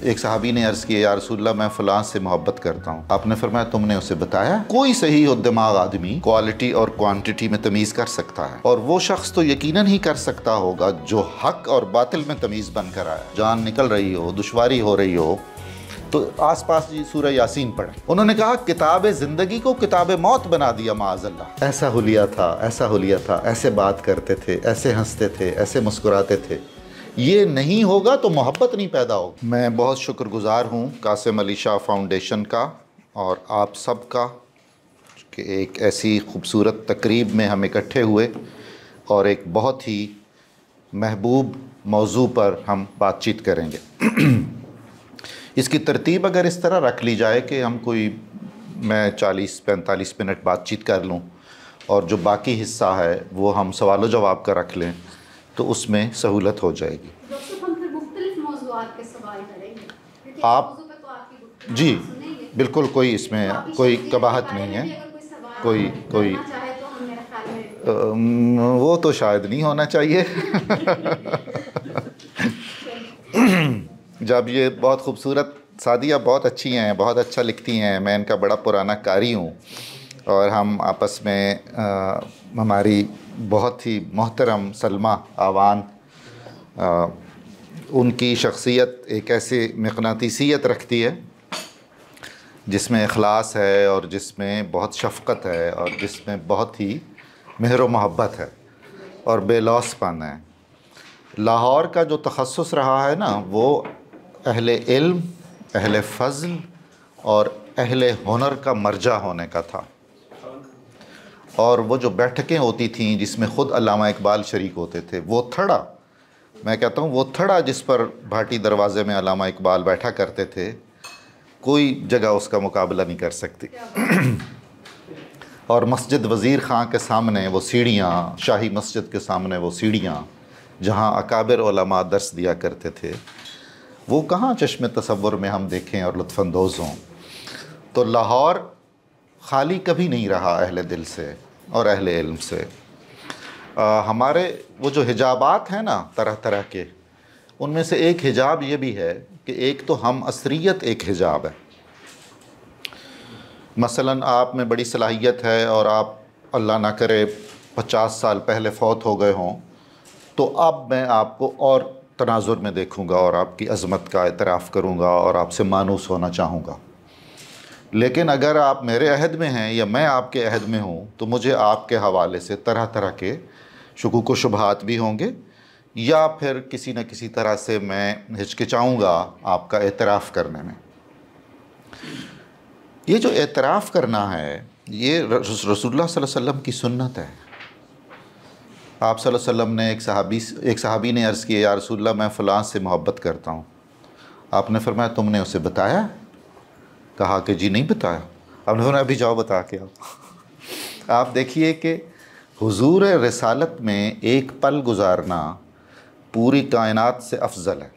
ایک صحابی نے عرض کیا یا رسول اللہ میں فلاں سے محبت کرتا ہوں. آپ نے فرمایا تم نے اسے بتایا؟ کوئی صحیح و دماغ آدمی کوالٹی اور کوانٹٹی میں تمیز کر سکتا ہے، اور وہ شخص تو یقیناً ہی کر سکتا ہوگا جو حق اور باطل میں تمیز بن کر آیا. جان نکل رہی ہو، دشواری ہو رہی ہو تو آس پاس جی سورہ یاسین پڑھیں. انہوں نے کہا کتاب زندگی کو کتاب موت بنا دیا معاذ اللہ. ایسا حلیہ تھا، ایسا حلیہ تھا، ایسے بات کرتے تھے، ایسے ہنستے تھے، ایسے مسکراتے تھے. یہ نہیں ہوگا تو محبت نہیں پیدا ہوگی. میں بہت شکر گزار ہوں قاسم علی شاہ فاؤنڈیشن کا اور آپ سب کا کہ ایک ایسی خوبصورت تقریب میں ہم اکٹھے ہوئے اور ایک بہت ہی محبوب موضوع پر ہم بات چیت کریں گے. اس کی ترتیب اگر اس طرح رکھ لی جائے کہ میں 40-45 منٹ بات چیت کر لوں اور جو باقی حصہ ہے وہ ہم سوال و جواب کا رکھ لیں تو اس میں سہولت ہو جائے گی. ہم پھر مختلف موضوعات کے سوال کریں گے. آپ جی بالکل، کوئی اس میں کوئی قباحت نہیں ہے. کوئی وہ تو شاید نہیں ہونا چاہیے. جب یہ بہت خوبصورت سعدیہ بہت اچھی ہیں، بہت اچھا لکھتی ہیں، میں ان کا بڑا پرانا قاری ہوں اور ہم آپس میں ہماری بہت ہی محترم سلمہ آوان، ان کی شخصیت ایک ایسی مقناطیسیت رکھتی ہے جس میں اخلاص ہے اور جس میں بہت شفقت ہے اور جس میں بہت ہی مہر و محبت ہے اور بے لوث پن ہے. لاہور کا جو تخصص رہا ہے نا وہ اہل علم، اہل فضل اور اہل ہنر کا مرجع ہونے کا تھا. اور وہ جو بیٹھکیں ہوتی تھیں جس میں خود علامہ اقبال شریک ہوتے تھے، وہ تھڑا، میں کہتا ہوں وہ تھڑا جس پر بھاٹی دروازے میں علامہ اقبال بیٹھا کرتے تھے، کوئی جگہ اس کا مقابلہ نہیں کر سکتی. اور مسجد وزیر خان کے سامنے وہ سیڑھیاں، شاہی مسجد کے سامنے وہ سیڑھیاں جہاں اکابر علماء درس دیا کرتے تھے، وہ کہاں چشم تصور میں ہم دیکھیں اور لطف اندوز ہوں. تو لاہور خالی کبھی نہیں رہا اہل دل سے اور اہل علم سے. ہمارے وہ جو حجابات ہیں نا طرح طرح کے، ان میں سے ایک حجاب یہ بھی ہے کہ ایک تو ہم عصریت ایک حجاب ہے. مثلا آپ میں بڑی صلاحیت ہے اور آپ اللہ نہ کرے 50 سال پہلے فوت ہو گئے ہوں تو اب میں آپ کو اور تناظر میں دیکھوں گا اور آپ کی عظمت کا اعتراف کروں گا اور آپ سے مانوس ہونا چاہوں گا. لیکن اگر آپ میرے عہد میں ہیں یا میں آپ کے عہد میں ہوں تو مجھے آپ کے حوالے سے طرح طرح کے شکوک و شبہات بھی ہوں گے، یا پھر کسی نہ کسی طرح سے میں ہچکچاؤں گا آپ کا اعتراف کرنے میں. یہ جو اعتراف کرنا ہے یہ رسول اللہ صلی اللہ علیہ وسلم کی سنت ہے. آپ صلی اللہ علیہ وسلم نے ایک صحابی نے عرض کیا یا رسول اللہ میں فلاں سے محبت کرتا ہوں. آپ نے فرمایا تم نے اسے بتایا؟ کہا کہ جی نہیں بتایا. آپ نے فرمایا ابھی جاؤ بتا کے آؤ. آپ دیکھیے کہ حضور رسالت میں ایک پل گزارنا پوری کائنات سے افضل ہے.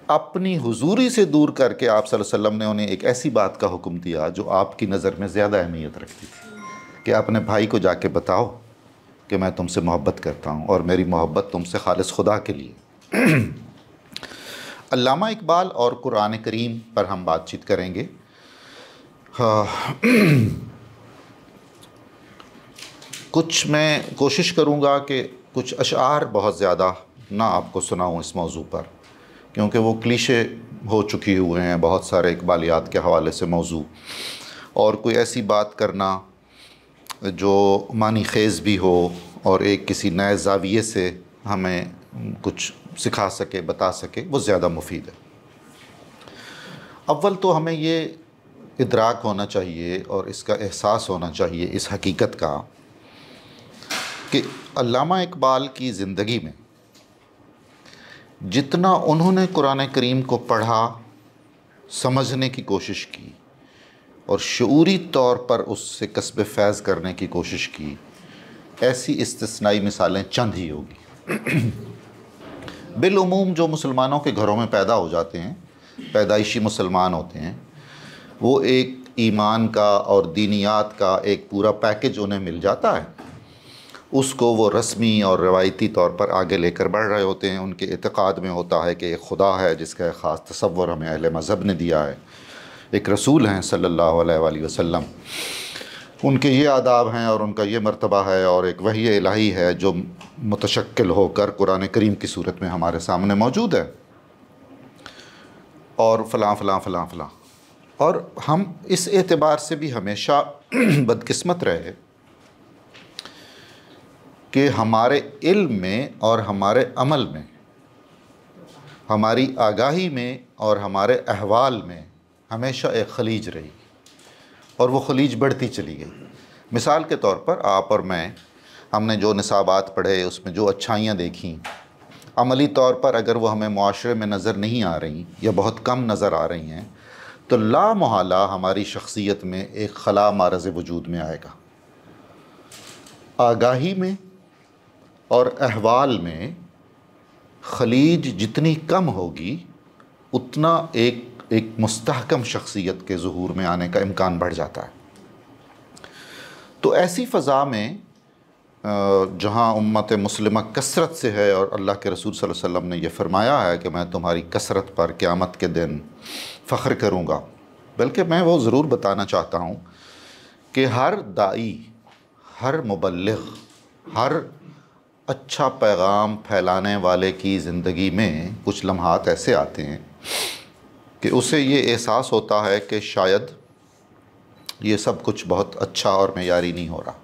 اپنی حضوری سے دور کر کے آپ صلی اللہ علیہ وسلم نے انہیں ایک ایسی بات کا حکم دیا جو آپ کی نظر میں زیادہ اہمیت رکھتی تھی کہ اپنے بھائی کو جا کے بتاؤ کہ میں تم سے محبت کرتا ہوں اور میری محبت تم سے خالص خدا کے لیے. علامہ اقبال اور قرآن کریم پر ہم بات چیت کریں گے. کچھ میں کوشش کروں گا کہ کچھ اشعار بہت زیادہ نہ آپ کو سناؤں اس موضوع پر، کیونکہ وہ کلیشے ہو چکی ہوئے ہیں بہت سارے اقبالیات کے حوالے سے موضوع، اور کوئی ایسی بات کرنا جو معنی خیز بھی ہو اور ایک کسی نئے زاویے سے ہمیں کچھ سکھا سکے، بتا سکے، وہ زیادہ مفید ہے. اول تو ہمیں یہ ادراک ہونا چاہیے اور اس کا احساس ہونا چاہیے اس حقیقت کا کہ علامہ اقبال کی زندگی میں جتنا انہوں نے قرآن کریم کو پڑھا، سمجھنے کی کوشش کی اور شعوری طور پر اس سے کسب فیض کرنے کی کوشش کی، ایسی استثنائی مثالیں چند ہی ہوگی. بالعموم جو مسلمانوں کے گھروں میں پیدا ہو جاتے ہیں، پیدائشی مسلمان ہوتے ہیں، وہ ایک ایمان کا اور دینیات کا ایک پورا پیکج انہیں مل جاتا ہے. اس کو وہ رسمی اور روایتی طور پر آگے لے کر بڑھ رہے ہوتے ہیں۔ ان کے اعتقاد میں ہوتا ہے کہ ایک خدا ہے جس کا ایک خاص تصور ہمیں اہل مذہب نے دیا ہے، ایک رسول ہیں صلی اللہ علیہ وآلہ وسلم، ان کے یہ آداب ہیں اور ان کا یہ مرتبہ ہے، اور ایک وحی الہی ہے جو متشکل ہو کر قرآن کریم کی صورت میں ہمارے سامنے موجود ہے، اور فلاں فلاں فلاں فلاں۔ اور ہم اس اعتبار سے بھی ہمیشہ بدقسمت رہے کہ ہمارے علم میں اور ہمارے عمل میں، ہماری آگاہی میں اور ہمارے احوال میں ہمیشہ ایک خلیج رہی، اور وہ خلیج بڑھتی چلی گئی۔ مثال کے طور پر آپ اور میں، ہم نے جو نصابات پڑھے اس میں جو اچھائیاں دیکھیں، عملی طور پر اگر وہ ہمیں معاشرے میں نظر نہیں آ رہی یا بہت کم نظر آ رہی ہیں، تو لا محالہ ہماری شخصیت میں ایک خلا معرض وجود میں آئے گا۔ آگاہی میں اور احوال میں خلیج جتنی کم ہوگی اتنا ایک مستحکم شخصیت کے ظہور میں آنے کا امکان بڑھ جاتا ہے۔ تو ایسی فضا میں جہاں امت مسلمہ کثرت سے ہے، اور اللہ کے رسول صلی اللہ علیہ وسلم نے یہ فرمایا ہے کہ میں تمہاری کثرت پر قیامت کے دن فخر کروں گا، بلکہ میں وہ ضرور بتانا چاہتا ہوں کہ ہر داعی، ہر مبلغ، ہر اچھا پیغام پھیلانے والے کی زندگی میں کچھ لمحات ایسے آتے ہیں کہ اسے یہ احساس ہوتا ہے کہ شاید یہ سب کچھ بہت اچھا اور معیاری نہیں ہو رہا۔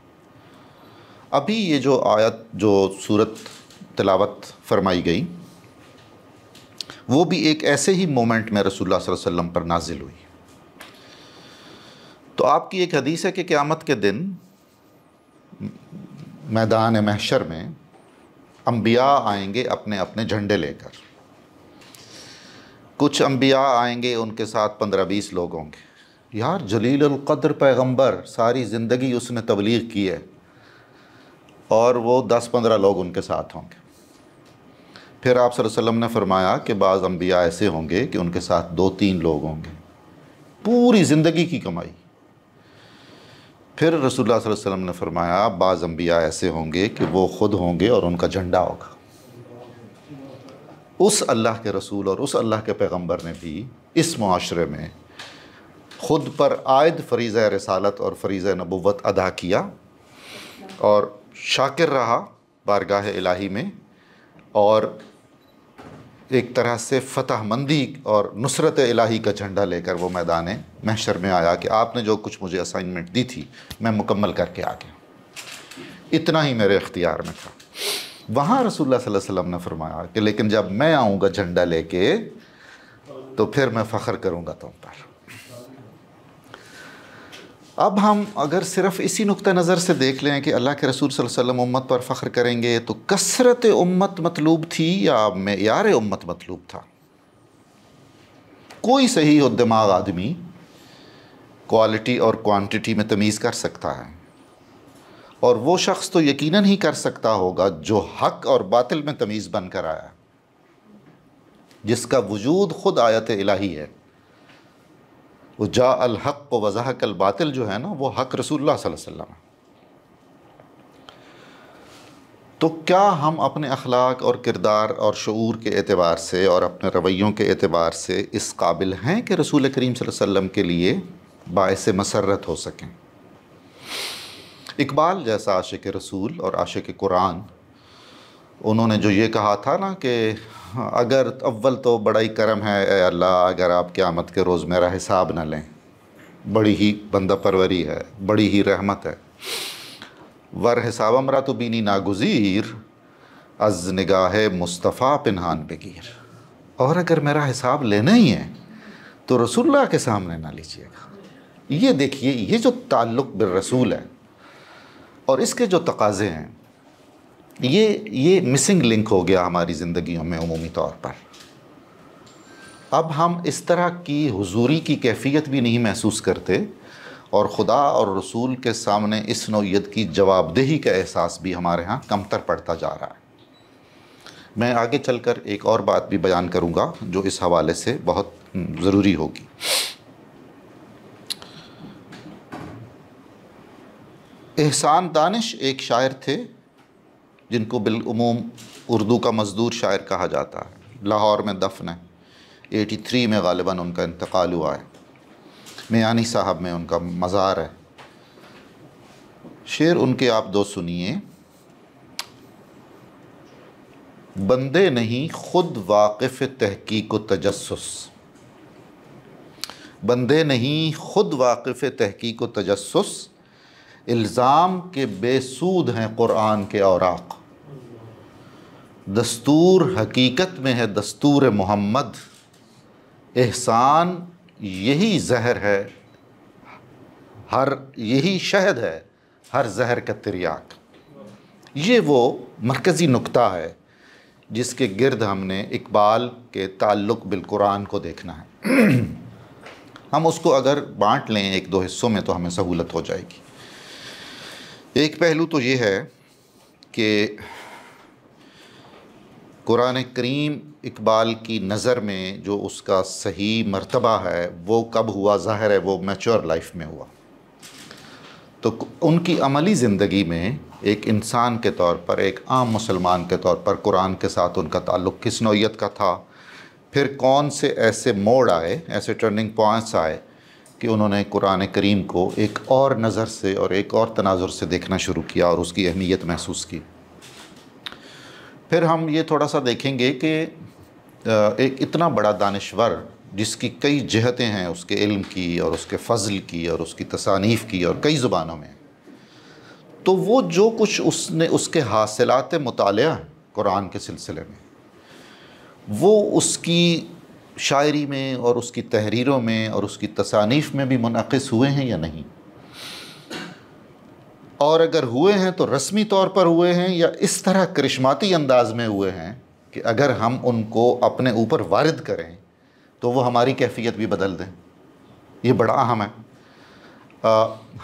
ابھی یہ جو آیت، جو صورت تلاوت فرمائی گئی، وہ بھی ایک ایسے ہی مومنٹ میں رسول اللہ صلی اللہ علیہ وسلم پر نازل ہوئی۔ تو آپ کی ایک حدیث ہے کہ قیامت کے دن میدان محشر میں انبیاء آئیں گے اپنے اپنے جھنڈے لے کر۔ کچھ انبیاء آئیں گے، ان کے ساتھ 15-20 لوگ ہوں گے۔ یار جلیل القدر پیغمبر، ساری زندگی اس نے تبلیغ کی ہے، اور وہ 10-15 لوگ ان کے ساتھ ہوں گے۔ پھر آپ صلی اللہ علیہ وسلم نے فرمایا کہ بعض انبیاء ایسے ہوں گے کہ ان کے ساتھ 2-3 لوگ ہوں گے، پوری زندگی کی کمائی۔ پھر رسول اللہ صلی اللہ علیہ وسلم نے فرمایا بعض انبیاء ایسے ہوں گے کہ وہ خود ہوں گے اور ان کا جھنڈا ہوگا۔ اس اللہ کے رسول اور اس اللہ کے پیغمبر نے بھی اس معاشرے میں خود پر عائد فریضہ رسالت اور فریضہ نبوت ادا کیا، اور شاکر رہا بارگاہ الہی میں، اور ایک طرح سے فتح مندی اور نصرت الہی کا جھنڈا لے کر وہ میدان محشر میں آیا کہ آپ نے جو کچھ مجھے اسائنمنٹ دی تھی میں مکمل کر کے آ گیا، اتنا ہی میرے اختیار میں تھا۔ وہاں رسول اللہ صلی اللہ علیہ وسلم نے فرمایا کہ لیکن جب میں آؤں گا جھنڈا لے کے تو پھر میں فخر کروں گا تم پر۔ اب ہم اگر صرف اسی نقطہ نظر سے دیکھ لیں کہ اللہ کے رسول صلی اللہ علیہ وسلم امت پر فخر کریں گے، تو کثرت امت مطلوب تھی یا معیار امت مطلوب تھا؟ کوئی صحیح الدماغ آدمی کوالٹی اور کوانٹٹی میں تمیز کر سکتا ہے، اور وہ شخص تو یقیناً ہی کر سکتا ہوگا جو حق اور باطل میں تمیز بن کر آیا، جس کا وجود خود آیت الہی ہے۔ وہ جاء الحق و وزہق الباطل جو ہے نا، وہ حق رسول اللہ صلی اللہ علیہ وسلم ہے۔ تو کیا ہم اپنے اخلاق اور کردار اور شعور کے اعتبار سے اور اپنے رویوں کے اعتبار سے اس قابل ہیں کہ رسول کریم صلی اللہ علیہ وسلم کے لیے باعث مسرت ہو سکیں؟ اقبال جیسا عاشق رسول اور عاشق قرآن، انہوں نے جو یہ کہا تھا نا کہ اگر اول تو بڑا ہی کرم ہے اے اللہ اگر آپ قیامت کے روز میرا حساب نہ لیں، بڑی ہی بندہ پروری ہے، بڑی ہی رحمت ہے، ور حساب امرا تو بینی ناگزیر از نگاہ مصطفیٰ پنہان بگیر۔ اور اگر میرا حساب لینا ہی ہے تو رسول اللہ کے سامنے نہ لیجیے گا۔ یہ دیکھیے، یہ جو تعلق بالرسول ہے اور اس کے جو تقاضے ہیں، یہ مسنگ لنک ہو گیا ہماری زندگیوں میں عمومی طور پر۔ اب ہم اس طرح کی حضوری کی کیفیت بھی نہیں محسوس کرتے، اور خدا اور رسول کے سامنے اس نوعیت کی جواب دہی کا احساس بھی ہمارے ہاں کمتر پڑتا جا رہا ہے۔ میں آگے چل کر ایک اور بات بھی بیان کروں گا جو اس حوالے سے بہت ضروری ہوگی۔ احسان دانش ایک شاعر تھے جن کو بالعموم اردو کا مزدور شاعر کہا جاتا ہے، لاہور میں دفن ہے، 83 میں غالباً ان کا انتقال ہوا ہے، میانی صاحب میں ان کا مزار ہے۔ شعر ان کے آپ دو سنیے۔ بندے نہیں خود واقف تحقیق و تجسس، بندے نہیں خود واقف تحقیق و تجسس، الزام کے بے سود ہیں قرآن کے اوراق، دستور حقیقت میں ہے دستور محمد، احسان یہی زہر ہے یہی شہد ہے ہر زہر کا تریاق۔ یہ وہ مرکزی نکتہ ہے جس کے گرد ہم نے اقبال کے تعلق بالقرآن کو دیکھنا ہے۔ ہم اس کو اگر بانٹ لیں ایک دو حصوں میں تو ہمیں سہولت ہو جائے گی۔ ایک پہلو تو یہ ہے کہ قرآن کریم اقبال کی نظر میں جو اس کا صحیح مرتبہ ہے وہ کب ہوا؟ ظاہر ہے وہ میچور لائف میں ہوا۔ تو ان کی عملی زندگی میں ایک انسان کے طور پر، ایک عام مسلمان کے طور پر قرآن کے ساتھ ان کا تعلق کس نوعیت کا تھا، پھر کون سے ایسے موڑ آئے، ایسے ٹرننگ پوائنٹس آئے کہ انہوں نے قرآن کریم کو ایک اور نظر سے اور ایک اور تناظر سے دیکھنا شروع کیا اور اس کی اہمیت محسوس کی۔ پھر ہم یہ تھوڑا سا دیکھیں گے کہ ایک اتنا بڑا دانشور جس کی کئی جہتیں ہیں اس کے علم کی اور اس کے فضل کی اور اس کی تصانیف کی اور کئی زبانوں میں، تو وہ جو کچھ اس کے حاصلات مطالعہ قرآن کے سلسلے میں، وہ اس کی شاعری میں اور اس کی تحریروں میں اور اس کی تصانیف میں بھی منعکس ہوئے ہیں یا نہیں، اور اگر ہوئے ہیں تو رسمی طور پر ہوئے ہیں یا اس طرح کرشماتی انداز میں ہوئے ہیں کہ اگر ہم ان کو اپنے اوپر وارد کریں تو وہ ہماری کیفیت بھی بدل دیں۔ یہ بڑا اہم ہے۔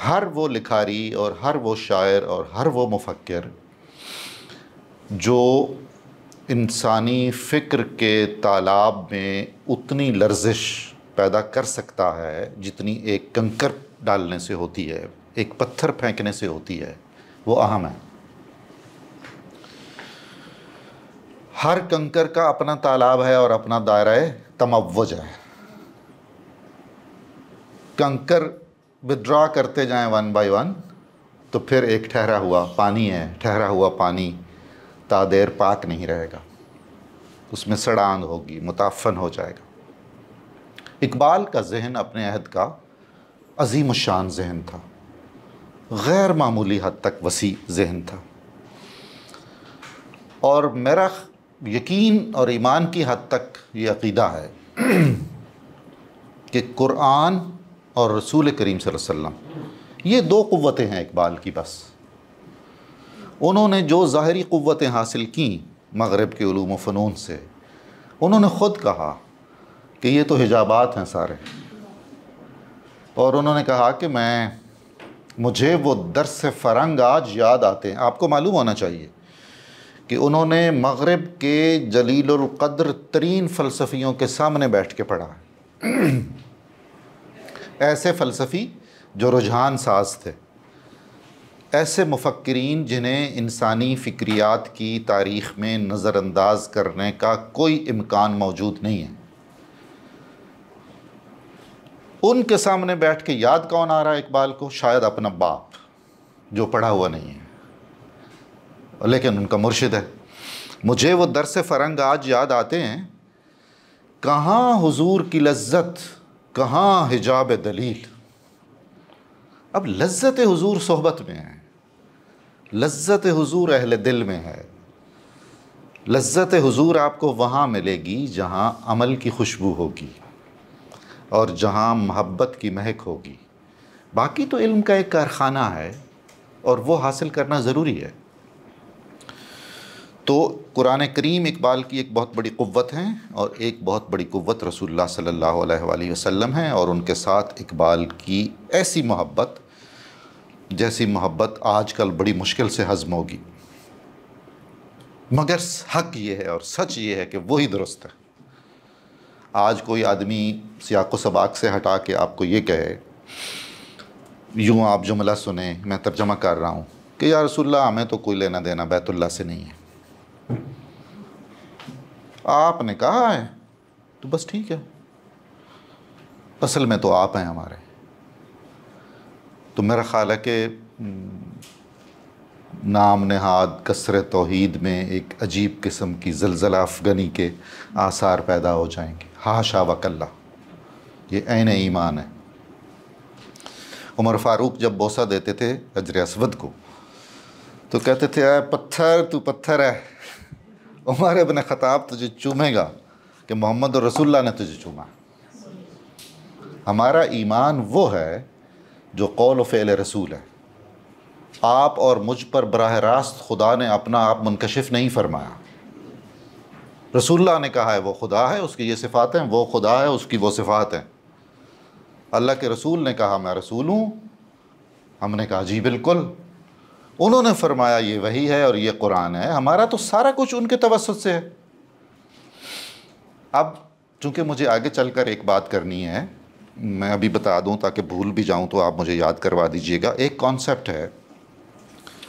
ہر وہ لکھاری اور ہر وہ شاعر اور ہر وہ مفکر جو انسانی فکر کے تالاب میں اتنی لرزش پیدا کر سکتا ہے جتنی ایک کنکر ڈالنے سے ہوتی ہے، ایک پتھر پھینکنے سے ہوتی ہے، وہ اہم ہے۔ ہر کنکر کا اپنا تالاب ہے اور اپنا دائرہ تموج ہے۔ کنکر ودرا کرتے جائیں ون بائی ون تو پھر ایک ٹھہرا ہوا پانی ہے، ٹھہرا ہوا پانی تا دیر پاک نہیں رہے گا، اس میں سڑانگ ہوگی، متعفن ہو جائے گا۔ اقبال کا ذہن اپنے عہد کا عظیم الشان ذہن تھا، غیر معمولی حد تک وسیع ذہن تھا، اور میرا یقین اور ایمان کی حد تک یہ عقیدہ ہے کہ قرآن اور رسول کریم صلی اللہ علیہ وسلم یہ دو قوتیں ہیں اقبال کی بس۔ انہوں نے جو ظاہری قوتیں حاصل کیں مغرب کے علوم و فنون سے، انہوں نے خود کہا کہ یہ تو حجابات ہیں سارے، اور انہوں نے کہا کہ مجھے وہ درس فرنگ آج یاد آتے ہیں۔ آپ کو معلوم ہونا چاہیے کہ انہوں نے مغرب کے جلیل القدر ترین فلسفیوں کے سامنے بیٹھ کے پڑھا، ایسے فلسفی جو رجحان ساز تھے، ایسے مفکرین جنہیں انسانی فکریات کی تاریخ میں نظر انداز کرنے کا کوئی امکان موجود نہیں ہے۔ ان کے سامنے بیٹھ کے یاد کون آ رہا ہے اقبال کو؟ شاید اپنا باپ جو پڑھا ہوا نہیں ہے لیکن ان کا مرشد ہے۔ مجھے وہ درس فرنگ آج یاد آتے ہیں، کہاں حضور کی لذت کہاں حجاب دلیل۔ اب لذت حضور صحبت میں ہے، لذت حضور اہل دل میں ہے، لذت حضور آپ کو وہاں ملے گی جہاں عمل کی خوشبو ہوگی اور جہاں محبت کی مہک ہوگی۔ باقی تو علم کا ایک کارخانہ ہے اور وہ حاصل کرنا ضروری ہے۔ تو قرآن کریم اقبال کی ایک بہت بڑی قوت ہے، اور ایک بہت بڑی قوت رسول اللہ صلی اللہ علیہ وآلہ وسلم ہے، اور ان کے ساتھ اقبال کی ایسی محبت جیسی محبت آج کل بڑی مشکل سے ہضم ہوگی، مگر حق یہ ہے اور سچ یہ ہے کہ وہی درست ہے۔ آج کوئی آدمی سیاق و سباق سے ہٹا کے آپ کو یہ کہے، یوں آپ جملہ سنیں، میں ترجمہ کر رہا ہوں، کہ یا رسول اللہ ہمیں تو کوئی لینا دینا بیت اللہ سے نہیں ہے، آپ نے کہا ہے تو بس ٹھیک ہے، اصل میں تو آپ ہیں ہمارے۔ تو میرا خیال ہے کہ نام نہاد کثر توحید میں ایک عجیب قسم کی زلزلہ افغانی کے آثار پیدا ہو جائیں گے۔ حاشا وکلا، یہ عین ایمان ہے۔ عمر فاروق جب بوسہ دیتے تھے حجر اسود کو تو کہتے تھے اے پتھر تو پتھر ہے، عمر ابن خطاب تجھے چومے گا کہ محمد رسول اللہ نے تجھے چوما۔ ہمارا ایمان وہ ہے جو قول و فعل رسول ہے۔ آپ اور مجھ پر براہ راست خدا نے اپنا آپ منکشف نہیں فرمایا۔ رسول اللہ نے کہا ہے وہ خدا ہے، اس کی یہ صفات ہیں، وہ خدا ہے، اس کی وہ صفات ہیں۔ اللہ کے رسول نے کہا میں رسول ہوں، ہم نے کہا جی بالکل۔ انہوں نے فرمایا یہ وحی ہے اور یہ قرآن ہے، ہمارا تو سارا کچھ ان کے توسط سے ہے۔ اب چونکہ مجھے آگے چل کر ایک بات کرنی ہے، میں ابھی بتا دوں تاکہ بھول بھی جاؤں تو آپ مجھے یاد کروا دیجئے گا۔ ایک کانسیپٹ ہے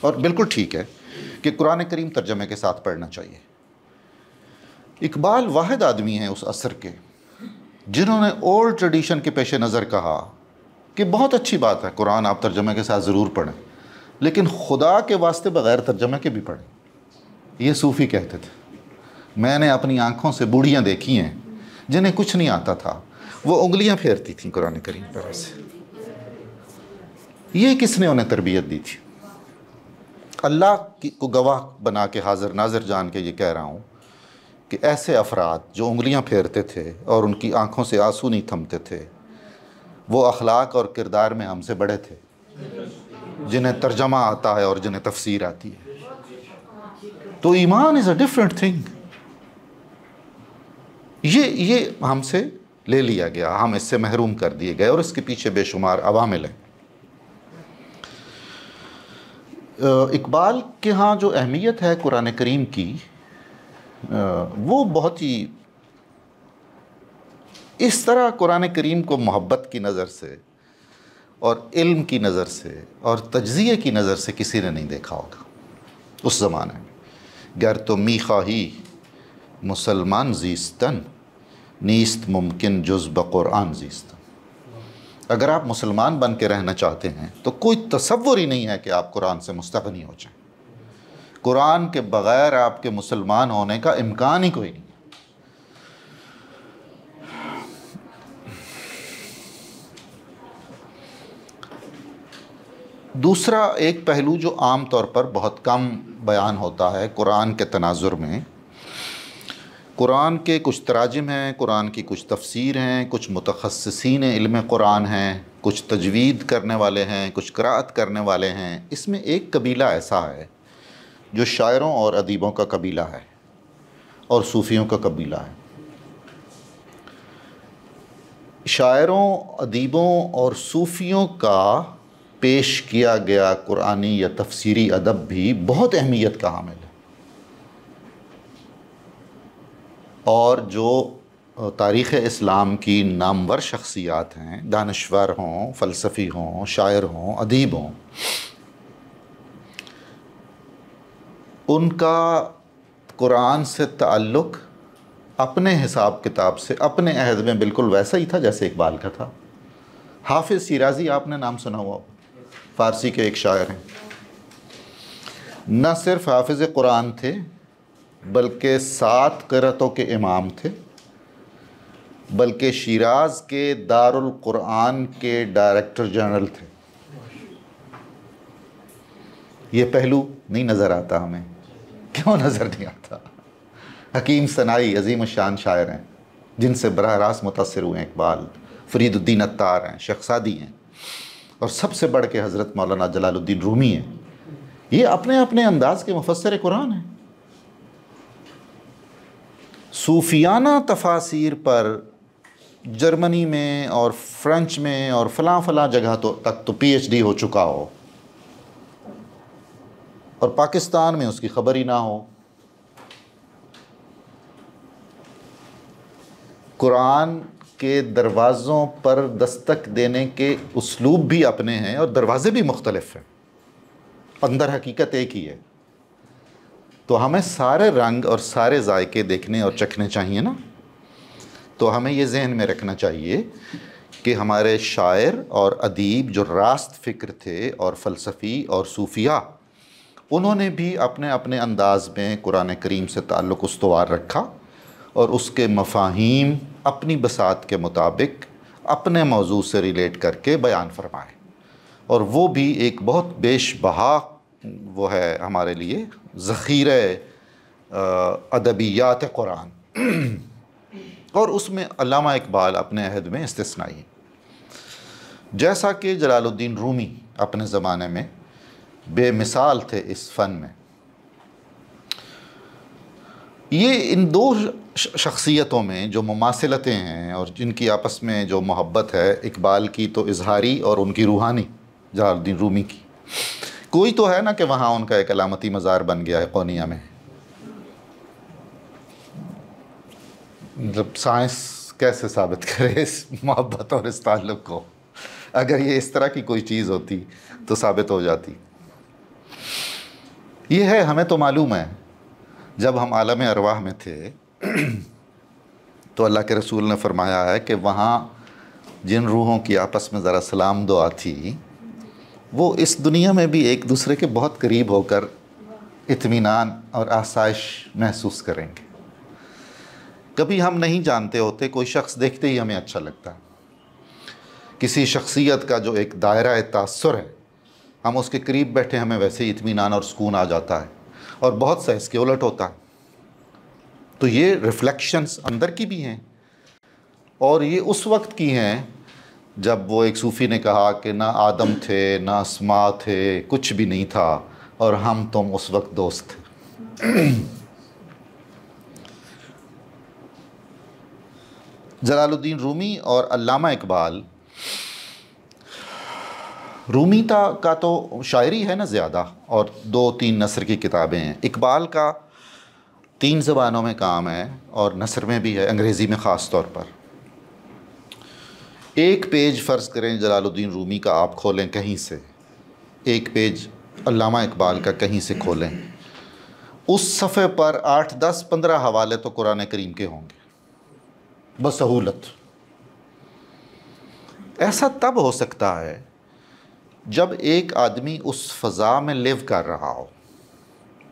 اور بالکل ٹھیک ہے کہ قرآن کریم ترجمے کے ساتھ پڑھنا چاہیے۔ اقبال واحد آدمی ہیں اس عصر کے جنہوں نے اولڈ ٹریڈیشن کے پیش نظر کہا کہ بہت اچھی بات ہے قرآن آپ ترجمے کے ساتھ ضرور پڑھیں، لیکن خدا کے واسطے بغیر ترجمے کے بھی پڑھیں۔ یہ صوفی کہتے تھے۔ میں نے اپنی آنکھوں سے بوڑھیاں دیکھی ہیں جنہیں کچھ نہیں آتا تھا، وہ انگلیاں پھیرتی تھیں قرآن کریم پر سے۔ یہ کس نے انہیں تربیت دی تھی؟ اللہ کو گواہ بنا کے حاضر ناظر جان کے یہ کہہ رہا ہوں کہ ایسے افراد جو انگلیاں پھیرتے تھے اور ان کی آنکھوں سے آنسو نہیں تھمتے تھے، وہ اخلاق اور کردار میں ہم سے بڑے تھے، جنہیں ترجمہ آتا ہے اور جنہیں تفسیر آتی ہے۔ تو ایمان از اے ڈفرنٹ تھنگ۔ یہ ہم سے لے لیا گیا، ہم اس سے محروم کر دیے گئے، اور اس کے پیچھے بے شمار عوامل ہیں۔ اقبال کے ہاں جو اہمیت ہے قرآن کریم کی، وہ بہت ہی اس طرح قرآن کریم کو محبت کی نظر سے اور علم کی نظر سے اور تجزیے کی نظر سے کسی نے نہیں دیکھا ہوگا اس زمانے میں۔ گر تو می خواہی مسلمان زیستن، نیست ممکن جز بقرآن زیستن۔ اگر آپ مسلمان بن کے رہنا چاہتے ہیں تو کوئی تصور ہی نہیں ہے کہ آپ قرآن سے مستغنی ہو جائیں۔ قرآن کے بغیر آپ کے مسلمان ہونے کا امکان ہی کوئی نہیں۔ دوسرا ایک پہلو جو عام طور پر بہت کم بیان ہوتا ہے قرآن کے تناظر میں، قرآن کے کچھ تراجم ہیں، قرآن کی کچھ تفسیر ہیں، کچھ متخصصین علم قرآن ہیں، کچھ تجوید کرنے والے ہیں، کچھ قرأت کرنے والے ہیں۔ اس میں ایک قبیلہ ایسا ہے جو شاعروں اور ادیبوں کا قبیلہ ہے اور صوفیوں کا قبیلہ ہے۔ شاعروں، ادیبوں اور صوفیوں کا پیش کیا گیا قرآنی یا تفسیری ادب بھی بہت اہمیت کا حامل ہے، اور جو تاریخ اسلام کی نامور شخصیات ہیں، دانشور ہوں، فلسفی ہوں، شاعر ہوں، ادیب ہوں، ان کا قرآن سے تعلق اپنے حساب کتاب سے اپنے عہد میں بالکل ویسا ہی تھا جیسے اقبال کا تھا۔ حافظ شیرازی آپ نے نام سنا ہوا، فارسی کے ایک شاعر ہیں۔ نہ صرف حافظ قرآن تھے بلکہ 7 قرأتوں کے امام تھے، بلکہ شیراز کے دارالقرآن کے ڈائریکٹر جنرل تھے۔ یہ پہلو نہیں نظر آتا ہمیں۔ کیوں نظر نہیں آتا؟ حکیم صنائی عظیم الشان شاعر ہیں جن سے براہ راست متاثر ہوئے ہیں اقبال، فرید الدین عطار ہیں، شیخ سعدی ہیں، اور سب سے بڑھ کے حضرت مولانا جلال الدین رومی ہیں۔ یہ اپنے اپنے انداز کے مفسر قرآن ہیں۔ صوفیانہ تفاسیر پر جرمنی میں اور فرنچ میں اور فلاں فلاں جگہ تک تو پی ایچ ڈی ہو چکا ہو، اور پاکستان میں اس کی خبر ہی نہ ہو۔ قرآن کے دروازوں پر دستک دینے کے اسلوب بھی اپنے ہیں اور دروازے بھی مختلف ہیں۔ اندر حقیقت ایک ہی ہے. تو ہمیں سارے رنگ اور سارے ذائقے دیکھنے اور چکھنے چاہیے نا. تو ہمیں یہ ذہن میں رکھنا چاہیے کہ ہمارے شاعر اور ادیب جو راست فکر تھے اور فلسفی اور صوفیاء، انہوں نے بھی اپنے اپنے انداز میں قرآن کریم سے تعلق استوار رکھا اور اس کے مفاہیم اپنی بساط کے مطابق اپنے موضوع سے ریلیٹ کر کے بیان فرمائے. اور وہ بھی ایک بہت بیش بہا وہ ہے ہمارے لیے ذخیرہ ادبیات قرآن. اور اس میں علامہ اقبال اپنے عہد میں استثنائی. جیسا کہ جلال الدین رومی اپنے زمانے میں بے مثال تھے اس فن میں. یہ ان دو شخصیتوں میں جو مماثلتیں ہیں اور جن کی آپس میں جو محبت ہے، اقبال کی تو اظہاری اور ان کی روحانی، جلال الدین رومی کی. کوئی تو ہے نا کہ وہاں ان کا ایک علامتی مزار بن گیا ہے قونیہ میں. جب سائنس کیسے ثابت کرے اس محبت اور اس تعلق کو؟ اگر یہ اس طرح کی کوئی چیز ہوتی تو ثابت ہو جاتی. یہ ہے، ہمیں تو معلوم ہے جب ہم عالم ارواح میں تھے تو اللہ کے رسول نے فرمایا ہے کہ وہاں جن روحوں کی آپس میں ذرا سلام دعا تھی وہ اس دنیا میں بھی ایک دوسرے کے بہت قریب ہو کر اطمینان اور آسائش محسوس کریں گے. کبھی ہم نہیں جانتے ہوتے، کوئی شخص دیکھتے ہی ہمیں اچھا لگتا ہے. کسی شخصیت کا جو ایک دائرہ تاثر ہے، ہم اس کے قریب بیٹھے ہمیں ویسے ہی اطمینان اور سکون آ جاتا ہے. اور بہت سا اس کے الٹ ہوتا ہے. تو یہ ریفلیکشنز اندر کی بھی ہیں، اور یہ اس وقت کی ہیں جب وہ ایک صوفی نے کہا کہ نہ آدم تھے نہ اسماء تھے، کچھ بھی نہیں تھا، اور ہم تم اس وقت دوست تھے. جلال الدین رومی اور علامہ اقبال، رومی کا تو شاعری ہے نا زیادہ، اور 2-3 نثر کی کتابیں ہیں. اقبال کا 3 زبانوں میں کام ہے اور نثر میں بھی ہے، انگریزی میں خاص طور پر. ایک پیج فرض کریں جلال الدین رومی کا آپ کھولیں کہیں سے، ایک پیج علامہ اقبال کا کہیں سے کھولیں، اس صفحے پر 8, 10, 15 حوالے تو قرآن کریم کے ہوں گے بسہولت. ایسا تب ہو سکتا ہے جب ایک آدمی اس فضا میں لیو کر رہا ہو،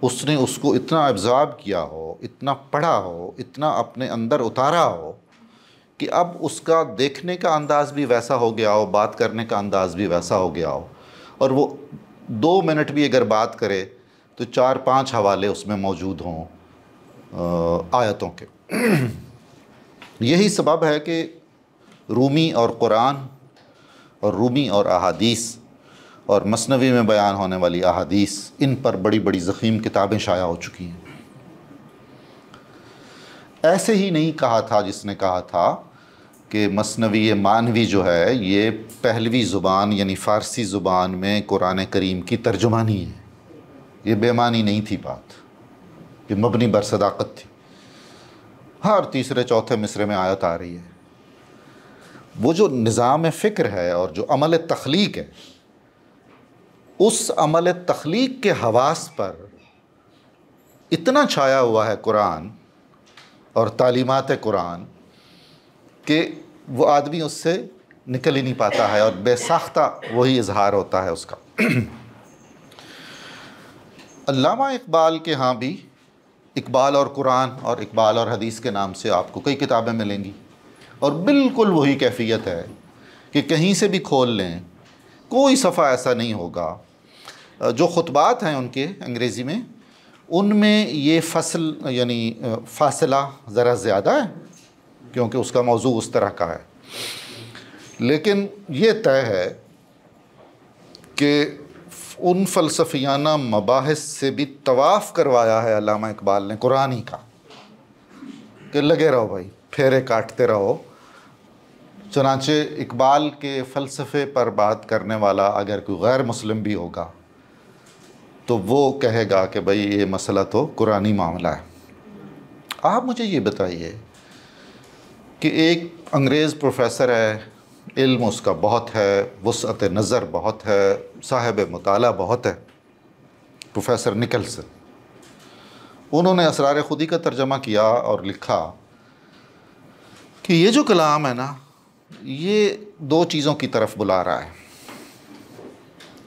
اس نے اس کو اتنا ابزارب کیا ہو، اتنا پڑھا ہو، اتنا اپنے اندر اتارا ہو کہ اب اس کا دیکھنے کا انداز بھی ویسا ہو گیا ہو، بات کرنے کا انداز بھی ویسا ہو گیا ہو، اور وہ 2 منٹ بھی اگر بات کرے تو 4-5 حوالے اس میں موجود ہوں آیتوں کے. یہی سبب ہے کہ رومی اور قرآن اور رومی اور احادیث اور مثنوی میں بیان ہونے والی احادیث، ان پر بڑی بڑی ضخیم کتابیں شائع ہو چکی ہیں. ایسے ہی نہیں کہا تھا جس نے کہا تھا کہ مثنوی مانوی جو ہے یہ پہلوی زبان یعنی فارسی زبان میں قرآن کریم کی ترجمانی ہے. یہ بے معنی نہیں تھی بات، یہ مبنی بر صداقت تھی. ہر 3-4 مصرے میں آیت آ رہی ہے. وہ جو نظام فکر ہے اور جو عمل تخلیق ہے، اس عمل تخلیق کے حواس پر اتنا چھایا ہوا ہے قرآن اور تعلیمات قرآن کہ وہ آدمی اس سے نکل ہی نہیں پاتا ہے، اور بے ساختہ وہی اظہار ہوتا ہے اس کا. علامہ اقبال کے ہاں بھی اقبال اور قرآن اور اقبال اور حدیث کے نام سے آپ کو کئی کتابیں ملیں گی، اور بالکل وہی کیفیت ہے کہ کہیں سے بھی کھول لیں کوئی صفحہ ایسا نہیں ہوگا. جو خطبات ہیں ان کے انگریزی میں، ان میں یہ فصل یعنی فاصلہ ذرا زیادہ ہے کیونکہ اس کا موضوع اس طرح کا ہے، لیکن یہ طے ہے کہ ان فلسفیانہ مباحث سے بھی طواف کروایا ہے علامہ اقبال نے قرآنی کا، کہ لگے رہو بھائی، پھیرے کاٹتے رہو. چنانچہ اقبال کے فلسفے پر بات کرنے والا اگر کوئی غیر مسلم بھی ہوگا تو وہ کہے گا کہ بھئی یہ مسئلہ تو قرآنی معاملہ ہے. آپ مجھے یہ بتائیے کہ ایک انگریز پروفیسر ہے، علم اس کا بہت ہے، وسعت نظر بہت ہے، صاحب مطالعہ بہت ہے، پروفیسر نکلسن، انہوں نے اسرار خودی کا ترجمہ کیا اور لکھا کہ یہ جو کلام ہے نا، یہ دو چیزوں کی طرف بلا رہا ہے.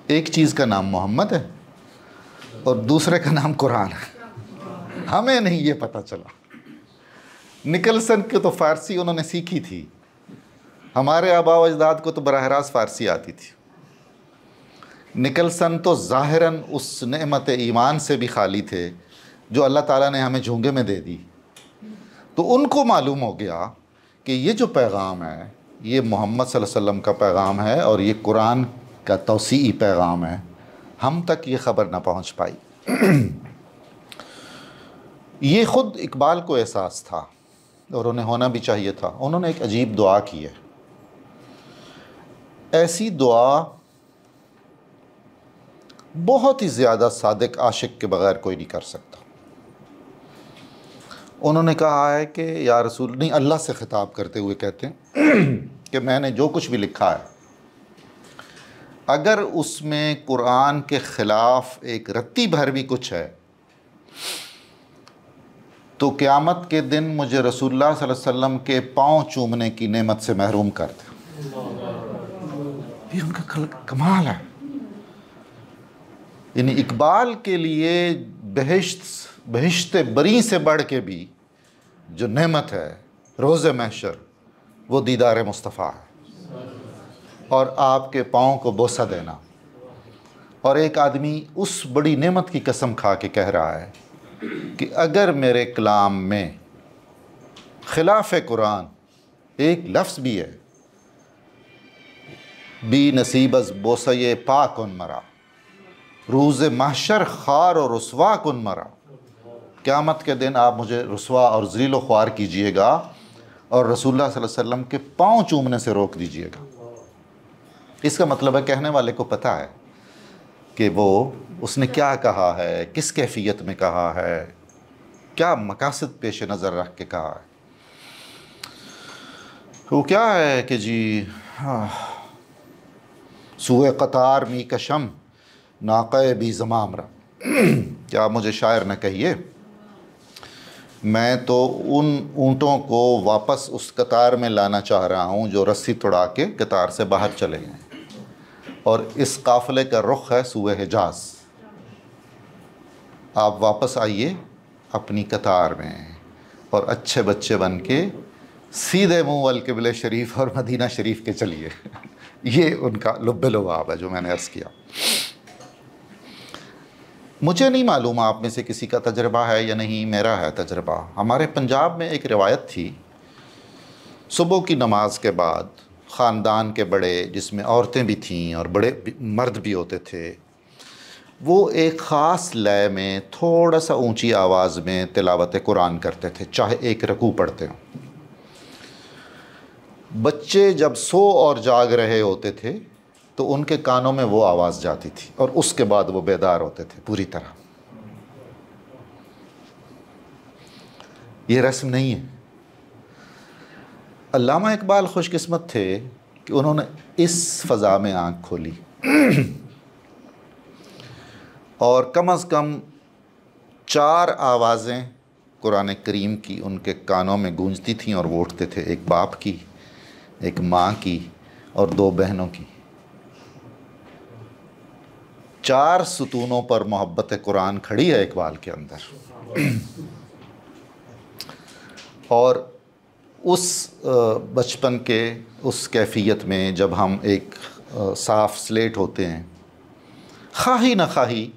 ایک چیز کا نام محمد ہے اور دوسرے کا نام قرآن ہے. ہمیں نہیں یہ پتہ چلا. نکلسن کی تو فارسی انہوں نے سیکھی تھی، ہمارے آباء و اجداد کو تو براہ راست فارسی آتی تھی. نکلسن تو ظاہراً اس نعمت ایمان سے بھی خالی تھے جو اللہ تعالیٰ نے ہمیں جھونگے میں دے دی. تو ان کو معلوم ہو گیا کہ یہ جو پیغام ہے یہ محمد صلی اللہ علیہ وسلم کا پیغام ہے اور یہ قرآن کا توسیعی پیغام ہے. ہم تک یہ خبر نہ پہنچ پائی. یہ خود اقبال کو احساس تھا اور انہیں ہونا بھی چاہیے تھا. انہوں نے ایک عجیب دعا کی ہے. ایسی دعا بہت ہی زیادہ صادق عاشق کے بغیر کوئی نہیں کر سکتا. انہوں نے کہا ہے کہ یا رسول، نہیں، اللہ سے خطاب کرتے ہوئے کہتے ہیں کہ میں نے جو کچھ بھی لکھا ہے اگر اس میں قرآن کے خلاف ایک رتی بھر بھی کچھ ہے تو قیامت کے دن مجھے رسول اللہ صلی اللہ علیہ وسلم کے پاؤں چومنے کی نعمت سے محروم کر دے. یہ ان کا کمال ہے. یعنی اقبال کے لیے بہشت بری سے بڑھ کے بھی جو نعمت ہے روز محشر وہ دیدار مصطفیٰ ہے اور آپ کے پاؤں کو بوسہ دینا. اور ایک آدمی اس بڑی نعمت کی قسم کھا کے کہہ رہا ہے کہ اگر میرے کلام میں خلاف قرآن ایک لفظ بھی ہے، بی نصیب از بوسہ پاک ان مرا، روز محشر خار و رسوا کن مرا. قیامت کے دن آپ مجھے رسوا اور ذلیل و خوار کیجئے گا اور رسول اللہ صلی اللہ علیہ وسلم کے پاؤں چومنے سے روک دیجئے گا. اس کا مطلب ہے کہنے والے کو پتہ ہے کہ وہ اس نے کیا کہا ہے، کس کیفیت میں کہا ہے، کیا مقاصد پیش نظر رکھ کے کہا ہے. وہ کیا ہے کہ جی سوئے قطار می کشم ناقہ بی زمام را. کیا مجھے شاعر نہ کہیے، میں تو ان اونٹوں کو واپس اس قطار میں لانا چاہ رہا ہوں جو رسی توڑا کے قطار سے باہر چلے گئے، اور اس قافلے کا رخ ہے سوئے حجاز. آپ واپس آئیے اپنی قطار میں اور اچھے بچے بن کے سیدھے منہ القبلہ شریف اور مدینہ شریف کے چلیے. یہ ان کا لب لباب ہے جو میں نے عرض کیا. مجھے نہیں معلوم آپ میں سے کسی کا تجربہ ہے یا نہیں، میرا ہے تجربہ. ہمارے پنجاب میں ایک روایت تھی، صبح کی نماز کے بعد خاندان کے بڑے، جس میں عورتیں بھی تھیں اور بڑے مرد بھی ہوتے تھے، وہ ایک خاص لے میں تھوڑا سا اونچی آواز میں تلاوت قرآن کرتے تھے، چاہے ایک رکوع پڑھتے ہوں. بچے جب سو اور جاگ رہے ہوتے تھے تو ان کے کانوں میں وہ آواز جاتی تھی اور اس کے بعد وہ بیدار ہوتے تھے پوری طرح. یہ رسم نہیں ہے. علامہ اقبال خوش قسمت تھے کہ انہوں نے اس فضا میں آنکھ کھولی اور کم از کم 4 آوازیں قرآن کریم کی ان کے کانوں میں گونجتی تھیں اور وہ اٹھتے تھے. ایک باپ کی، ایک ماں کی اور 2 بہنوں کی. 4 ستونوں پر محبت قرآن کھڑی ہے اقبال کے اندر. اور اس بچپن کے اس کیفیت میں جب ہم ایک صاف سلیٹ ہوتے ہیں، خواہی نہ خواہی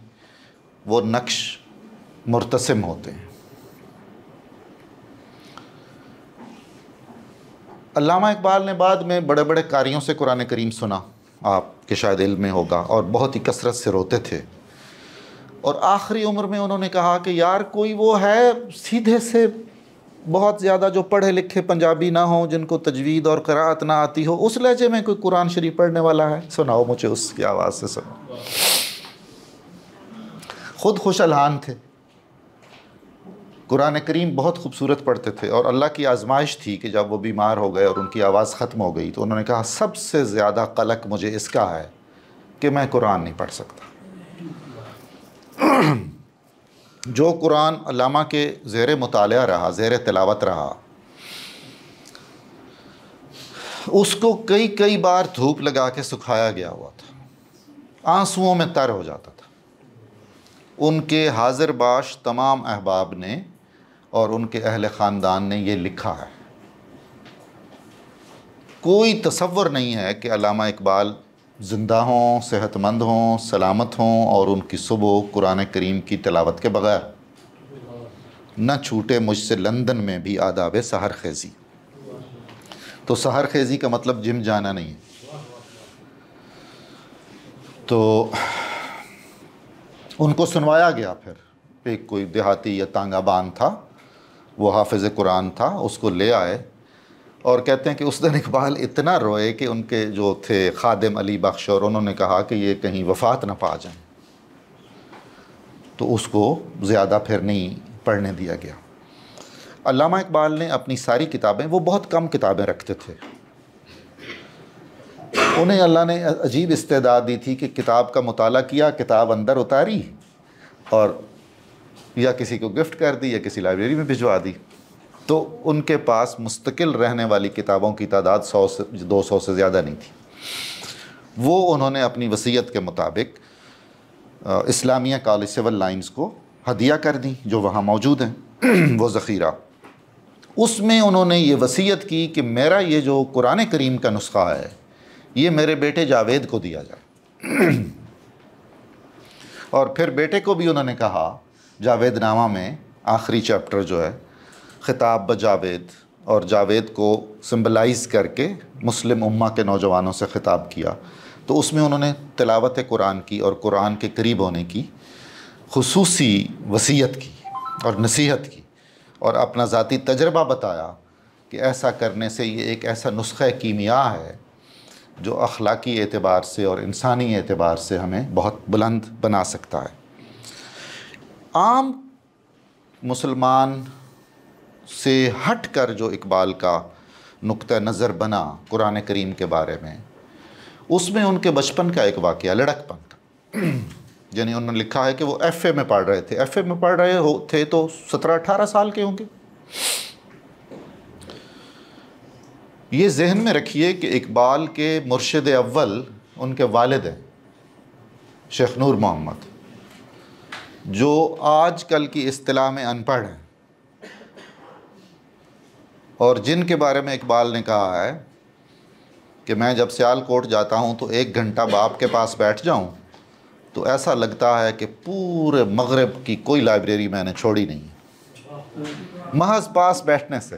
وہ نقش مرتسم ہوتے ہیں. علامہ اقبال نے بعد میں بڑے بڑے قاریوں سے قرآن کریم سنا، آپ کے شاید علم میں ہوگا، اور بہت ہی کثرت سے روتے تھے. اور آخری عمر میں انہوں نے کہا کہ یار کوئی وہ ہے سیدھے سے بہت زیادہ جو پڑھے لکھے پنجابی نہ ہوں، جن کو تجوید اور قرأت نہ آتی ہو، اس لہجے میں کوئی قرآن شریف پڑھنے والا ہے، سناؤ مجھے اس کی آواز سے سناؤ. خود خوش الحان تھے، قرآن کریم بہت خوبصورت پڑھتے تھے، اور اللہ کی آزمائش تھی کہ جب وہ بیمار ہو گئے اور ان کی آواز ختم ہو گئی تو انہوں نے کہا سب سے زیادہ قلق مجھے اس کا ہے کہ میں قرآن نہیں پڑھ سکتا. جو قرآن علامہ کے زیر مطالعہ رہا، زیر تلاوت رہا، اس کو کئی بار دھوپ لگا کے سکھایا گیا ہوا تھا، آنسوؤں میں تر ہو جاتا تھا۔ ان کے حاضر باش تمام احباب نے اور ان کے اہل خاندان نے یہ لکھا ہے۔ کوئی تصور نہیں ہے کہ علامہ اقبال زندہ ہوں، صحت مند ہوں، سلامت ہوں اور ان کی صبح قرآن کریم کی تلاوت کے بغیر نہ چھوٹے مجھ سے لندن میں بھی آداب سحر خیزی۔ تو سحر خیزی کا مطلب جم جانا نہیں ہے۔ تو ان کو سنوایا گیا، پھر ایک کوئی دیہاتی یا تانگا بان تھا، وہ حافظ قرآن تھا، اس کو لے آئے اور کہتے ہیں کہ اس دن اقبال اتنا روئے کہ ان کے جو تھے خادم علی بخش، اور انہوں نے کہا کہ یہ کہیں وفات نہ پا جائیں، تو اس کو زیادہ پھر نہیں پڑھنے دیا گیا۔ علامہ اقبال نے اپنی ساری کتابیں، وہ بہت کم کتابیں رکھتے تھے، انہیں اللہ نے عجیب استعداد دی تھی کہ کتاب کا مطالعہ کیا، کتاب اندر اتاری اور یا کسی کو گفٹ کر دی یا کسی لائبریری میں بھجوا دی۔ تو ان کے پاس مستقل رہنے والی کتابوں کی تعداد 100 سے 200 سے زیادہ نہیں تھی۔ وہ انہوں نے اپنی وصیت کے مطابق اسلامیہ کالج سول لائنز کو ہدیہ کر دیں، جو وہاں موجود ہیں وہ ذخیرہ۔ اس میں انہوں نے یہ وصیت کی کہ میرا یہ جو قرآن کریم کا نسخہ ہے، یہ میرے بیٹے جاوید کو دیا جائے۔ اور پھر بیٹے کو بھی انہوں نے کہا، جاوید نامہ میں آخری چیپٹر جو ہے خطاب بجاوید، اور جاوید کو سمبلائز کر کے مسلم امہ کے نوجوانوں سے خطاب کیا، تو اس میں انہوں نے تلاوت قرآن کی اور قرآن کے قریب ہونے کی خصوصی وصیت کی اور نصیحت کی، اور اپنا ذاتی تجربہ بتایا کہ ایسا کرنے سے یہ ایک ایسا نسخہ کیمیا ہے جو اخلاقی اعتبار سے اور انسانی اعتبار سے ہمیں بہت بلند بنا سکتا ہے۔ عام مسلمان سے ہٹ کر جو اقبال کا نقطہ نظر بنا قرآن کریم کے بارے میں، اس میں ان کے بچپن کا ایک واقعہ لڑکپن کا، یعنی انہوں نے لکھا ہے کہ وہ ایف اے میں پڑھ رہے تھے، ایف اے میں پڑھ رہے تھے تو 17-18 سال کے ہوں گے۔ یہ ذہن میں رکھیے کہ اقبال کے مرشد اول ان کے والد ہیں شیخ نور محمد، جو آج کل کی اصطلاح میں ان پڑھ ہیں، اور جن کے بارے میں اقبال نے کہا ہے کہ میں جب سیال کوٹ جاتا ہوں تو 1 گھنٹہ باپ کے پاس بیٹھ جاؤں تو ایسا لگتا ہے کہ پورے مغرب کی کوئی لائبریری میں نے چھوڑی نہیں، محض پاس بیٹھنے سے۔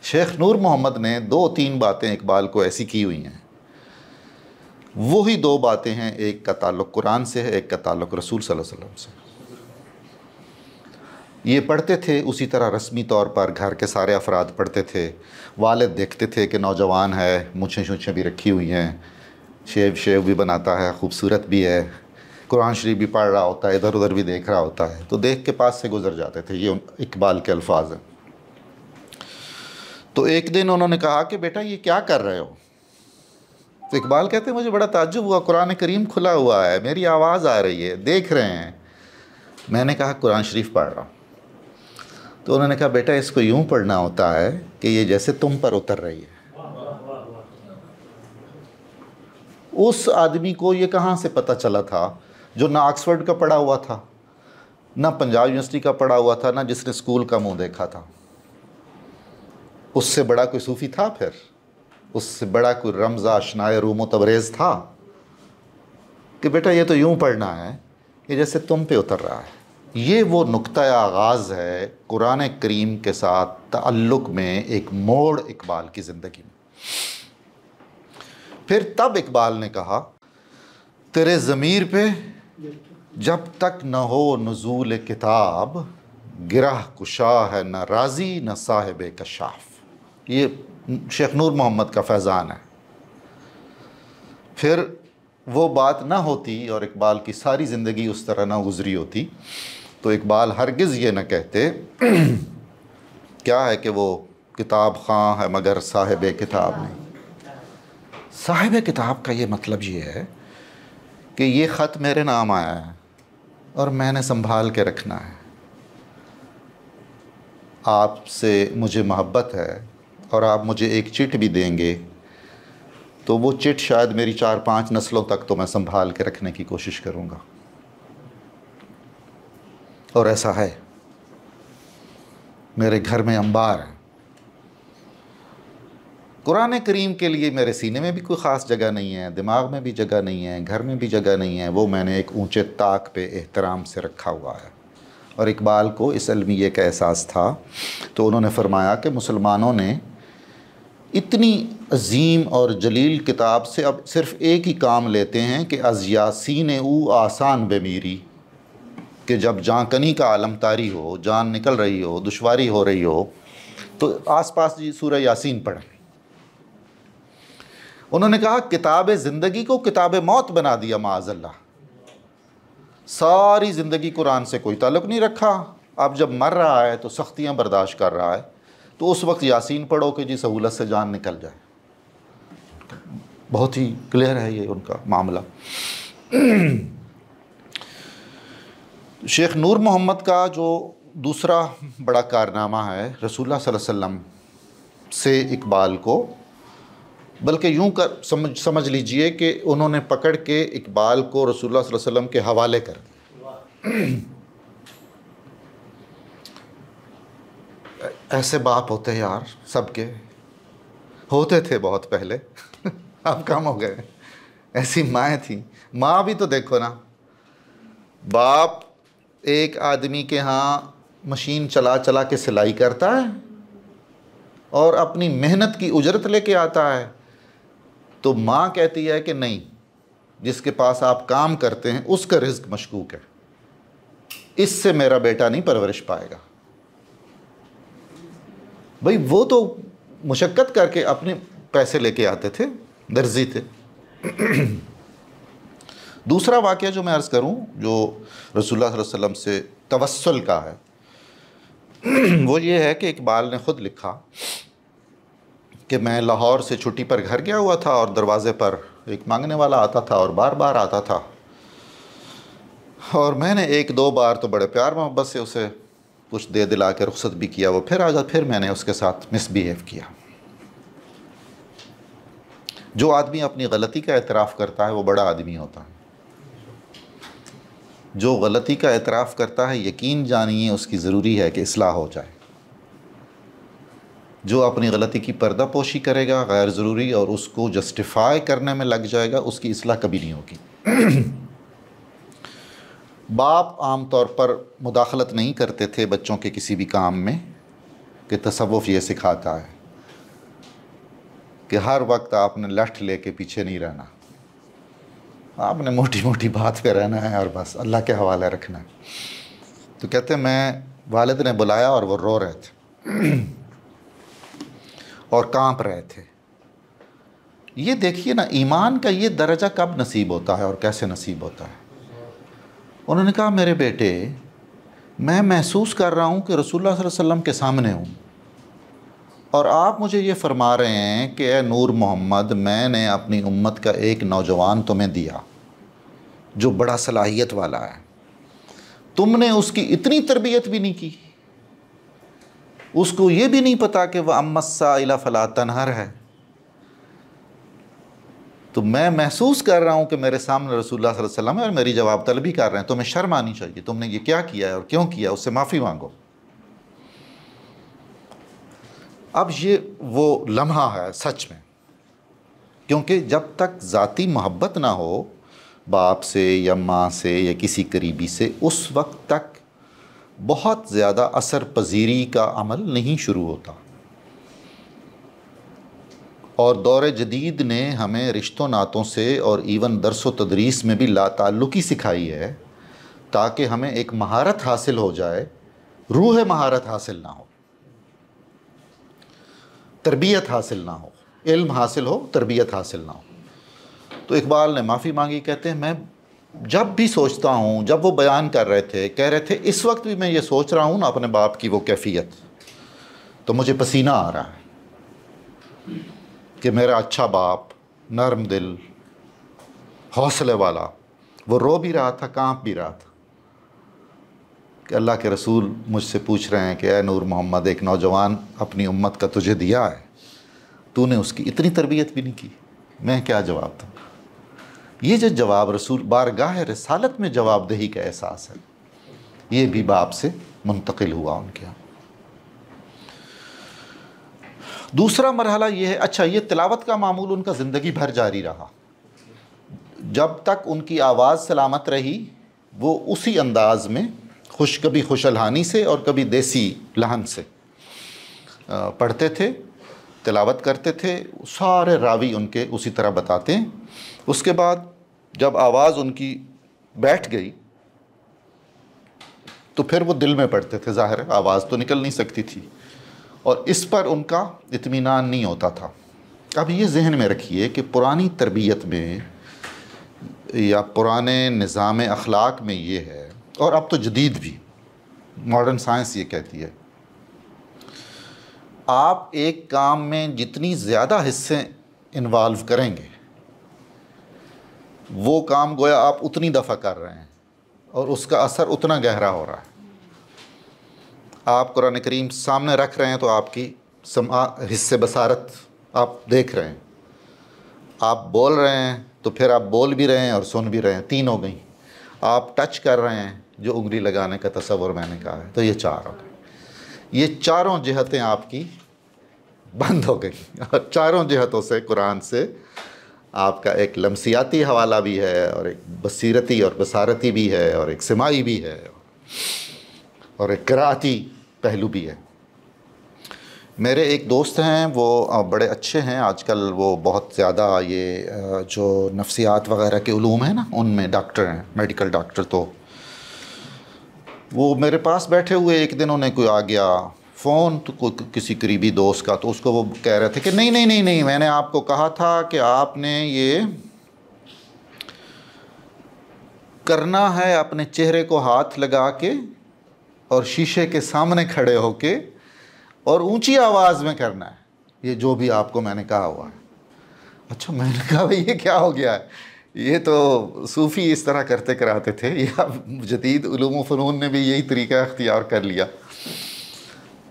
شیخ نور محمد نے 2-3 باتیں اقبال کو ایسی کی ہوئی ہیں، وہی 2 باتیں ہیں، ایک کا تعلق قرآن سے ہے، ایک کا تعلق رسول صلی اللہ علیہ وسلم سے۔ یہ پڑھتے تھے اسی طرح رسمی طور پر گھر کے سارے افراد پڑھتے تھے، والد دیکھتے تھے کہ نوجوان ہے، مونچھیں شونچھیں بھی رکھی ہوئی ہیں، شیو بھی بناتا ہے، خوبصورت بھی ہے، قرآن شریف بھی پڑھ رہا ہوتا ہے، ادھر ادھر بھی دیکھ رہا ہوتا ہے، تو دیکھ کے پاس سے گزر جاتے تھے۔ یہ اقبال کے الفاظ ہیں۔ تو ایک دن انہوں نے کہا کہ بیٹا یہ کیا کر رہے ہو؟ تو اقبال کہتے ہیں مجھے بڑا تعجب ہوا، قرآن کریم کھلا ہوا ہے، میری آواز آ رہی ہے، دیکھ رہے ہیں۔ میں نے کہا قرآن شریف پڑھ رہا ہوں۔ تو انہوں نے کہا بیٹا اس کو یوں پڑھنا ہوتا ہے کہ یہ جیسے تم پر اتر رہی ہے۔ اس آدمی کو یہ کہاں سے پتہ چلا تھا، جو نہ آکسفورڈ کا پڑھا ہوا تھا، نہ پنجاب یونیورسٹی کا پڑھا ہوا تھا، نہ جس نے اسکول کا منہ دیکھا تھا؟ اس سے بڑا کوئی صوفی تھا؟ پھر اس سے بڑا کوئی رمز آشنائے روم و تبریز تھا کہ بیٹا یہ تو یوں پڑھنا ہے کہ جیسے تم پہ اتر رہا ہے؟ یہ وہ نقطہ آغاز ہے قرآن کریم کے ساتھ تعلق میں، ایک موڑ اقبال کی زندگی میں۔ پھر تب اقبال نے کہا تیرے ضمیر پہ جب تک نہ ہو نزول کتاب، گرہ کشا ہے نہ راضی نہ صاحب کشاف۔ یہ شیخ نور محمد کا فیضان ہے۔ پھر وہ بات نہ ہوتی اور اقبال کی ساری زندگی اس طرح نہ گزری ہوتی تو اقبال ہرگز یہ نہ کہتے کیا ہے کہ وہ کتاب خواں ہے مگر صاحب کتاب نہیں۔ صاحب کتاب کا یہ مطلب یہ ہے کہ یہ خط میرے نام آیا ہے اور میں نے سنبھال کے رکھنا ہے، آپ سے مجھے محبت ہے اور آپ مجھے ایک چٹ بھی دیں گے تو وہ چٹ شاید میری 4-5 نسلوں تک تو میں سنبھال کے رکھنے کی کوشش کروں گا۔ اور ایسا ہے، میرے گھر میں انبار ہے۔ قرآن کریم کے لیے میرے سینے میں بھی کوئی خاص جگہ نہیں ہے، دماغ میں بھی جگہ نہیں ہے، گھر میں بھی جگہ نہیں ہے، وہ میں نے ایک اونچے طاق پہ احترام سے رکھا ہوا ہے۔ اور اقبال کو اس المیہ کا احساس تھا، تو انہوں نے فرمایا کہ مسلمانوں نے اتنی عظیم اور جلیل کتاب سے اب صرف ایک ہی کام لیتے ہیں کہ از یاسین او آسان بے میری، کہ جب جان کنی کا عالم طاری ہو، جان نکل رہی ہو، دشواری ہو رہی ہو، تو آس پاس جی سورہ یاسین پڑھیں۔ انہوں نے کہا کتاب زندگی کو کتاب موت بنا دیا معاذ اللہ، ساری زندگی قرآن سے کوئی تعلق نہیں رکھا، اب جب مر رہا ہے تو سختیاں برداشت کر رہا ہے تو اس وقت یاسین پڑھو کہ جی سہولت سے جان نکل جائے۔ بہت ہی کلیئر ہے یہ ان کا معاملہ۔ شیخ نور محمد کا جو دوسرا بڑا کارنامہ ہے، رسول اللہ صلی اللہ علیہ وسلم سے اقبال کو، بلکہ یوں کر سمجھ لیجئے کہ انہوں نے پکڑ کے اقبال کو رسول اللہ صلی اللہ علیہ وسلم کے حوالے کر دیا۔ ایسے باپ ہوتے ہیں یار، سب کے ہوتے تھے بہت پہلے، اب کم ہو گئے۔ ایسی مائیں تھیں، ماں بھی تو دیکھو نا، باپ ایک آدمی کے ہاں مشین چلا چلا کے سلائی کرتا ہے اور اپنی محنت کی اجرت لے کے آتا ہے، تو ماں کہتی ہے کہ نہیں، جس کے پاس آپ کام کرتے ہیں اس کا رزق مشکوک ہے، اس سے میرا بیٹا نہیں پرورش پائے گا۔ بھئی وہ تو مشقت کر کے اپنے پیسے لے کے آتے تھے، درزی تھے۔ دوسرا واقعہ جو میں عرض کروں جو رسول اللہ صلی اللہ علیہ وسلم سے توسل کا ہے، وہ یہ ہے کہ اقبال نے خود لکھا کہ میں لاہور سے چھٹی پر گھر گیا ہوا تھا اور دروازے پر ایک مانگنے والا آتا تھا اور بار بار آتا تھا، اور میں نے 1-2 بار تو بڑے پیار محبت سے اسے کچھ دے دلا کے رخصت بھی کیا، وہ پھر آ جا، پھر میں نے اس کے ساتھ مس بیہیو کیا۔ جو آدمی اپنی غلطی کا اعتراف کرتا ہے وہ بڑا آدمی ہوتا ہے۔ جو غلطی کا اعتراف کرتا ہے یقین جانیے اس کی ضروری ہے کہ اصلاح ہو جائے۔ جو اپنی غلطی کی پردہ پوشی کرے گا غیر ضروری اور اس کو جسٹیفائی کرنے میں لگ جائے گا، اس کی اصلاح کبھی نہیں ہوگی۔ باپ عام طور پر مداخلت نہیں کرتے تھے بچوں کے کسی بھی کام میں، کہ تصوف یہ سکھاتا ہے کہ ہر وقت آپ نے لٹھ لے کے پیچھے نہیں رہنا، آپ نے موٹی موٹی بات پہ رہنا ہے اور بس اللہ کے حوالے رکھنا ہے۔ تو کہتے ہیں میں والد نے بلایا اور وہ رو رہے تھے اور کانپ رہے تھے۔ یہ دیکھیے نا، ایمان کا یہ درجہ کب نصیب ہوتا ہے اور کیسے نصیب ہوتا ہے۔ انہوں نے کہا میرے بیٹے، میں محسوس کر رہا ہوں کہ رسول اللہ صلی اللہ علیہ وسلم کے سامنے ہوں، اور آپ مجھے یہ فرما رہے ہیں کہ اے نور محمد، میں نے اپنی امت کا ایک نوجوان تمہیں دیا جو بڑا صلاحیت والا ہے، تم نے اس کی اتنی تربیت بھی نہیں کی، اس کو یہ بھی نہیں پتا کہ وَأَمَّا السَّائِلَ فَلَا تَنْهَرْ ہے۔ تو میں محسوس کر رہا ہوں کہ میرے سامنے رسول اللہ صلی اللہ علیہ وسلم ہے اور میری جواب طلبی کر رہے ہیں، تمہیں شرم آنی چاہیے، تم نے یہ کیا کیا ہے اور کیوں کیا، اس سے معافی مانگو۔ اب یہ وہ لمحہ ہے سچ میں، کیونکہ جب تک ذاتی محبت نہ ہو باپ سے یا ماں سے یا کسی قریبی سے، اس وقت تک بہت زیادہ اثر پذیری کا عمل نہیں شروع ہوتا۔ اور دور جدید نے ہمیں رشتوں ناتوں سے اور ایون درس و تدریس میں بھی لا تعلقی سکھائی ہے، تاکہ ہمیں ایک مہارت حاصل ہو جائے، روح مہارت حاصل نہ ہو، تربیت حاصل نہ ہو، علم حاصل ہو تربیت حاصل نہ ہو۔ تو اقبال نے معافی مانگی، کہتے ہیں میں جب بھی سوچتا ہوں، جب وہ بیان کر رہے تھے کہہ رہے تھے اس وقت بھی میں یہ سوچ رہا ہوں نا اپنے باپ کی وہ کیفیت، تو مجھے پسینہ آ رہا ہے کہ میرا اچھا باپ، نرم دل، حوصلے والا، وہ رو بھی رہا تھا، کانپ بھی رہا تھا کہ اللہ کے رسول مجھ سے پوچھ رہے ہیں کہ اے نور محمد، ایک نوجوان اپنی امت کا تجھے دیا ہے، تو نے اس کی اتنی تربیت بھی نہیں کی، میں کیا جواب دوں؟ یہ جو جواب رسول بارگاہ رسالت میں جواب دہی کا احساس ہے، یہ بھی باپ سے منتقل ہوا ان کے یہاں۔ دوسرا مرحلہ یہ ہے، اچھا یہ تلاوت کا معمول ان کا زندگی بھر جاری رہا، جب تک ان کی آواز سلامت رہی وہ اسی انداز میں کبھی خوش الحانی سے اور کبھی دیسی لہن سے پڑھتے تھے، تلاوت کرتے تھے، سارے راوی ان کے اسی طرح بتاتے ہیں۔ اس کے بعد جب آواز ان کی بیٹھ گئی تو پھر وہ دل میں پڑھتے تھے، ظاہر ہے آواز تو نکل نہیں سکتی تھی، اور اس پر ان کا اطمینان نہیں ہوتا تھا۔ اب یہ ذہن میں رکھیے کہ پرانی تربیت میں یا پرانے نظام اخلاق میں یہ ہے، اور اب تو جدید بھی ماڈرن سائنس یہ کہتی ہے، آپ ایک کام میں جتنی زیادہ حصے انوالو کریں گے وہ کام گویا آپ اتنی دفعہ کر رہے ہیں اور اس کا اثر اتنا گہرا ہو رہا ہے۔ آپ قرآن کریم سامنے رکھ رہے ہیں تو آپ کی حصے بصارت آپ دیکھ رہے ہیں، آپ بول رہے ہیں تو پھر آپ بول بھی رہے ہیں اور سن بھی رہے ہیں، 3 ہو گئیں۔ آپ ٹچ کر رہے ہیں، جو انگلی لگانے کا تصور میں نے کہا ہے، تو یہ 4 ہو گئے۔ یہ چاروں جہتیں آپ کی بند ہو گئی، اور چاروں جہتوں سے قرآن سے آپ کا ایک لمسیاتی حوالہ بھی ہے، اور ایک بصیرتی اور بصارتی بھی ہے، اور ایک سماعی بھی ہے، اور ایک قرآتی پہلو بھی ہے۔ میرے ایک دوست ہیں، وہ بڑے اچھے ہیں، آج کل وہ بہت زیادہ یہ جو نفسیات وغیرہ کے علوم ہیں نا، ان میں ڈاکٹر ہیں، میڈیکل ڈاکٹر۔ تو وہ میرے پاس بیٹھے ہوئے، ایک دن انہیں کوئی آ گیا فون تو کسی قریبی دوست کا، تو اس کو وہ کہہ رہے تھے کہ نہیں میں نے آپ کو کہا تھا کہ آپ نے یہ کرنا ہے، اپنے چہرے کو ہاتھ لگا کے اور شیشے کے سامنے کھڑے ہو کے اور اونچی آواز میں کرنا ہے، یہ جو بھی آپ کو میں نے کہا ہوا ہے۔ اچھا، میں نے کہا بھئی یہ کیا ہو گیا ہے؟ یہ تو صوفی اس طرح کرتے کراتے تھے، یہ اب جدید علوم و فنون نے بھی یہی طریقہ اختیار کر لیا۔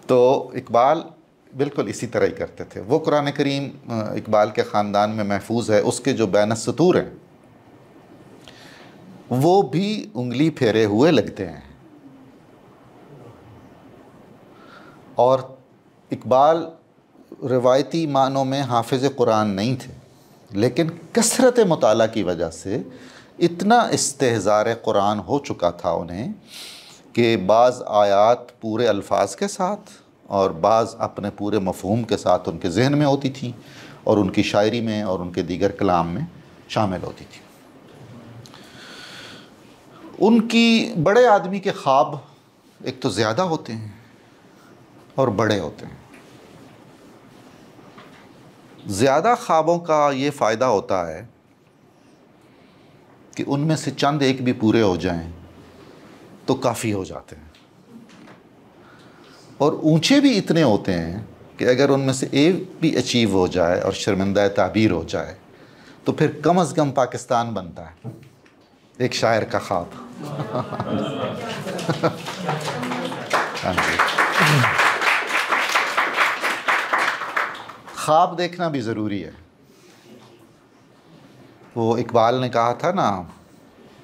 تو اقبال بالکل اسی طرح ہی کرتے تھے۔ وہ قرآن کریم اقبال کے خاندان میں محفوظ ہے، اس کے جو بین السطور ہیں وہ بھی انگلی پھیرے ہوئے لگتے ہیں۔ اور اقبال روایتی معنوں میں حافظ قرآن نہیں تھے، لیکن کثرت مطالعہ کی وجہ سے اتنا استحضار قرآن ہو چکا تھا انہیں کہ بعض آیات پورے الفاظ کے ساتھ اور بعض اپنے پورے مفہوم کے ساتھ ان کے ذہن میں ہوتی تھی، اور ان کی شاعری میں اور ان کے دیگر کلام میں شامل ہوتی تھی۔ ان کی بڑے آدمی کے خواب ایک تو زیادہ ہوتے ہیں اور بڑے ہوتے ہیں۔ زیادہ خوابوں کا یہ فائدہ ہوتا ہے کہ ان میں سے چند ایک بھی پورے ہو جائیں تو کافی ہو جاتے ہیں، اور اونچے بھی اتنے ہوتے ہیں کہ اگر ان میں سے ایک بھی اچیو ہو جائے اور شرمندہ تعبیر ہو جائے تو پھر کم از کم پاکستان بنتا ہے۔ ایک شاعر کا خواب۔ ہاں جی، خواب دیکھنا بھی ضروری ہے۔ وہ اقبال نے کہا تھا نا،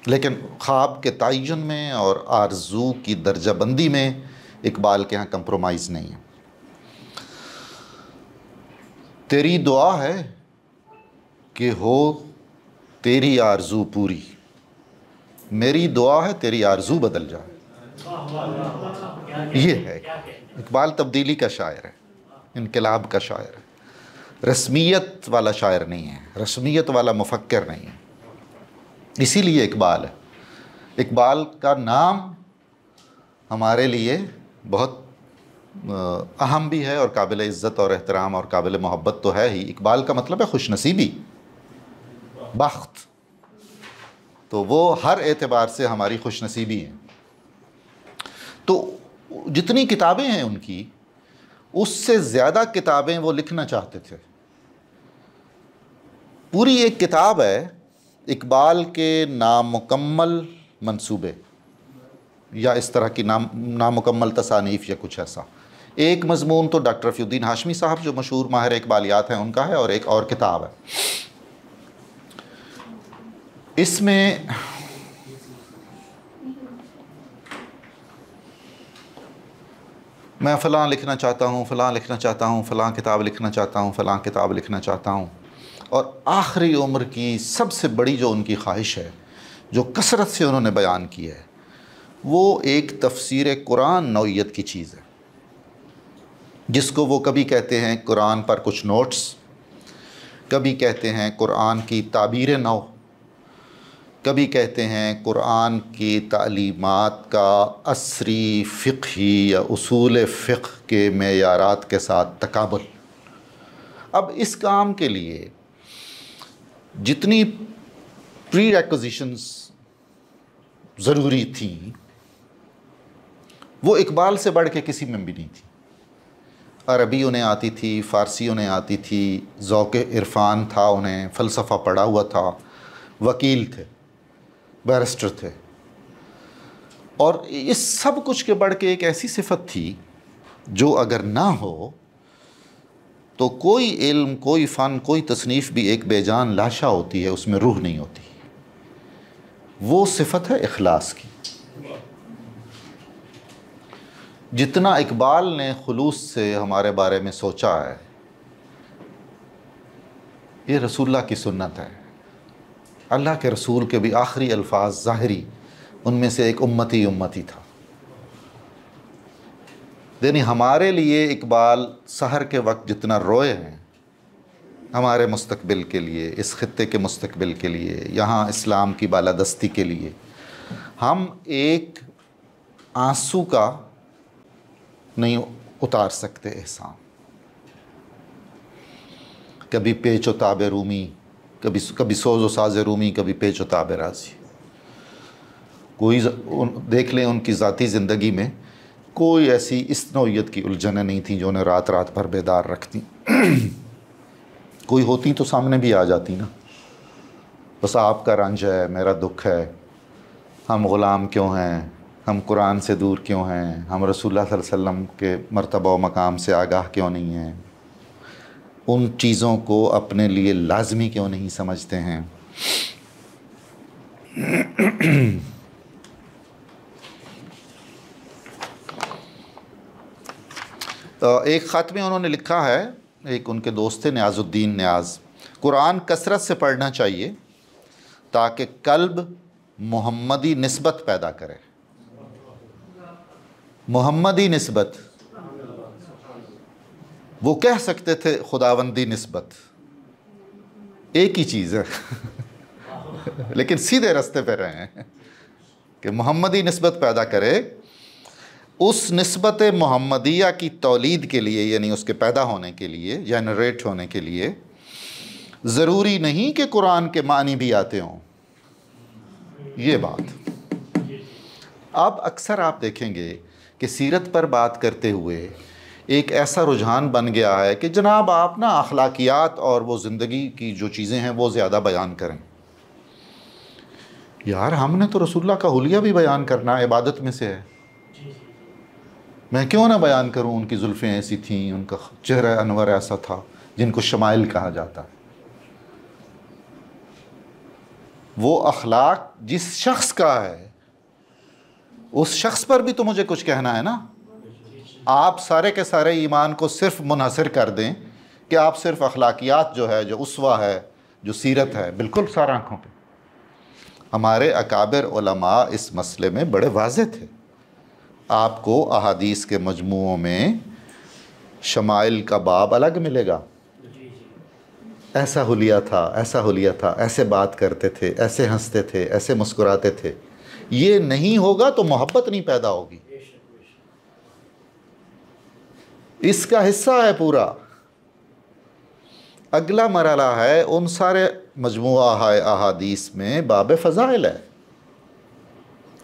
لیکن خواب کے تعین میں اور آرزو کی درجہ بندی میں اقبال کے ہاں کمپرومائز نہیں ہے۔ تیری دعا ہے کہ ہو تیری آرزو پوری، میری دعا ہے تیری آرزو بدل جائے۔ یہ ہے اقبال، تبدیلی کا شاعر ہے، انقلاب کا شاعر ہے، رسمیت والا شاعر نہیں ہے، رسمیت والا مفکر نہیں ہے۔ اسی لیے اقبال ہے۔ اقبال کا نام ہمارے لیے بہت اہم بھی ہے اور قابل عزت اور احترام اور قابل محبت تو ہے ہی۔ اقبال کا مطلب ہے خوش نصیبی، بخت، تو وہ ہر اعتبار سے ہماری خوش نصیبی ہے۔ تو جتنی کتابیں ہیں ان کی، اس سے زیادہ کتابیں وہ لکھنا چاہتے تھے۔ پوری ایک کتاب ہے اقبال کے نامکمل منصوبے یا اس طرح کی نامکمل تصانیف یا کچھ ایسا. ایک مضمون تو ڈاکٹر رفیع الدین ہاشمی صاحب جو مشہور ماہر اقبالیات ہیں ان کا ہے، اور ایک اور کتاب ہے. اس میں میں فلاں لکھنا چاہتا ہوں، فلاں لکھنا چاہتا ہوں، فلاں کتاب لکھنا چاہتا ہوں، فلاں کتاب لکھنا چاہتا ہوں، اور آخری عمر کی سب سے بڑی جو ان کی خواہش ہے، جو کثرت سے انہوں نے بیان کی ہے، وہ ایک تفسیر قرآن نوعیت کی چیز ہے، جس کو وہ کبھی کہتے ہیں قرآن پر کچھ نوٹس، کبھی کہتے ہیں قرآن کی تعبیر نو، کبھی کہتے ہیں قرآن کی تعلیمات کا عصری فقہی یا اصول فقہ کے معیارات کے ساتھ تقابل. اب اس کام کے لیے جتنی پری ریکوزیشنز ضروری تھیں وہ اقبال سے بڑھ کے کسی میں بھی نہیں تھی. عربی انہیں آتی تھی، فارسی انہیں آتی تھی، ذوق عرفان تھا انہیں، فلسفہ پڑھا ہوا تھا، وکیل تھے، بیرسٹر تھے، اور اس سب کچھ کے بڑھ کے ایک ایسی صفت تھی جو اگر نہ ہو تو کوئی علم، کوئی فن، کوئی تصنیف بھی ایک بے جان لاشا ہوتی ہے، اس میں روح نہیں ہوتی. وہ صفت ہے اخلاص کی. جتنا اقبال نے خلوص سے ہمارے بارے میں سوچا ہے، یہ رسول اللہ کی سنت ہے. اللہ کے رسول کے بھی آخری الفاظ ظاہری، ان میں سے ایک امتی امتی تھا. یعنی ہمارے لیے اقبال سحر کے وقت جتنا روئے ہیں ہمارے مستقبل کے لیے، اس خطے کے مستقبل کے لیے، یہاں اسلام کی بالادستی کے لیے، ہم ایک آنسو کا نہیں اتار سکتے احسان. کبھی پیچ و تاب رومی، کبھی سوز و ساز رومی، کبھی پیچ و تاب رازی. کوئی دیکھ لیں ان کی ذاتی زندگی میں کوئی ایسی اس نوعیت کی الجھنیں نہیں تھیں جو انہیں رات رات بھر بیدار رکھتی. کوئی ہوتی تو سامنے بھی آ جاتی نا. بس آپ کا رنج ہے، میرا دکھ ہے، ہم غلام کیوں ہیں، ہم قرآن سے دور کیوں ہیں، ہم رسول اللہ صلی اللہ علیہ وسلم کے مرتبہ و مقام سے آگاہ کیوں نہیں ہیں، ان چیزوں کو اپنے لیے لازمی کیوں نہیں سمجھتے ہیں. ایک خط میں انہوں نے لکھا ہے، ایک ان کے دوست تھے نیاز الدین نیاز، قرآن کثرت سے پڑھنا چاہیے تاکہ قلب محمدی نسبت پیدا کرے. محمدی نسبت، وہ کہہ سکتے تھے خداوندی نسبت، ایک ہی چیز ہے لیکن سیدھے رستے پہ رہے ہیں کہ محمدی نسبت پیدا کرے. اس نسبت محمدیہ کی تولید کے لیے، یعنی اس کے پیدا ہونے کے لیے، جنریٹ ہونے کے لیے ضروری نہیں کہ قرآن کے معنی بھی آتے ہوں. یہ بات اب اکثر آپ دیکھیں گے کہ سیرت پر بات کرتے ہوئے ایک ایسا رجحان بن گیا ہے کہ جناب آپ نا اخلاقیات اور وہ زندگی کی جو چیزیں ہیں وہ زیادہ بیان کریں. یار ہم نے تو رسول اللہ کا حلیہ بھی بیان کرنا عبادت میں سے ہے. میں کیوں نہ بیان کروں ان کی زلفیں ایسی تھیں، ان کا چہرہ انور ایسا تھا، جن کو شمائل کہا جاتا ہے. وہ اخلاق جس شخص کا ہے اس شخص پر بھی تو مجھے کچھ کہنا ہے نا. آپ سارے کے سارے ایمان کو صرف منحصر کر دیں کہ آپ صرف اخلاقیات جو ہے، جو اسوہ ہے، جو سیرت ہے، بالکل سارا آنکھوں پہ. ہمارے اکابر علماء اس مسئلے میں بڑے واضح تھے. آپ کو احادیث کے مجموعوں میں شمائل کا باب الگ ملے گا. ایسا حلیہ تھا، ایسا حلیہ تھا، ایسے بات کرتے تھے، ایسے ہنستے تھے، ایسے مسکراتے تھے. یہ نہیں ہوگا تو محبت نہیں پیدا ہوگی. اس کا حصہ ہے پورا. اگلا مرحلہ ہے ان سارے مجموعہ احادیث میں باب فضائل ہے.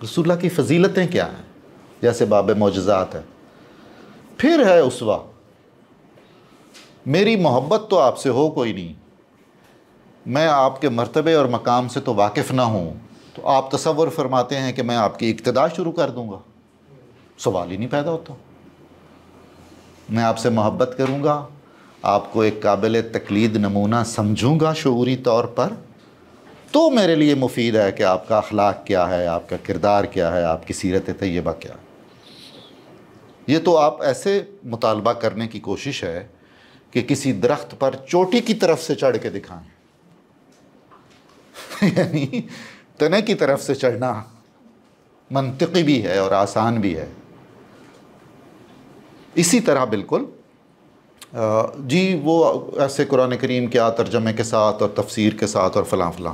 رسول اللہ کی فضیلتیں کیا ہیں، جیسے باب معجزات ہے. پھر ہے اسوہ. میری محبت تو آپ سے ہو کوئی نہیں، میں آپ کے مرتبے اور مقام سے تو واقف نہ ہوں، تو آپ تصور فرماتے ہیں کہ میں آپ کی اقتدا شروع کر دوں گا؟ سوال ہی نہیں پیدا ہوتا۔ میں آپ سے محبت کروں گا، آپ کو ایک قابل تقلید نمونہ سمجھوں گا شعوری طور پر، تو میرے لیے مفید ہے کہ آپ کا اخلاق کیا ہے، آپ کا کردار کیا ہے، آپ کی سیرت طیبہ کیا ہے۔ یہ تو آپ ایسے مطالبہ کرنے کی کوشش ہے کہ کسی درخت پر چوٹی کی طرف سے چڑھ کے دکھائیں، یعنی تنے کی طرف سے چڑھنا منطقی بھی ہے اور آسان بھی ہے۔ اسی طرح بالکل جی وہ ایسے قرآن کریم کے ترجمے کے ساتھ اور تفسیر کے ساتھ اور فلاں فلاں،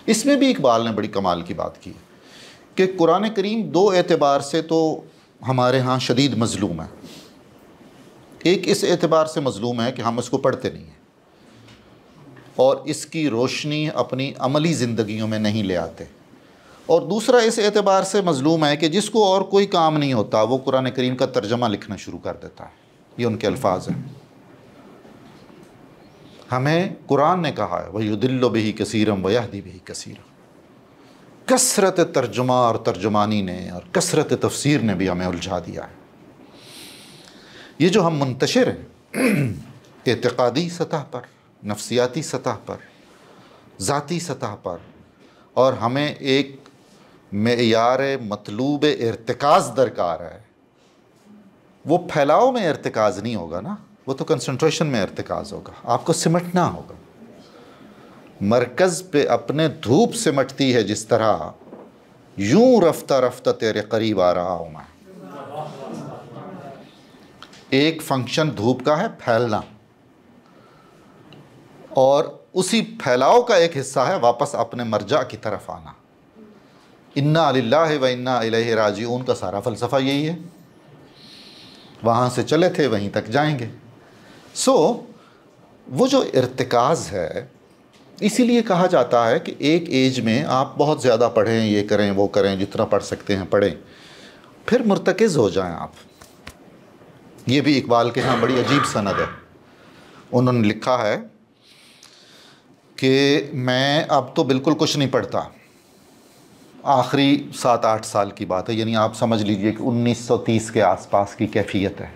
اس میں بھی اقبال نے بڑی کمال کی بات کی کہ قرآن کریم دو اعتبار سے تو ہمارے ہاں شدید مظلوم ہے۔ ایک اس اعتبار سے مظلوم ہے کہ ہم اس کو پڑھتے نہیں ہیں اور اس کی روشنی اپنی عملی زندگیوں میں نہیں لے آتے، اور دوسرا اس اعتبار سے مظلوم ہے کہ جس کو اور کوئی کام نہیں ہوتا وہ قرآن کریم کا ترجمہ لکھنا شروع کر دیتا ہے۔ یہ ان کے الفاظ ہیں۔ ہمیں قرآن نے کہا ہے وَيُضِلُّ بِهِ كَثِيرًا وَيَهْدِي بِهِ كَثِيرًا۔ کثرت ترجمہ اور ترجمانی نے اور کثرت تفسیر نے بھی ہمیں الجھا دیا ہے۔ یہ جو ہم منتشر ہیں اعتقادی سطح پر، نفسیاتی سطح پر، ذاتی سطح پر، اور ہمیں ایک معیار مطلوب ارتکاز درکار ہے، وہ پھیلاؤ میں ارتکاز نہیں ہوگا نا، وہ تو کنسنٹریشن میں ارتکاز ہوگا۔ آپ کو سمٹنا ہوگا، مرکز پہ اپنے دھوپ سمٹتی ہے جس طرح، یوں رفتہ رفتہ تیرے قریب آ رہا ہوں میں۔ ایک فنکشن دھوپ کا ہے پھیلنا، اور اسی پھیلاؤ کا ایک حصہ ہے واپس اپنے مرجع کی طرف آنا۔ انا للہ و انا الیہ راجعون کا سارا فلسفہ یہی ہے، وہاں سے چلے تھے وہیں تک جائیں گے۔ وہ جو ارتکاز ہے، اسی لیے کہا جاتا ہے کہ ایک ایج میں آپ بہت زیادہ پڑھیں، یہ کریں وہ کریں، جتنا پڑھ سکتے ہیں پڑھیں، پھر مرتکز ہو جائیں آپ۔ یہ بھی اقبال کے ہاں بڑی عجیب سند ہے۔ انہوں نے لکھا ہے کہ میں اب تو بالکل کچھ نہیں پڑھتا، آخری 7-8 سال کی بات ہے، یعنی آپ سمجھ لیجئے کہ 1930 کے آس پاس کی کیفیت ہے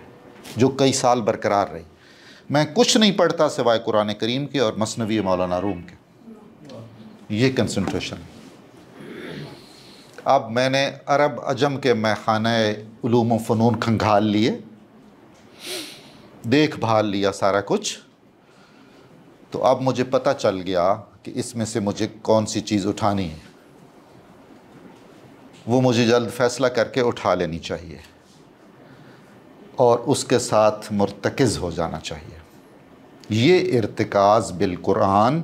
جو کئی سال برقرار رہی۔ میں کچھ نہیں پڑھتا سوائے قرآن کریم کے اور مثنوی مولانا روم کے، یہ کنسنٹریشن۔ اب میں نے عرب عجم کے میخانہ علوم و فنون کھنگھال لیے، دیکھ بھال لیا سارا کچھ، تو اب مجھے پتہ چل گیا کہ اس میں سے مجھے کون سی چیز اٹھانی ہے، وہ مجھے جلد فیصلہ کر کے اٹھا لینی چاہیے اور اس کے ساتھ مرتکز ہو جانا چاہیے۔ یہ ارتکاز بالقرآن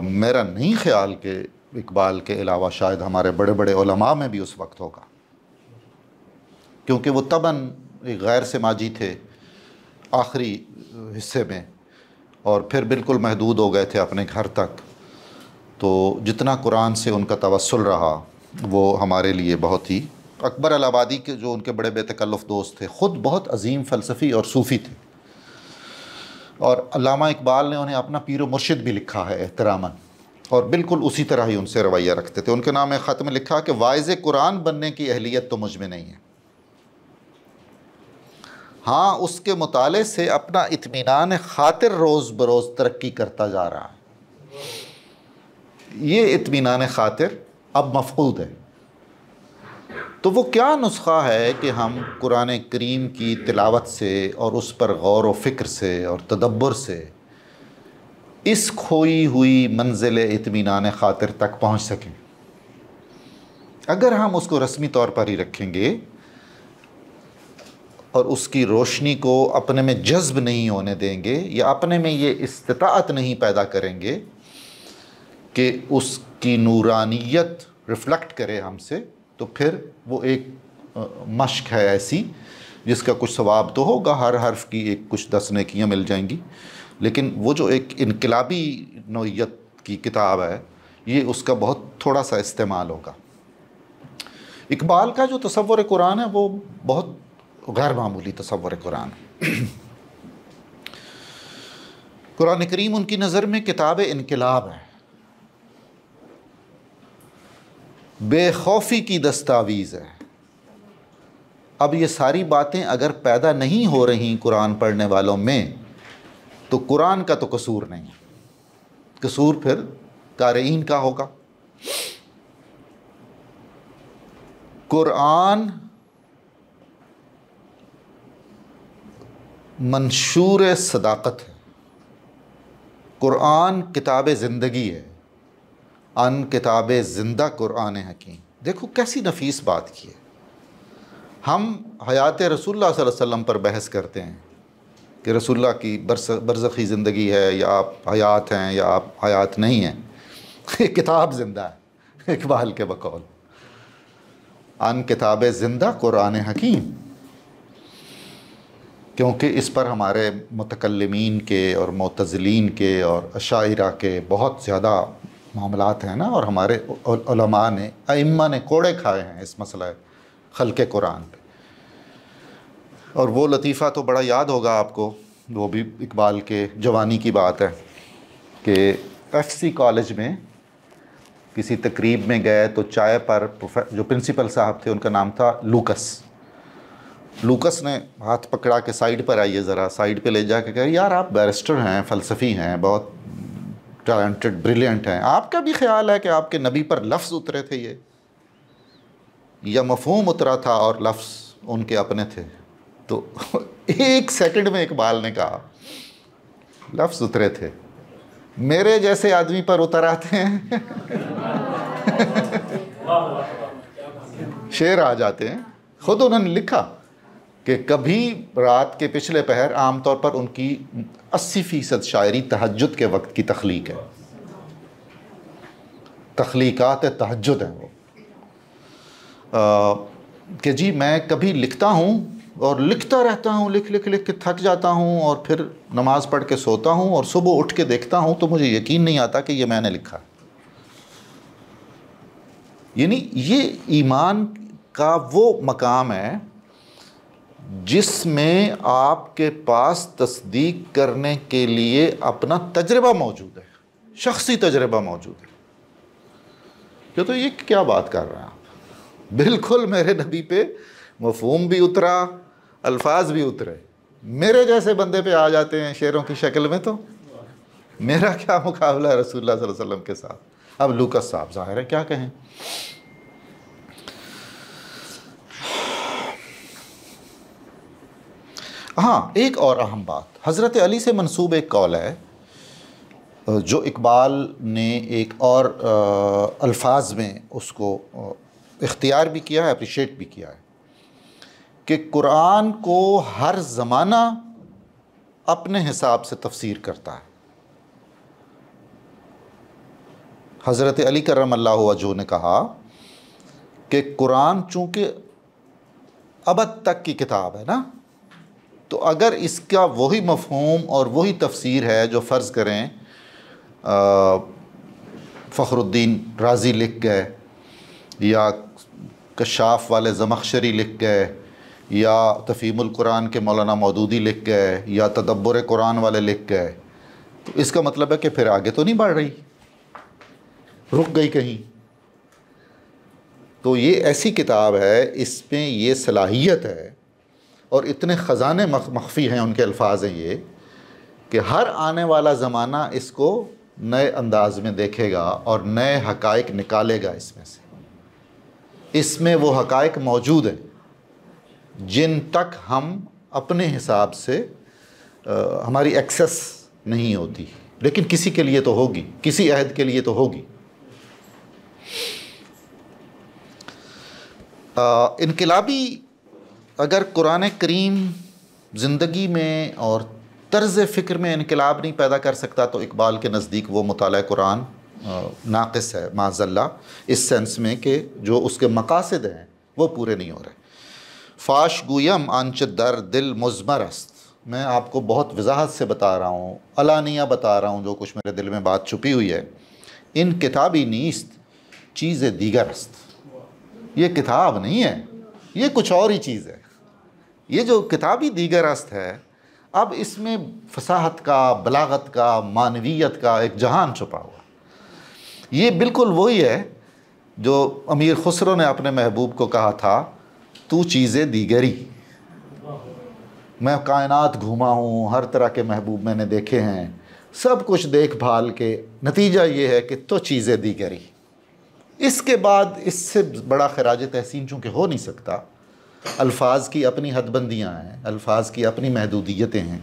میرا نہیں خیال کہ اقبال کے علاوہ شاید ہمارے بڑے بڑے علماء میں بھی اس وقت ہوگا، کیونکہ وہ طبعاً غیر سماجی تھے آخری حصے میں، اور پھر بالکل محدود ہو گئے تھے اپنے گھر تک، تو جتنا قرآن سے ان کا توسل رہا وہ ہمارے لیے بہت ہی۔ اکبر الہ آبادی کے جو ان کے بڑے بے تکلف دوست تھے، خود بہت عظیم فلسفی اور صوفی تھے، اور علامہ اقبال نے انہیں اپنا پیر و مرشد بھی لکھا ہے احتراماً، اور بالکل اسی طرح ہی ان سے رویہ رکھتے تھے۔ ان کے نام ایک خط میں لکھا کہ واعظ قرآن بننے کی اہلیت تو مجھ میں نہیں ہے، ہاں اس کے مطالعے سے اپنا اطمینان خاطر روز بروز ترقی کرتا جا رہا ہے۔ یہ اطمینان خاطر اب مفقود ہے۔ تو وہ کیا نسخہ ہے کہ ہم قرآن کریم کی تلاوت سے اور اس پر غور و فکر سے اور تدبر سے اس کھوئی ہوئی منزل اطمینان خاطر تک پہنچ سکیں؟ اگر ہم اس کو رسمی طور پر ہی رکھیں گے اور اس کی روشنی کو اپنے میں جذب نہیں ہونے دیں گے، یا اپنے میں یہ استطاعت نہیں پیدا کریں گے کہ اس کی نورانیت ریفلیکٹ کرے ہم سے، تو پھر وہ ایک مشق ہے ایسی جس کا کچھ ثواب تو ہوگا، ہر حرف کی ایک کچھ 10 نیکیاں مل جائیں گی، لیکن وہ جو ایک انقلابی نوعیت کی کتاب ہے، یہ اس کا بہت تھوڑا سا استعمال ہوگا۔ اقبال کا جو تصور قرآن ہے وہ بہت غیر معمولی تصور قرآن ہے۔ قرآن کریم ان کی نظر میں کتاب انقلاب ہے، بے خوفی کی دستاویز ہے۔ اب یہ ساری باتیں اگر پیدا نہیں ہو رہی قرآن پڑھنے والوں میں تو قرآن کا تو قصور نہیں، قصور پھر قارئین کا ہوگا۔ قرآن منشور صداقت ہے، قرآن کتاب زندگی ہے، ان کتاب زندہ قرآن حکیم۔ دیکھو کیسی نفیس بات کی ہے۔ ہم حیات رسول اللہ صلی اللہ علیہ وسلم پر بحث کرتے ہیں کہ رسول اللہ کی برزخی زندگی ہے، یا آپ حیات ہیں یا آپ حیات نہیں ہیں۔ یہ کتاب زندہ ہے، اقبال کے بقول، ان کتاب زندہ قرآن حکیم، کیونکہ اس پر ہمارے متکلمین کے اور معتزلین کے اور اشاعرہ کے بہت زیادہ معاملات ہیں نا، اور ہمارے علماء نے، ائمہ نے کوڑے کھائے ہیں اس مسئلہ خلق قرآن پہ۔ اور وہ لطیفہ تو بڑا یاد ہوگا آپ کو، وہ بھی اقبال کے جوانی کی بات ہے کہ ایف سی کالج میں کسی تقریب میں گئے تو چائے پر جو پرنسپل صاحب تھے ان کا نام تھا لوکس نے ہاتھ پکڑا کے سائیڈ پر آئیے، ذرا سائیڈ پہ لے جا کے کہا یار آپ بیرسٹر ہیں، فلسفی ہیں، بہت ٹیلنٹڈ بریلینٹ ہیں، آپ کا بھی خیال ہے کہ آپ کے نبی پر لفظ اترے تھے یہ، یا مفہوم اترا تھا اور لفظ ان کے اپنے تھے؟ تو ایک سیکنڈ میں اقبال نے کہا لفظ اترے تھے، میرے جیسے آدمی پر اتر آتے ہیں شعر آ جاتے ہیں۔ خود انہوں نے لکھا کہ کبھی رات کے پچھلے پہر، عام طور پر ان کی 80% شاعری تہجد کے وقت کی تخلیق ہے، تخلیقات تہجد ہیں وہ، کہ جی میں کبھی لکھتا ہوں اور لکھتا رہتا ہوں، لکھ کے تھک جاتا ہوں اور پھر نماز پڑھ کے سوتا ہوں اور صبح اٹھ کے دیکھتا ہوں تو مجھے یقین نہیں آتا کہ یہ میں نے لکھا۔ یعنی یہ ایمان کا وہ مقام ہے جس میں آپ کے پاس تصدیق کرنے کے لیے اپنا تجربہ موجود ہے، شخصی تجربہ موجود ہے۔ کہ تو یہ کیا بات کر رہے ہیں آپ؟ بالکل میرے نبی پہ مفہوم بھی اترا، الفاظ بھی اترے، میرے جیسے بندے پہ آ جاتے ہیں شعروں کی شکل میں، تو میرا کیا مقابلہ ہے رسول اللہ صلی اللہ علیہ وسلم کے ساتھ؟ اب لوکس صاحب ظاہر ہے کیا کہیں۔ ہاں ایک اور اہم بات، حضرت علی سے منسوب ایک قول ہے جو اقبال نے ایک اور الفاظ میں اس کو اختیار بھی کیا ہے، اپریشیٹ بھی کیا ہے، کہ قرآن کو ہر زمانہ اپنے حساب سے تفسیر کرتا ہے۔ حضرت علی کرم اللہ وجہہ نے کہا کہ قرآن چونکہ ابد تک کی کتاب ہے نا، تو اگر اس کا وہی مفہوم اور وہی تفسیر ہے جو فرض کریں فخر الدین رازی لکھ گئے، یا کشاف والے زمخشری لکھ گئے، یا تفہیم القرآن کے مولانا مودودی لکھ گئے، یا تدبر قرآن والے لکھ گئے، تو اس کا مطلب ہے کہ پھر آگے تو نہیں بڑھ رہی، رک گئی کہیں۔ تو یہ ایسی کتاب ہے، اس میں یہ صلاحیت ہے اور اتنے خزانے مخفی ہیں ان کے الفاظ ہیں یہ، کہ ہر آنے والا زمانہ اس کو نئے انداز میں دیکھے گا اور نئے حقائق نکالے گا اس میں سے۔ اس میں وہ حقائق موجود ہیں جن تک ہم اپنے حساب سے ہماری ایکسس نہیں ہوتی، لیکن کسی کے لیے تو ہوگی، کسی عہد کے لیے تو ہوگی۔ انقلابی اگر قرآن کریم زندگی میں اور طرز فکر میں انقلاب نہیں پیدا کر سکتا تو اقبال کے نزدیک وہ مطالعہ قرآن ناقص ہے معاذ اللہ، اس سینس میں کہ جو اس کے مقاصد ہیں وہ پورے نہیں ہو رہے۔ فاش گویم آنچ در دل مضمر است، میں آپ کو بہت وضاحت سے بتا رہا ہوں، علانیہ بتا رہا ہوں جو کچھ میرے دل میں بات چھپی ہوئی ہے۔ ان کتابی نیست چیز دیگر است، یہ کتاب نہیں ہے، یہ کچھ اور ہی چیز ہے۔ یہ جو کتابی دیگر است ہے، اب اس میں فصاحت کا، بلاغت کا، معنویت کا ایک جہان چھپا ہوا. یہ بالکل وہی ہے جو امیر خسرو نے اپنے محبوب کو کہا تھا، تو چیزیں دیگری. میں کائنات گھوما ہوں، ہر طرح کے محبوب میں نے دیکھے ہیں، سب کچھ دیکھ بھال کے نتیجہ یہ ہے کہ تو چیزیں دیگری. اس کے بعد اس سے بڑا خراج تحسین چونکہ ہو نہیں سکتا. الفاظ کی اپنی حد بندیاں ہیں، الفاظ کی اپنی محدودیتیں ہیں.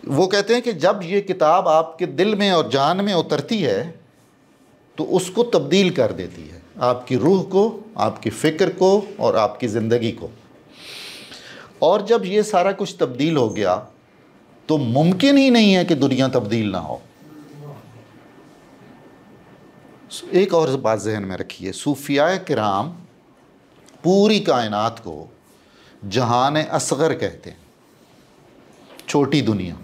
وہ کہتے ہیں کہ جب یہ کتاب آپ کے دل میں اور جان میں اترتی ہے تو اس کو تبدیل کر دیتی ہے، آپ کی روح کو، آپ کی فکر کو اور آپ کی زندگی کو. اور جب یہ سارا کچھ تبدیل ہو گیا تو ممکن ہی نہیں ہے کہ دنیا تبدیل نہ ہو. ایک اور بات ذہن میں رکھیے، صوفیاء کرام پوری کائنات کو جہان اصغر کہتے ہیں، چھوٹی دنیا،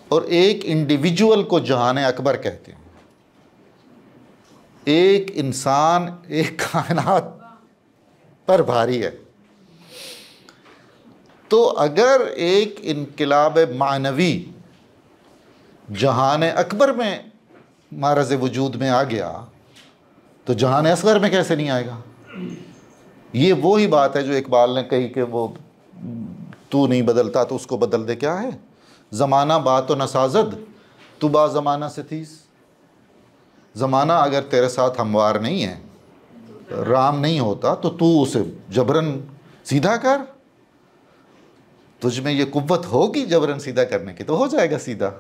اور ایک انڈیویجول کو جہان اکبر کہتے ہیں. ایک انسان ایک کائنات پر بھاری ہے. تو اگر ایک انقلاب معنوی جہان اکبر میں معرض وجود میں آ گیا تو جہان اصغر میں کیسے نہیں آئے گا؟ یہ وہی بات ہے جو اقبال نے کہی کہ وہ تو نہیں بدلتا تو اس کو بدل دے. کیا ہے؟ زمانہ بات و نسازد تو با زمانہ سے تیز. زمانہ اگر تیرے ساتھ ہموار نہیں ہے، رام نہیں ہوتا، تو اسے جبرن سیدھا کر. تجھ میں یہ قوت ہوگی جبرن سیدھا کرنے کی تو ہو جائے گا سیدھا.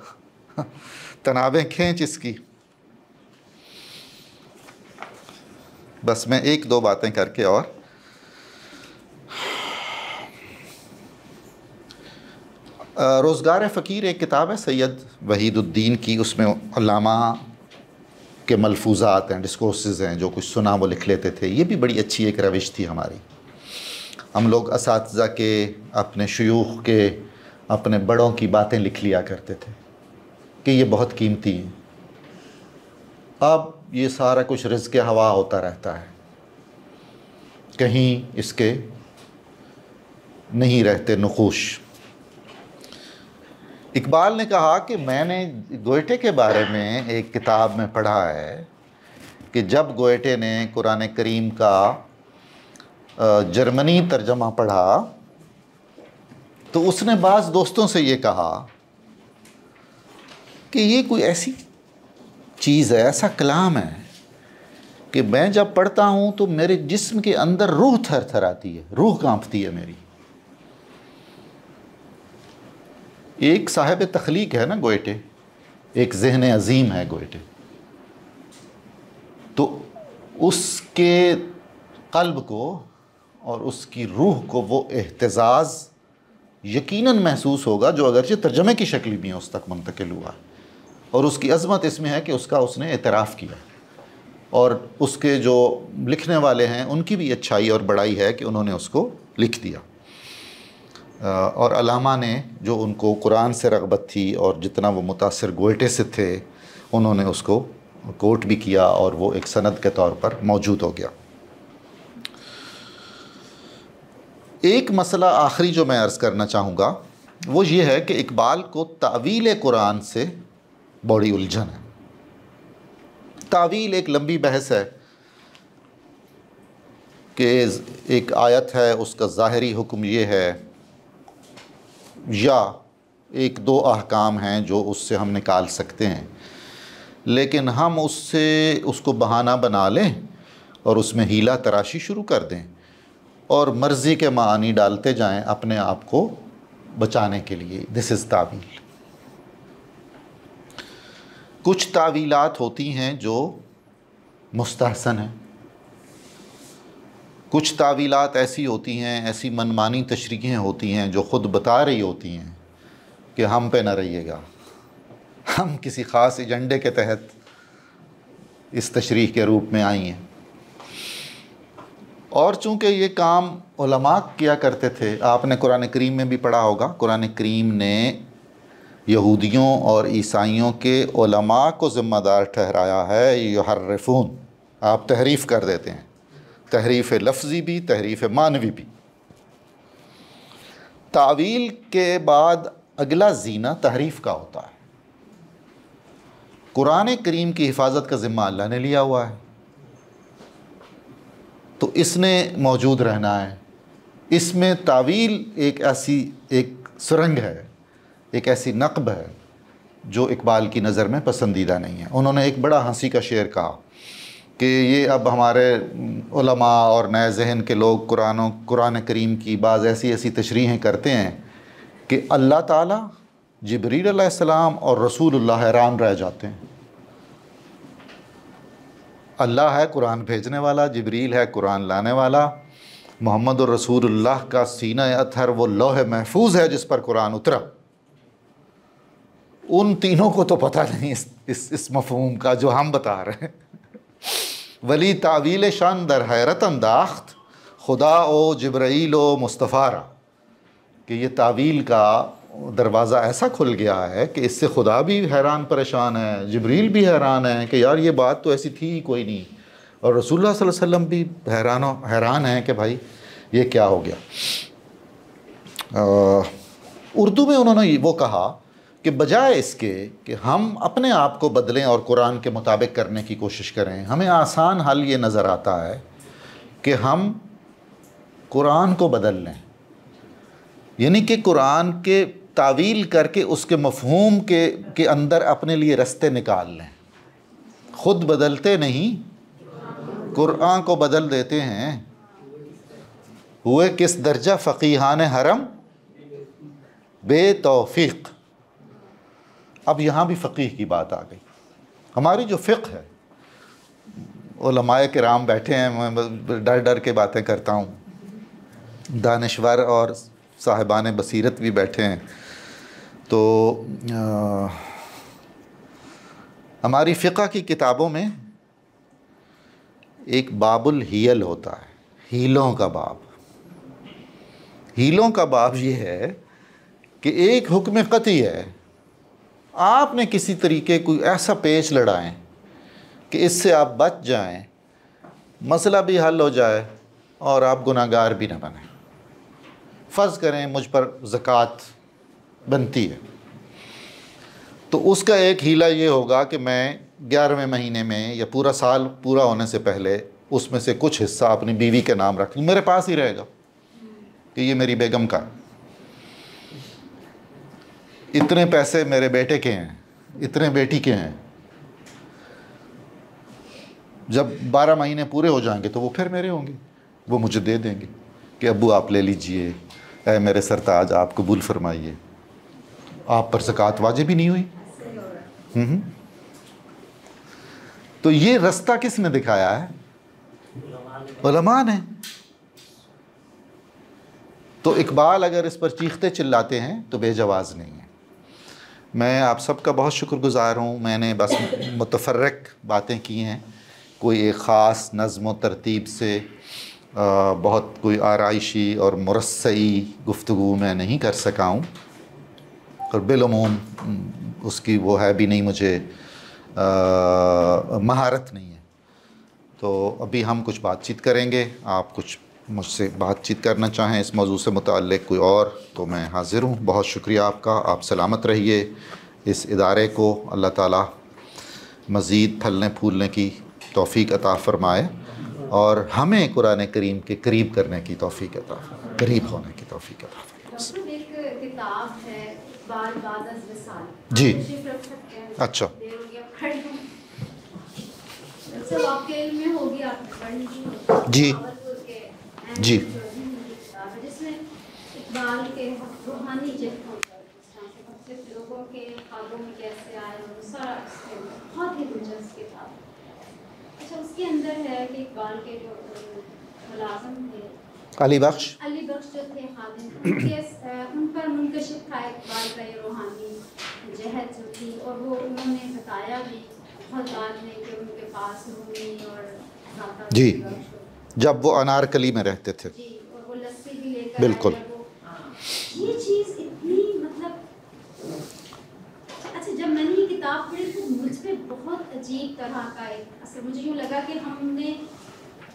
تنابیں کھینچ اس کی. بس میں ایک دو باتیں کر کے اور روزگار فقیر ایک کتاب ہے سید وحید الدین کی. اس میں علامہ کے ملفوظات ہیں، ڈسکورسز ہیں، جو کچھ سنا وہ لکھ لیتے تھے. یہ بھی بڑی اچھی ایک روش تھی ہماری. ہم لوگ اساتذہ کے، اپنے شیوخ کے، اپنے بڑوں کی باتیں لکھ لیا کرتے تھے کہ یہ بہت قیمتی ہیں. اب یہ سارا کچھ رزق ہوا ہوتا رہتا ہے، کہیں اس کے نہیں رہتے نقوش. اقبال نے کہا کہ میں نے گوئٹے کے بارے میں ایک کتاب میں پڑھا ہے کہ جب گوئٹے نے قرآن کریم کا جرمنی ترجمہ پڑھا تو اس نے بعض دوستوں سے یہ کہا کہ یہ کوئی ایسی چیز ہے، ایسا کلام ہے کہ میں جب پڑھتا ہوں تو میرے جسم کے اندر روح تھر تھر آتی ہے، روح کانپتی ہے میری. ایک صاحب تخلیق ہے نا گوئٹے، ایک ذہن عظیم ہے گوئٹے، تو اس کے قلب کو اور اس کی روح کو وہ اہتزاز یقیناً محسوس ہوگا جو اگرچہ ترجمے کی شکل میں اس تک منتقل ہوا. اور اس کی عظمت اس میں ہے کہ اس نے اعتراف کیا، اور اس کے جو لکھنے والے ہیں ان کی بھی اچھائی اور بڑائی ہے کہ انہوں نے اس کو لکھ دیا. اور علامہ نے جو ان کو قرآن سے رغبت تھی اور جتنا وہ متاثر گوئٹے سے تھے، انہوں نے اس کو کوٹ بھی کیا اور وہ ایک سند کے طور پر موجود ہو گیا. ایک مسئلہ آخری جو میں عرض کرنا چاہوں گا وہ یہ ہے کہ اقبال کو تعویل قرآن سے بڑی الجھن ہے. تعویل ایک لمبی بحث ہے کہ ایک آیت ہے، اس کا ظاہری حکم یہ ہے، یا ایک دو احکام ہیں جو اس سے ہم نکال سکتے ہیں، لیکن ہم اس کو بہانہ بنا لیں اور اس میں ہیلا تراشی شروع کر دیں اور مرضی کے معانی ڈالتے جائیں اپنے آپ کو بچانے کے لیے. دس از تعویل. کچھ تعویلات ہوتی ہیں جو مستحسن ہیں، کچھ تعویلات ایسی ہوتی ہیں، ایسی منمانی تشریحیں ہوتی ہیں جو خود بتا رہی ہوتی ہیں کہ ہم پہ نہ رہیے گا، ہم کسی خاص ایجنڈے کے تحت اس تشریح کے روپ میں آئی ہیں. اور چونکہ یہ کام علماء کیا کرتے تھے، آپ نے قرآن کریم میں بھی پڑھا ہوگا، قرآن کریم نے یہودیوں اور عیسائیوں کے علماء کو ذمہ دار ٹھہرایا ہے. یحرفون، آپ تحریف کر دیتے ہیں، تحریف لفظی بھی، تحریف معنوی بھی. تعویل کے بعد اگلا زینہ تحریف کا ہوتا ہے۔ قرآن کریم کی حفاظت کا ذمہ اللہ نے لیا ہوا ہے، تو اس نے موجود رہنا ہے۔ اس میں تعویل ایک سرنگ ہے، ایک ایسی نقب ہے جو اقبال کی نظر میں پسندیدہ نہیں ہے۔ انہوں نے ایک بڑا ہنسی کا شعر کہا کہ یہ اب ہمارے علماء اور نئے ذہن کے لوگ قرآن کریم کی بعض ایسی تشریحیں کرتے ہیں کہ اللہ تعالیٰ، جبریل علیہ السلام اور رسول اللہ حیران رہ جاتے ہیں۔ اللہ ہے قرآن بھیجنے والا، جبریل ہے قرآن لانے والا، محمد الرسول اللہ کا سینہ اطہر وہ لوح محفوظ ہے جس پر قرآن اترا۔ ان تینوں کو تو پتہ نہیں اس مفہوم کا جو ہم بتا رہے ہیں۔ ولی تعویل شان در حیرت انداخت، خدا او جبرائیل و مصطفیٰ را، کہ یہ تعویل کا دروازہ ایسا کھل گیا ہے کہ اس سے خدا بھی حیران پریشان ہے، جبریل بھی حیران ہے کہ یار یہ بات تو ایسی تھی ہی کوئی نہیں، اور رسول اللہ صلی اللہ علیہ وسلم بھی حیران ہیں کہ بھائی یہ کیا ہو گیا۔ اردو میں انہوں نے وہ کہا کہ بجائے اس کے کہ ہم اپنے آپ کو بدلیں اور قرآن کے مطابق کرنے کی کوشش کریں، ہمیں آسان حل یہ نظر آتا ہے کہ ہم قرآن کو بدل لیں، یعنی کہ قرآن کے تعویل کر کے اس کے مفہوم کے اندر اپنے لیے رستے نکال لیں۔ خود بدلتے نہیں، قرآن کو بدل دیتے ہیں۔ ہوئے کس درجہ فقیہان حرم بے توفیق۔ اب یہاں بھی فقیہ کی بات آ گئی۔ ہماری جو فقہ ہے، علماء کرام بیٹھے ہیں، میں ڈر کے باتیں کرتا ہوں، دانشور اور صاحبان بصیرت بھی بیٹھے ہیں، تو ہماری فقہ کی کتابوں میں ایک باب الحیل ہوتا ہے، ہیلوں کا باب۔ ہیلوں کا باب یہ ہے کہ ایک حکم قطعی ہے، آپ نے کسی طریقے کوئی ایسا پیچ لڑائیں کہ اس سے آپ بچ جائیں، مسئلہ بھی حل ہو جائے اور آپ گناہگار بھی نہ بنیں۔ فرض کریں مجھ پر زکوٰۃ بنتی ہے، تو اس کا ایک ہیلہ یہ ہوگا کہ میں 11ویں مہینے میں یا پورا سال پورا ہونے سے پہلے اس میں سے کچھ حصہ اپنی بیوی کے نام رکھ لوں، میرے پاس ہی رہے گا کہ یہ میری بیگم کا، اتنے پیسے میرے بیٹے کے ہیں، اتنے بیٹی کے ہیں۔ جب 12 مہینے پورے ہو جائیں گے تو وہ پھر میرے ہوں گے، وہ مجھے دے دیں گے کہ ابو آپ لے لیجئے، اے میرے سرتاج آپ قبول فرمائیے۔ آپ پر زکوٰۃ واجب ہی نہیں ہوئی۔ تو یہ رستہ کس نے دکھایا ہے؟ علماء نے۔ تو اقبال اگر اس پر چیختے چلاتے ہیں تو بے جواز نہیں ہے۔ میں آپ سب کا بہت شکر گزار ہوں، میں نے بس متفرق باتیں کی ہیں، کوئی ایک خاص نظم و ترتیب سے بہت کوئی آرائشی اور مرصعی گفتگو میں نہیں کر سکا ہوں، اور بالعموم اس کی وہ ہے بھی نہیں، مجھے مہارت نہیں ہے۔ تو ابھی ہم کچھ بات چیت کریں گے، آپ کچھ مجھ سے بات چیت کرنا چاہیں اس موضوع سے متعلق کوئی اور، تو میں حاضر ہوں۔ بہت شکریہ آپ کا، آپ سلامت رہیے۔ اس ادارے کو اللہ تعالیٰ مزید پھلنے پھولنے کی توفیق عطا فرمائے، اور ہمیں قرآن کریم کے قریب کرنے کی توفیق عطا فرمائے، قریب ہونے کی توفیق عطا فرمائے۔ ڈاکٹر ایک کتاب ہے اقبال بعد از وصال، جی تشریف رکھ سکتے ہیں؟ اچھا سب آپ کے علم میں ہوگی، آپ نے پڑھی ہوگی، جی جی جس میں اقبال کے روحانی جذبوں پر لوگوں کے خوابوں میں کیسے آئے، وہ سارا بہت ہی دلچسپ کتاب۔ اچھا، اس کے اندر ہے کہ اقبال کے جو ملازم تھے علی بخش جو تھے خادم، ان پر منکشف تھا اقبال کا یہ روحانی جہد جو تھی، اور وہ انہوں نے بتایا بھی بہت بعد میں کہ ان کے پاس رومی اور جی جب وہ انارکلی میں رہتے تھے، جی، اور وہ لسی بھی لے کر بالکل۔ یہ چیز اتنی مطلب، اچھا جب میں نے یہ کتاب پڑھی تو مجھ پہ بہت عجیب طرح کا ایک اثر، مجھے یوں لگا کہ ہم نے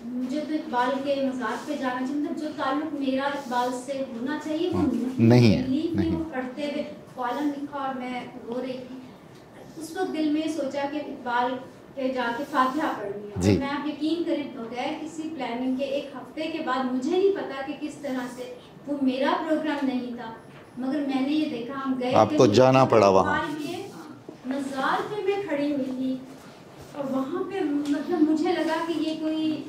مجھے تو اقبال کے مزار پہ جانا چاہیے، جو تعلق میرا اقبال سے ہونا چاہیے وہ نہیں ہے، نہیں۔ پڑھتے ہوئے کالم لکھا اور میں رو رہی تھی، اس وقت دل میں سوچا کہ اقبال پہ جا کے فاتحہ پڑھنی ہے، اور میں آپ یقین کریں بغیر کسی پلاننگ کے ایک ہفتے کے بعد، مجھے نہیں پتا کہ کس طرح سے، وہ میرا پروگرام نہیں تھا مگر میں نے یہ دیکھا، ہم گئے، آپ کو جانا پڑا وہاں۔ مزار پہ میں کھڑی ہوئی تھی اور وہاں پہ مطلب مجھے لگا کہ یہ کوئی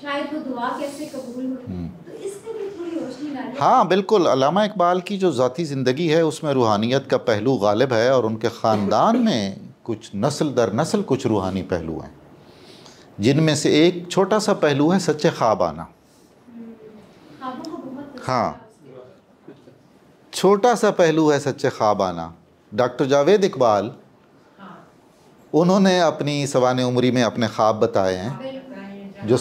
شاید وہ دعا کیسے قبول ہوئی، تو اس کے بھی تھوڑی روشنی ڈالی۔ ہاں بالکل، علامہ اقبال کی جو ذاتی زندگی ہے اس میں روحانیت کا پہلو غالب ہے، اور ان کے خاندان میں کچھ نسل در نسل کچھ روحانی پہلو ہیں، جن میں سے ایک چھوٹا سا پہلو ہے سچے خواب آنا۔ ہاں، چھوٹا سا پہلو ہے سچے خواب آنا۔ ڈاکٹر جاوید اقبال، انہوں نے اپنی سوانح عمری میں اپنے خواب بتائے ہیں، جو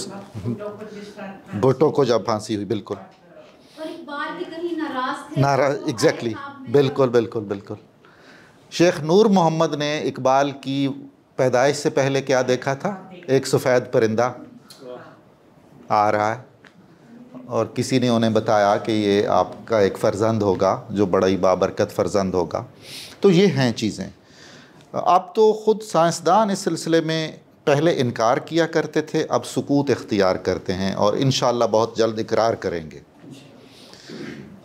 بھٹو کو جب پھانسی ہوئی، بالکل اور اقبال بھی کہیں ناراض تھے، ناراض، ایگزیکٹلی، بالکل بالکل بالکل۔ شیخ نور محمد نے اقبال کی پیدائش سے پہلے کیا دیکھا تھا؟ ایک سفید پرندہ آ رہا ہے، اور کسی نے انہیں بتایا کہ یہ آپ کا ایک فرزند ہوگا جو بڑا ہی بابرکت فرزند ہوگا۔ تو یہ ہیں چیزیں۔ اب تو خود سائنسدان اس سلسلے میں پہلے انکار کیا کرتے تھے، اب سکوت اختیار کرتے ہیں، اور انشاءاللہ بہت جلد اقرار کریں گے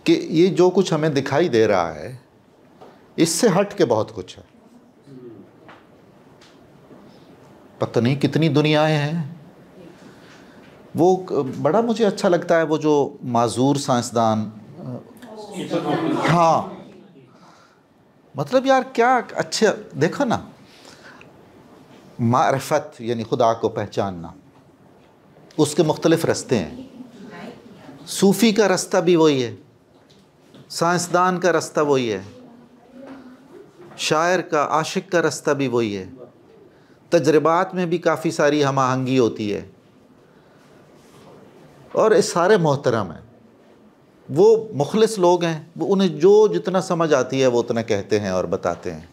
کہ یہ جو کچھ ہمیں دکھائی دے رہا ہے اس سے ہٹ کے بہت کچھ ہے۔ پتہ نہیں کتنی دنیایں ہیں۔ وہ بڑا مجھے اچھا لگتا ہے وہ جو معذور سائنسدان، ہاں مطلب یار کیا اچھا، دیکھو نا، معرفت یعنی خدا کو پہچاننا، اس کے مختلف رستے ہیں۔ صوفی کا رستہ بھی وہی ہے، سائنسدان کا رستہ وہی ہے، شاعر کا، عاشق کا رستہ بھی وہی ہے، تجربات میں بھی کافی ساری ہم آہنگی ہوتی ہے، اور اس سارے محترم ہیں، وہ مخلص لوگ ہیں، وہ انہیں جو جتنا سمجھ آتی ہے وہ اتنا کہتے ہیں اور بتاتے ہیں۔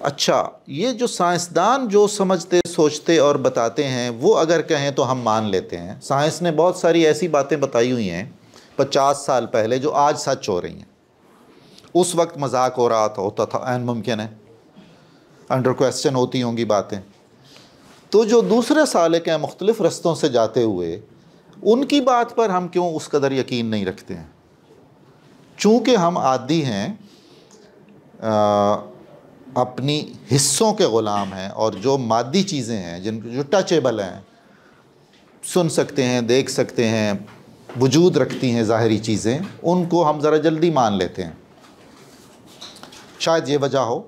اچھا، یہ جو سائنسدان جو سمجھتے سوچتے اور بتاتے ہیں وہ اگر کہیں تو ہم مان لیتے ہیں۔ سائنس نے بہت ساری ایسی باتیں بتائی ہوئی ہیں 50 سال پہلے جو آج سچ ہو رہی ہیں، اس وقت مذاق ہو رہا ہوتا تھا، عین ممکن ہے انڈر کویسچن ہوتی ہوں گی باتیں۔ تو جو دوسرے سالک ہیں مختلف رستوں سے جاتے ہوئے، ان کی بات پر ہم کیوں اس قدر یقین نہیں رکھتے ہیں؟ چونکہ ہم عادی ہیں، اپنی حصوں کے غلام ہیں، اور جو مادی چیزیں ہیں جو ٹچیبل ہیں، سن سکتے ہیں، دیکھ سکتے ہیں، وجود رکھتی ہیں ظاہری چیزیں، ان کو ہم ذرا جلدی مان لیتے ہیں۔ شاید یہ وجہ ہو۔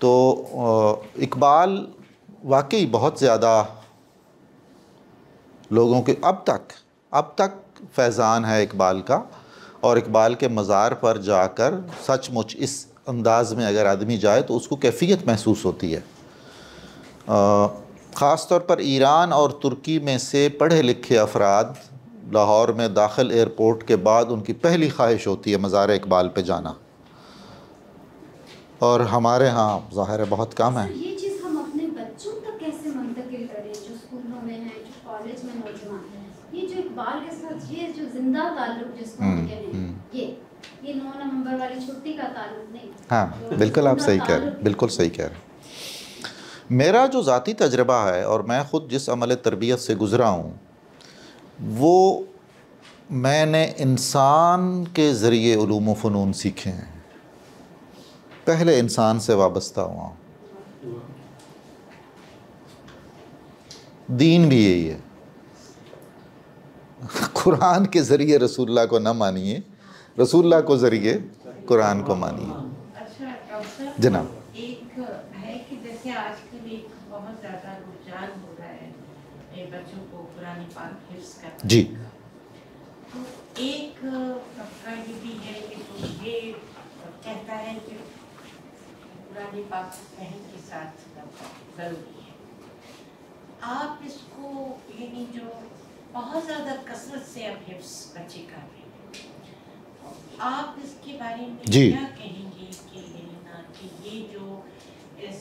تو اقبال واقعی بہت زیادہ لوگوں کے اب تک فیضان ہے اقبال کا، اور اقبال کے مزار پر جا کر سچ مچ اس انداز میں اگر آدمی جائے تو اس کو کیفیت محسوس ہوتی ہے۔ خاص طور پر ایران اور ترکی میں سے پڑھے لکھے افراد لاہور میں داخل ایئرپورٹ کے بعد ان کی پہلی خواہش ہوتی ہے مزار اقبال پہ جانا، اور ہمارے ہاں ظاہر ہے بہت کم ہے۔ یہ چیز ہم اپنے بچوں تک کیسے منتقل کریں جو اسکولوں میں ہیں، جو کالج میں نوجوان ہیں؟ یہ جو اقبال کے ساتھ یہ جو زندہ تعلق جس کو ہم کہتے ہیں، یہ 9 نومبر والی چھٹی کا تعلق نہیں۔ ہاں بالکل، آپ صحیح کہہ رہے ہیں، بالکل صحیح کہہ رہے ہیں۔ میرا جو ذاتی تجربہ ہے، اور میں خود جس عمل تربیت سے گزرا ہوں، وہ میں نے انسان کے ذریعے علوم و فنون سیکھے ہیں، پہلے انسان سے وابستہ ہوا ہوں۔ دین بھی یہی ہے، قرآن کے ذریعے رسول اللہ کو نہ مانیے، رسول اللہ کو ذریعے قرآن کو مانیے۔ جناب ایک ہے کہ جیسے آج کل ایک بہت زیادہ رجحان ہو رہا ہے بچوں کو قرآن پاک حفظ کرنا، جی، تو ایک طبقہ یہ بھی ہے کہ جو یہ کہتا ہے کہ قرآن پاک فہم کے ساتھ ضروری ہے۔ آپ اس کو یعنی جو بہت زیادہ کثرت سے اب حفظ بچے کر رہے ہیں، آپ اس کے بارے میں کیا کہیں گے کہ یہ جو اس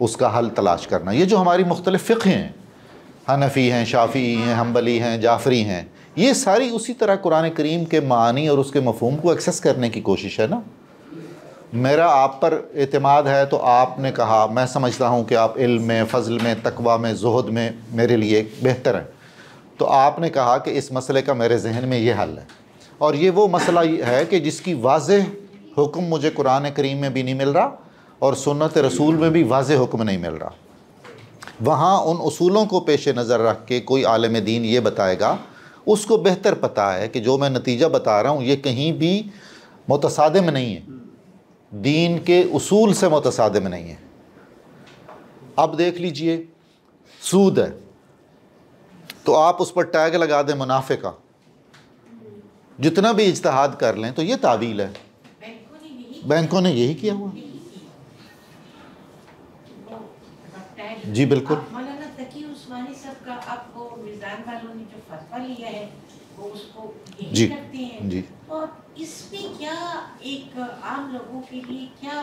اس کا حل تلاش کرنا. یہ جو ہماری مختلف فقہ ہیں، حنفی ہیں، شافعی ہیں، حنبلی ہیں، جعفری ہیں، یہ ساری اسی طرح قرآن کریم کے معانی اور اس کے مفہوم کو ایکسیس کرنے کی کوشش ہے نا. میرا آپ پر اعتماد ہے تو آپ نے کہا میں سمجھتا ہوں کہ آپ علم میں، فضل میں، تقوی میں، زہد میں میرے لیے بہتر ہیں، تو آپ نے کہا کہ اس مسئلے کا میرے ذہن میں یہ حل ہے. اور یہ وہ مسئلہ ہے کہ جس کی واضح حکم مجھے قرآن کریم میں بھی نہیں مل رہا اور سنت رسول میں بھی واضح حکم نہیں مل رہا. وہاں ان اصولوں کو پیش نظر رکھ کے کوئی عالم دین یہ بتائے گا، اس کو بہتر پتہ ہے کہ جو میں نتیجہ بتا رہا ہوں یہ کہیں بھی متصادم نہیں ہے، دین کے اصول سے متصادم نہیں ہے. اب دیکھ لیجئے سود ہے تو آپ اس پر ٹیگ لگا دیں منافع کا، جتنا بھی اجتہاد کر لیں تو یہ تعویل ہے. بینکوں نے یہی کیا ہوا. جی بالکل. مولانا تقی عثمانی صاحب کا اب وہ میزان والوں نے جو فتویٰ لیا ہے وہ اس کو یہی کرتے ہیں. جی. اور اس میں کیا ایک عام لوگوں کے لیے کیا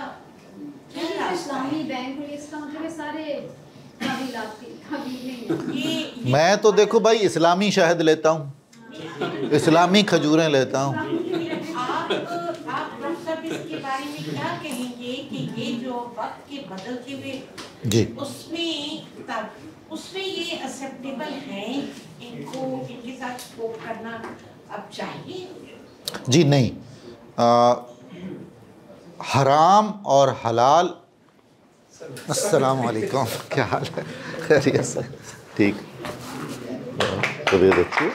اسلامی بینک اور اس کا مطلب سارے تعویلات کی تعویلیں. میں تو دیکھو بھائی اسلامی شہد لیتا ہوں، اسلامی کھجوریں لیتا ہوں. آپ صاحب اس کے بارے میں کیا کہیں گے کہ یہ جو وقت کے بدلتے ہوئے جی اس میں یہ ایکسیپٹیبل ہیں، ان کو ان کے ساتھ کوپ کرنا اب چاہیے؟ جی نہیں، حرام اور حلال. السلام علیکم، کیا حال ہے؟ خیریت سے؟ ٹھیک، طبیعت اچھی ہے؟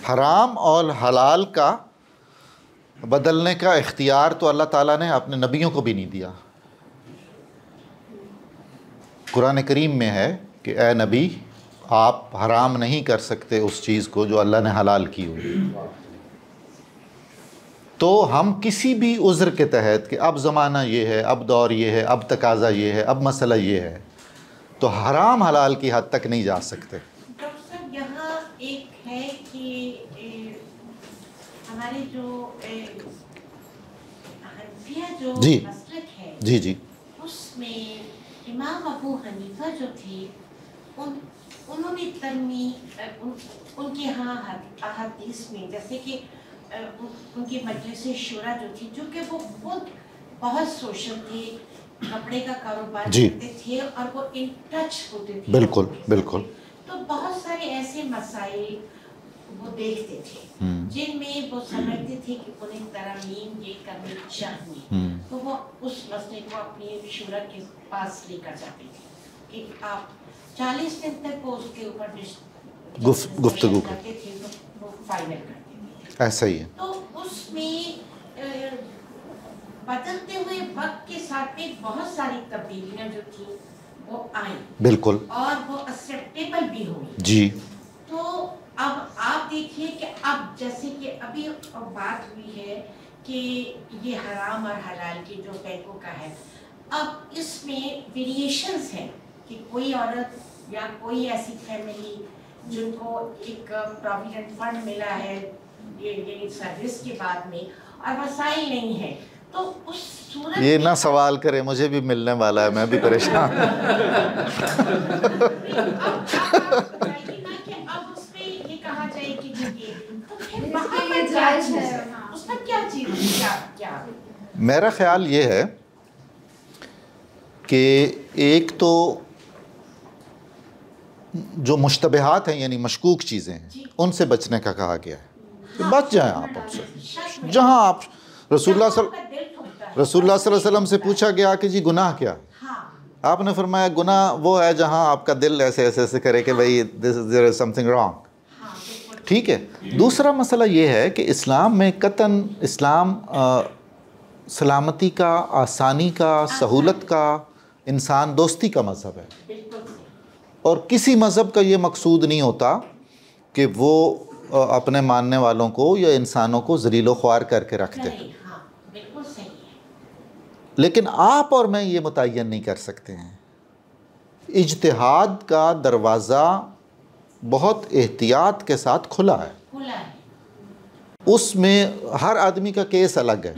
حرام اور حلال کا بدلنے کا اختیار تو اللہ تعالیٰ نے اپنے نبیوں کو بھی نہیں دیا. قرآن کریم میں ہے کہ اے نبی آپ حرام نہیں کر سکتے اس چیز کو جو اللہ نے حلال کی ہوئی. تو ہم کسی بھی عذر کے تحت کہ اب زمانہ یہ ہے، اب دور یہ ہے، اب تقاضا یہ ہے، اب مسئلہ یہ ہے، تو حرام حلال کی حد تک نہیں جا سکتے. ڈاکٹر صاحب یہاں ایک ہے کہ ہمارے جو حنفیہ جو مسلک ہے جی جی اس میں امام ابو حنیفہ جو تھے انہوں نے ان کے ہاں احادیث میں جیسے کہ ان کی مجلس شورا جو تھی، جو کہ وہ خود بہت سوشل تھے، کپڑے کا کاروبار کرتے تھے اور وہ ان ٹچ ہوتے تھے. بالکل بالکل. تو بہت سارے ایسے مسائل وہ دیکھتے تھے جن میں وہ سمجھتے تھے کہ انہیں ترمیم یہ کرنی چاہیے، تو وہ اس مسئلے کو اپنی شورا کے پاس لے کر جاتے تھے کہ آپ 40 دن تک وہ اس کے اوپر گفتگو کرتے تھے تو وہ فائنل کرتے تھے. ایسا ہی ہے. تو اس میں بدلتے ہوئے وقت کے ساتھ میں بہت ساری تبدیلیاں جو تھیں وہ آئیں. بالکل. اور وہ ایکسیپٹیبل بھی ہوئی. جی. تو اب آپ دیکھیے کہ اب جیسے کہ ابھی بات ہوئی ہے کہ یہ حرام اور حلال کی جو بینکوں کا ہے، اب اس میں ویریشنز ہیں کہ کوئی عورت یا کوئی ایسی فیملی جن کو ایک پروویڈنٹ فنڈ ملا ہے یعنی سروس کے بعد میں اور وسائل نہیں ہے، تو اس صورت یہ نہ سوال کرے، مجھے بھی ملنے والا ہے، میں بھی پریشان. میرا خیال یہ ہے کہ ایک تو جو مشتبہات ہیں یعنی مشکوک چیزیں ہیں ان سے بچنے کا کہا گیا ہے کہ بچ جائیں آپ ان سے. جہاں آپ رسول اللہ صلی اللہ علیہ وسلم سے پوچھا گیا کہ جی گناہ کیا ہے، آپ نے فرمایا گناہ وہ ہے جہاں آپ کا دل ایسے ایسے ایسے کرے کہ بھائی there is something wrong. ٹھیک ہے. دوسرا مسئلہ یہ ہے کہ اسلام میں قطعاً اسلام سلامتی کا، آسانی کا، سہولت کا، انسان دوستی کا مذہب ہے، اور کسی مذہب کا یہ مقصود نہیں ہوتا کہ وہ اپنے ماننے والوں کو یا انسانوں کو ذلیل و خوار کر کے رکھ دے. لیکن آپ اور میں یہ متعین نہیں کر سکتے ہیں. اجتہاد کا دروازہ بہت احتیاط کے ساتھ کھلا ہے. اس میں ہر آدمی کا کیس الگ ہے.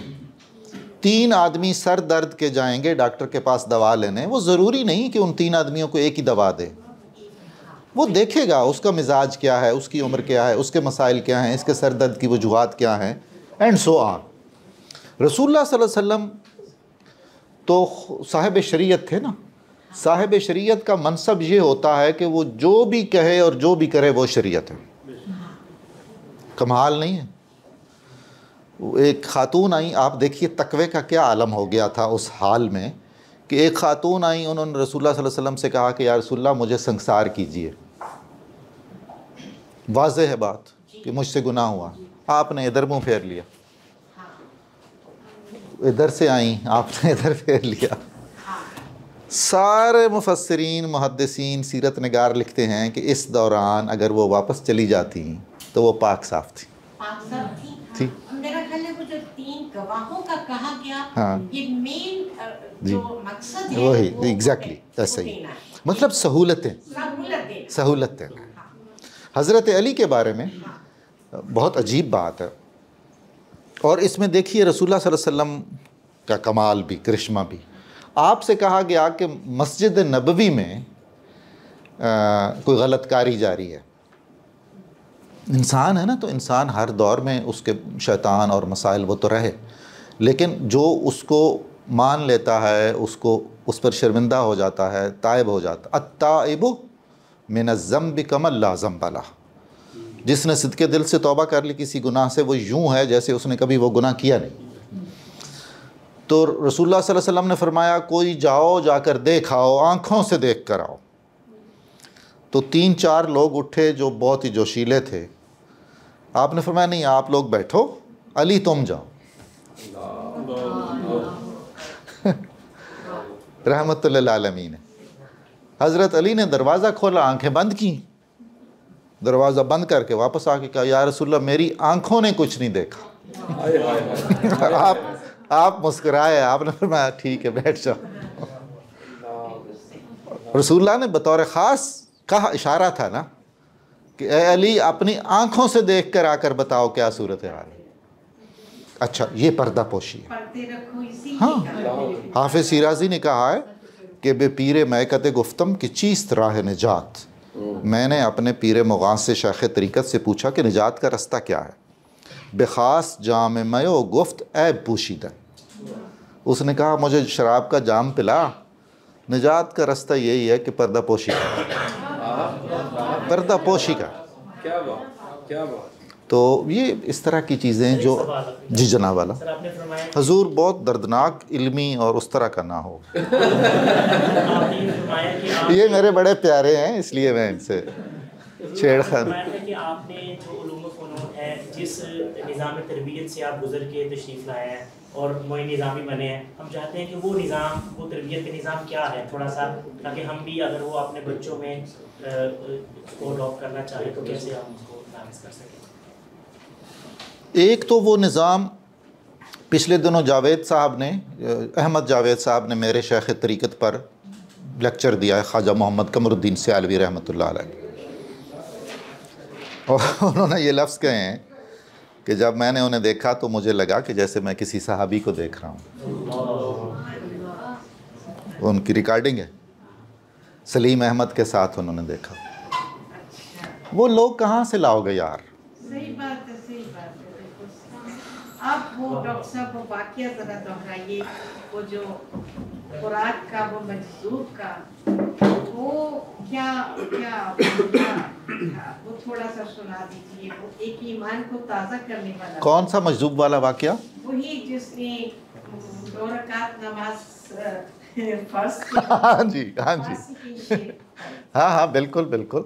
3 آدمی سر درد کے جائیں گے ڈاکٹر کے پاس دوا لینے, وہ ضروری نہیں کہ ان 3 آدمیوں کو ایک ہی دوا دے. وہ دیکھے گا اس کا مزاج کیا ہے, اس کی عمر کیا ہے, اس کے مسائل کیا ہیں, اس کے سر درد کی وجوہات کیا ہیں, اینڈ سو آن. رسول اللہ صلی اللہ علیہ وسلم تو صاحب شریعت تھے نا. صاحب شریعت کا منصب یہ ہوتا ہے کہ وہ جو بھی کہے اور جو بھی کرے وہ شریعت ہے. کمال نہیں ہے. ایک خاتون آئیں, آپ دیکھیے تقوی کا کیا عالم ہو گیا تھا اس حال میں کہ ایک خاتون آئیں, انہوں نے رسول اللہ صلی اللہ علیہ وسلم سے کہا کہ یا رسول اللہ مجھے سنگسار کیجئے. واضح ہے بات کہ مجھ سے گناہ ہوا. آپ نے ادھر منہ پھیر لیا, ادھر سے آئیں, آپ نے ادھر پھیر لیا. سارے مفسرین محدثین سیرت نگار لکھتے ہیں کہ اس دوران اگر وہ واپس چلی جاتی تو وہ پاک صاف تھی. تھی. میرا خیال ہے وہ جو 3 گواہوں کا کہا گیا یہ مین جو مقصد ہے وہی ایگزیکٹلی ایسا ہی, مطلب سہولتیں. حضرت علی کے بارے میں بہت عجیب بات ہے, اور اس میں دیکھیے رسول اللہ صلی اللہ علیہ وسلم کا کمال بھی کرشمہ بھی. آپ سے کہا گیا کہ مسجد نبوی میں کوئی غلط کاری جاری ہے. انسان ہے نا, تو انسان ہر دور میں اس کے شیطان اور مسائل وہ تو رہے, لیکن جو اس کو مان لیتا ہے اس پر شرمندہ ہو جاتا ہے, تائب ہو جاتا. التائب من الذنب کمن لا ذنب لہ. جس نے صدقے دل سے توبہ کر لی کسی گناہ سے وہ یوں ہے جیسے اس نے کبھی وہ گناہ کیا نہیں. تو رسول اللہ صلی اللہ علیہ وسلم نے فرمایا کوئی جاؤ, جا کر دیکھ آؤ, آنکھوں سے دیکھ کر آؤ. تو 3-4 لوگ اٹھے جو بہت ہی جوشیلے تھے. آپ نے فرمایا نہیں, آپ لوگ بیٹھو, علی تم جاؤ. رحمت للعالمین. حضرت علی نے دروازہ کھولا, آنکھیں بند کی, دروازہ بند کر کے واپس آ کے کہا یا رسول اللہ میری آنکھوں نے کچھ نہیں دیکھا. آپ مسکرائے, آپ نے فرمایا ٹھیک ہے بیٹھ جاؤ. رسول اللہ نے بطور خاص کہا, اشارہ تھا نا کہ اے علی اپنی آنکھوں سے دیکھ کر آ کر بتاؤ کیا صورت حال ہے. اچھا یہ پردہ پوشی ہے. ہاں, حافظ شیرازی نے کہا ہے کہ بے پیر میکت گفتم کہ چیست راہ نجات. میں نے اپنے پیر مغاث سے شیخ طریقت سے پوچھا کہ نجات کا رستہ کیا ہے. بخاص جام میو گفت عیب پوشیدہ. اس نے کہا مجھے شراب کا جام پلا, نجات کا رستہ یہی ہے کہ پردہ پوشی کا, پردہ پوشی کا. تو یہ اس طرح کی چیزیں جو جی جناب والا حضور بہت دردناک علمی اور اس طرح کا نہ ہو. یہ میرے بڑے پیارے ہیں اس لیے میں ان سے چھیڑ خان. آپ نے جو علوم و فنون ہے جس نظام تربیت سے آپ گزر کے تشریف لائے ہیں اور معین نظامی بنے ہیں, ہم چاہتے ہیں کہ وہ نظام, وہ تربیت کا نظام کیا ہے تھوڑا سا, تاکہ ہم بھی اگر وہ اپنے بچوں میں اس کو اڈاپٹ کرنا چاہیں تو کیسے ہم اس کو نافذ کر سکیں. ایک تو وہ نظام پچھلے دنوں جاوید صاحب نے, احمد جاوید صاحب نے میرے شیخ طریقت پر لیکچر دیا ہے, خواجہ محمد قمر الدین سیالوی رحمۃ اللہ علیہ. اور انہوں نے یہ لفظ کہے ہیں کہ جب میں نے انہیں دیکھا تو مجھے لگا کہ جیسے میں کسی صحابی کو دیکھ رہا ہوں. ان کی ریکارڈنگ ہے, سلیم احمد کے ساتھ انہوں نے دیکھا. وہ لوگ کہاں سے لاؤ گے یار. صحیح بات ہے, صحیح بات ہے. آپ وہ ڈاکٹر صاحب وہ واقعہ ذرا دہرائیے, وہ جو خوراک کا وہ مجذوب کا وہ کیا وہ تھوڑا سا سنا دیجیے. وہ ایک ایمان کو تازہ کرنے والا. کون سا مجذوب والا واقعہ؟ وہی جس نے 2 رکعت نماز فرض کی. ہاں جی, ہاں جی, ہاں بالکل بالکل.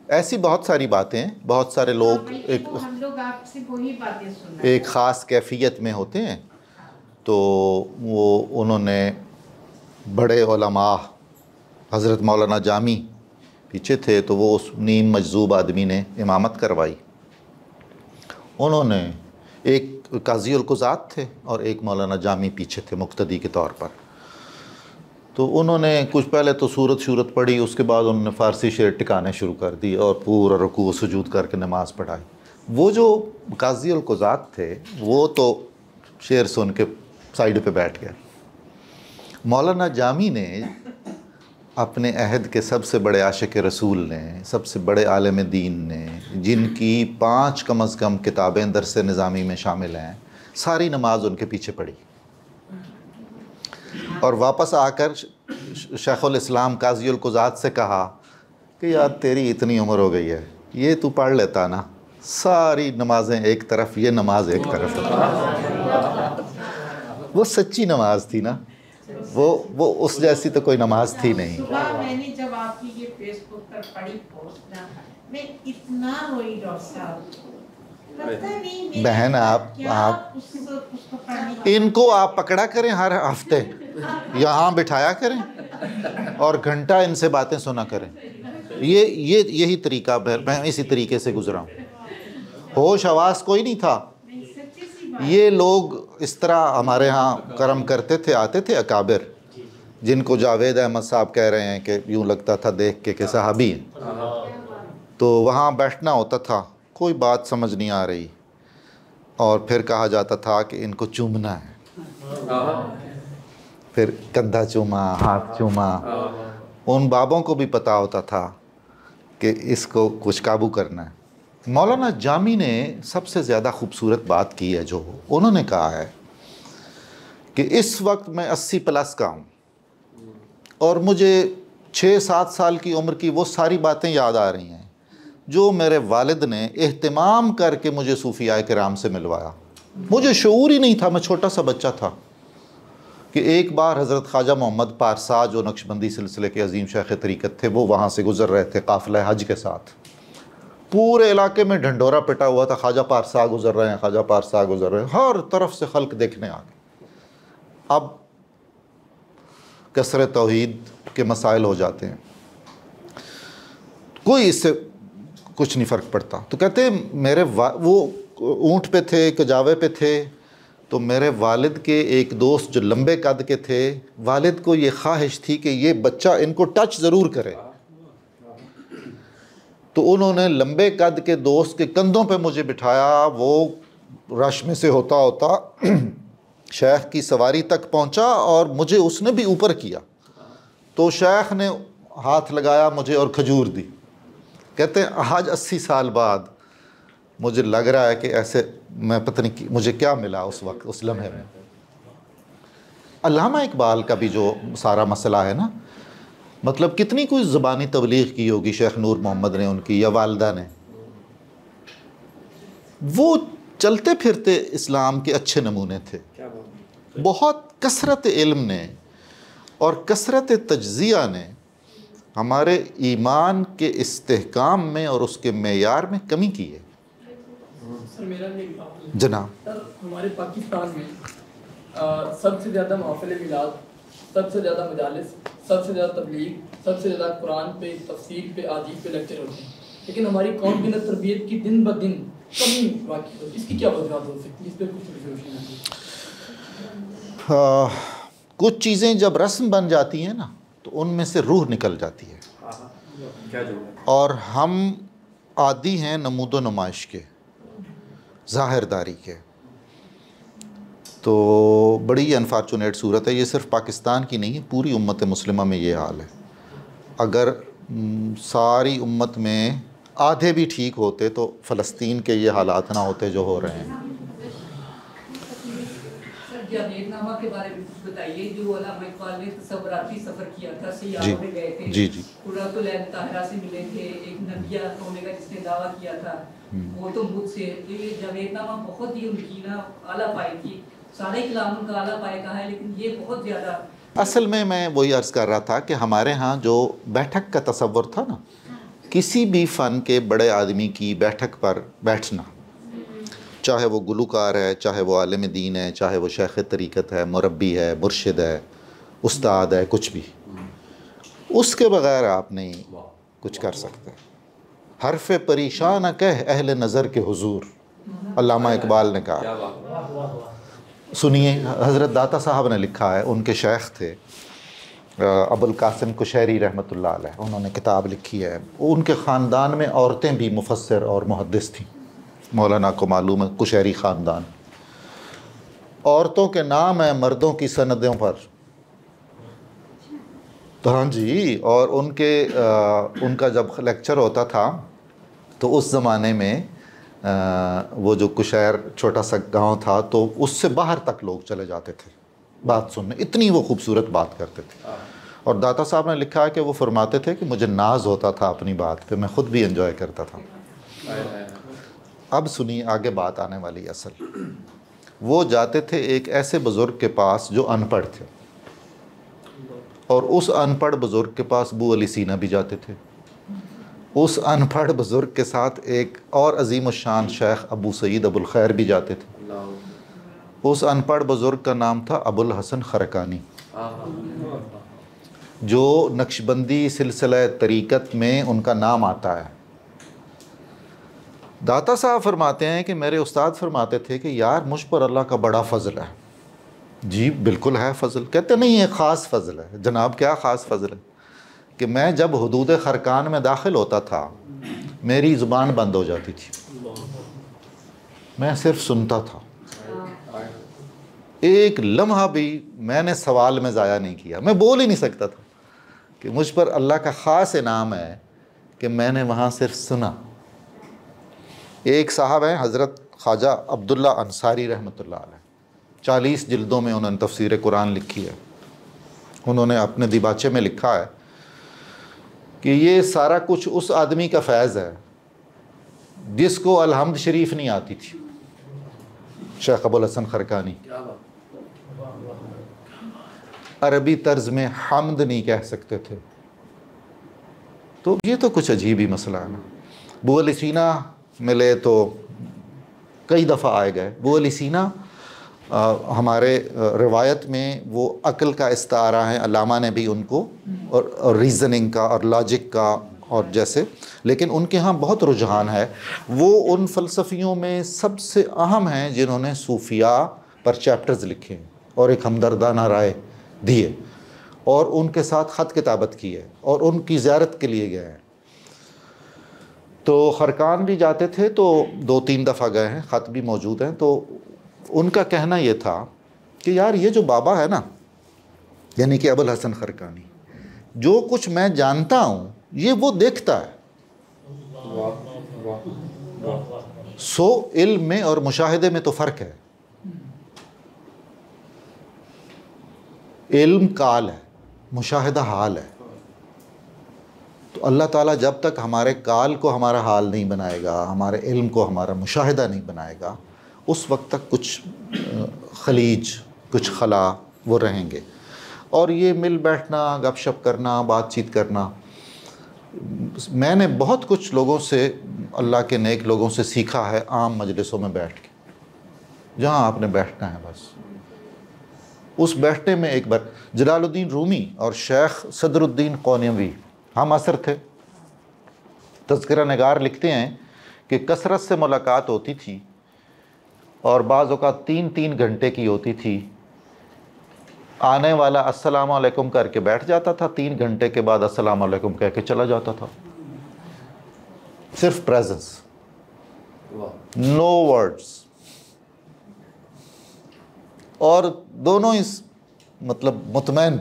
ایسی بہت ساری باتیں, بہت سارے لوگ ایک خاص کیفیت میں ہوتے ہیں. تو وہ انہوں نے بڑے علماء حضرت مولانا جامی پیچھے تھے, تو وہ اس نیم مجذوب آدمی نے امامت کروائی. انہوں نے ایک قاضی القضات تھے اور ایک مولانا جامی پیچھے تھے مقتدی کے طور پر. تو انہوں نے کچھ پہلے تو سورت پڑھی, اس کے بعد انہوں نے فارسی شعر ٹکانے شروع کر دی اور پورا رکوع و سجود کر کے نماز پڑھائی. وہ جو قاضی القضات تھے وہ تو شعر سن کے سائڈ پہ بیٹھ گئے. مولانا جامی نے اپنے عہد کے سب سے بڑے عاشق رسول نے، سب سے بڑے عالم دین نے، جن کی 5 کم از کم کتابیں درس نظامی میں شامل ہیں، ساری نماز ان کے پیچھے پڑھی اور واپس آ کر شیخ الاسلام قاضی القضات سے کہا کہ یار تیری اتنی عمر ہو گئی ہے، یہ تو پڑھ لیتا نا، ساری نمازیں ایک طرف، یہ نماز ایک طرف. وہ سچی نماز تھی نا، وہ اس جیسی تو کوئی نماز تھی نہیں. صبح میں نے جب آپ کی یہ فیس بک پر پڑھی پوسٹ نا، میں اتنا روئی ڈاکٹر صاحب. بہن آپ ان کو آپ پکڑا کریں، ہر ہفتے یہاں بٹھایا کریں اور گھنٹہ ان سے باتیں سنا کریں. یہی طریقہ، میں اسی طریقے سے گزرا ہوں. ہوش حواس کوئی نہیں تھا. یہ لوگ اس طرح ہمارے ہاں کرم کرتے تھے، آتے تھے اکابر جن کو جاوید احمد صاحب کہہ رہے ہیں کہ یوں لگتا تھا دیکھ کے کہ صحابی ہیں. تو وہاں بیٹھنا ہوتا تھا، کوئی بات سمجھ نہیں آ رہی، اور پھر کہا جاتا تھا کہ ان کو چومنا ہے. پھر کندھا چوما، ہاتھ چوما. ان بابوں کو بھی پتہ ہوتا تھا کہ اس کو کچھ قابو کرنا ہے. مولانا جامی نے سب سے زیادہ خوبصورت بات کی ہے جو انہوں نے کہا ہے کہ اس وقت میں 80 پلس کا ہوں اور مجھے 6-7 سال کی عمر کی وہ ساری باتیں یاد آ رہی ہیں جو میرے والد نے اہتمام کر کے مجھے صوفیاء کرام سے ملوایا. مجھے شعور ہی نہیں تھا، میں چھوٹا سا بچہ تھا، کہ ایک بار حضرت خواجہ محمد پارسا جو نقشبندی سلسلے کے عظیم شیخ طریقت تھے، وہ وہاں سے گزر رہے تھے قافلہ حج کے ساتھ. پورے علاقے میں ڈھنڈورا پٹا ہوا تھا، خواجہ پارسا گزر رہے ہیں، خواجہ پارسا گزر رہے ہیں، ہر طرف سے خلق دیکھنے آ گئے. اب کثر توحید کے مسائل ہو جاتے ہیں، کوئی اس سے کچھ نہیں فرق پڑتا. تو کہتے ہیں میرے وہ اونٹ پہ تھے، کجاوے پہ تھے، تو میرے والد کے ایک دوست جو لمبے قد کے تھے، والد کو یہ خواہش تھی کہ یہ بچہ ان کو ٹچ ضرور کرے. تو انہوں نے لمبے قد کے دوست کے کندھوں پہ مجھے بٹھایا. وہ رش میں سے ہوتا ہوتا شیخ کی سواری تک پہنچا اور مجھے اس نے بھی اوپر کیا. تو شیخ نے ہاتھ لگایا مجھے اور کھجور دی. کہتے ہیں آج 80 سال بعد مجھے لگ رہا ہے کہ ایسے میں پتہ نہیں مجھے کیا ملا اس وقت، اس لمحے میں. علامہ اقبال کا بھی جو سارا مسئلہ ہے نا، مطلب کتنی کوئی زبانی تبلیغ کی ہوگی شیخ نور محمد نے ان کی یا والدہ نے. وہ چلتے پھرتے اسلام کے اچھے نمونے تھے. بہت کثرت علم نے اور کثرت تجزیہ نے ہمارے ایمان کے استحکام میں اور اس کے معیار میں کمی کی ہے. سر میرا جناب، سر ہمارے پاکستان میں سب سے زیادہ محافل میلاد، سب سے زیادہ مجالس، سب سے زیادہ تبلیغ، سب سے زیادہ قرآن پہ، تفسیر پہ، احادیث پہ لیکچر ہوتے ہیں، لیکن ہماری قوم کی تربیت کی دن بہ دن کمی واقع ہوتی ہے. اس کی کیا وجوہات ہو سکتی ہے؟ اس پہ کچھ ریزولوشن ہے؟ کچھ چیزیں جب رسم بن جاتی ہیں نا تو ان میں سے روح نکل جاتی ہے، اور ہم عادی ہیں نمود و نمائش کے، ظاہر داری کے. تو بڑی انفارچونیٹ صورت ہے. یہ صرف پاکستان کی نہیں ہے، پوری امت مسلمہ میں یہ حال ہے. اگر ساری امت میں آدھے بھی ٹھیک ہوتے تو فلسطین کے یہ حالات نہ ہوتے جو ہو رہے ہیں. جاوید نامہ کے بارے میں کچھ بتائیے. جو علامہ اقبال نے تصوراتی سفر کیا تھا، جی سیاحوں میں گئے تھے، جی جی قرۃ العین طاہرہ سے ملے تھے، ایک نبیہ ہونے کا جس نے دعویٰ کیا تھا، وہ تو مجھ سے. یہ جاوید نامہ بہت ہی ان کی نا اعلیٰ پائے کی، سارے کلام ان کا اعلیٰ پائے کا ہے، لیکن یہ بہت زیادہ. اصل میں وہی عرض کر رہا تھا کہ ہمارے ہاں جو بیٹھک کا تصور تھا نا، کسی بھی فن کے بڑے آدمی کی بیٹھک پر بیٹھنا، چاہے وہ گلوکار ہے، چاہے وہ عالم دین ہے، چاہے وہ شیخ طریقت ہے، مربی ہے، مرشد ہے، استاد ہے، کچھ بھی، اس کے بغیر آپ نہیں کچھ کر سکتے. حرف پریشان کہہ اہل نظر کے حضور، علامہ اقبال نے کہا. سنیے، حضرت داتا صاحب نے لکھا ہے، ان کے شیخ تھے ابو القاسم کشیری رحمۃ اللہ علیہ، انہوں نے کتاب لکھی ہے. ان کے خاندان میں عورتیں بھی مفسر اور محدث تھیں. مولانا کو معلوم ہے، کشیری خاندان. عورتوں کے نام ہیں مردوں کی سندوں پر. تو ہاں جی، اور ان کا جب لیکچر ہوتا تھا تو اس زمانے میں وہ جو کشیر چھوٹا سا گاؤں تھا تو اس سے باہر تک لوگ چلے جاتے تھے بات سننے، اتنی وہ خوبصورت بات کرتے تھے. اور داتا صاحب نے لکھا ہے کہ وہ فرماتے تھے کہ مجھے ناز ہوتا تھا اپنی بات پہ، میں خود بھی انجوائے کرتا تھا. اب سنیے آگے بات آنے والی اصل. وہ جاتے تھے ایک ایسے بزرگ کے پاس جو ان پڑھ تھے، اور اس ان پڑھ بزرگ کے پاس ابو علی سینا بھی جاتے تھے. اس ان پڑھ بزرگ کے ساتھ ایک اور عظیم الشان شیخ ابو سعید ابو الخیر بھی جاتے تھے. اس ان پڑھ بزرگ کا نام تھا ابو الحسن خرقانی، جو نقشبندی سلسلہ طریقت میں ان کا نام آتا ہے. داتا صاحب فرماتے ہیں کہ میرے استاد فرماتے تھے کہ یار مجھ پر اللہ کا بڑا فضل ہے. جی بالکل ہے فضل. کہتے نہیں یہ خاص فضل ہے. جناب کیا خاص فضل ہے؟ کہ میں جب حدود خرقان میں داخل ہوتا تھا میری زبان بند ہو جاتی تھی، میں صرف سنتا تھا. ایک لمحہ بھی میں نے سوال میں ضائع نہیں کیا، میں بول ہی نہیں سکتا تھا. کہ مجھ پر اللہ کا خاص انعام ہے کہ میں نے وہاں صرف سنا. ایک صاحب ہیں حضرت خواجہ عبداللہ انصاری رحمۃ اللہ علیہ، 40 جلدوں میں انہوں نے تفسیر قرآن لکھی ہے. انہوں نے اپنے دیباچے میں لکھا ہے کہ یہ سارا کچھ اس آدمی کا فیض ہے جس کو الحمد شریف نہیں آتی تھی. شیخ ابو الحسن خرقانی عربی طرز میں حمد نہیں کہہ سکتے تھے. تو یہ تو کچھ عجیب ہی مسئلہ ہے نا. ابو علی سینا ملے تو کئی دفعہ آئے گئے. ابو علی سینا ہمارے روایت میں وہ عقل کا استعارہ ہے، علامہ نے بھی ان کو، اور ریزننگ کا اور لاجک کا اور جیسے، لیکن ان کے ہاں بہت رجحان ہے. وہ ان فلسفیوں میں سب سے اہم ہیں جنہوں نے صوفیاء پر چیپٹرز لکھے اور ایک ہمدردانہ رائے دیے، اور ان کے ساتھ خط کتابت کی ہے، اور ان کی زیارت کے لیے گئے ہیں. تو خرقان بھی جاتے تھے تو 2-3 دفعہ گئے ہیں، خط بھی موجود ہیں. تو ان کا کہنا یہ تھا کہ یار یہ جو بابا ہے نا، یعنی کہ ابو الحسن خرقانی، جو کچھ میں جانتا ہوں یہ وہ دیکھتا ہے. سو علم میں اور مشاہدے میں تو فرق ہے. علم کال ہے، مشاہدہ حال ہے. تو اللہ تعالیٰ جب تک ہمارے کال کو ہمارا حال نہیں بنائے گا، ہمارے علم کو ہمارا مشاہدہ نہیں بنائے گا، اس وقت تک کچھ خلیج، کچھ خلا وہ رہیں گے. اور یہ مل بیٹھنا، گپ شپ کرنا، بات چیت کرنا، میں نے بہت کچھ لوگوں سے، اللہ کے نیک لوگوں سے سیکھا ہے عام مجلسوں میں بیٹھ کے، جہاں آپ نے بیٹھنا ہے بس. اس بیٹھنے میں ایک بار جلال الدین رومی اور شیخ صدر الدین قونیوی ہم عصر تھے. تذکرہ نگار لکھتے ہیں کہ کثرت سے ملاقات ہوتی تھی اور بعض اوقات 3 گھنٹے کی ہوتی تھی. آنے والا السلام علیکم کر کے بیٹھ جاتا تھا، 3 گھنٹے کے بعد السلام علیکم کہہ کے چلا جاتا تھا. صرف پریزنس، نو ورڈز. اور دونوں اس مطلب مطمئن.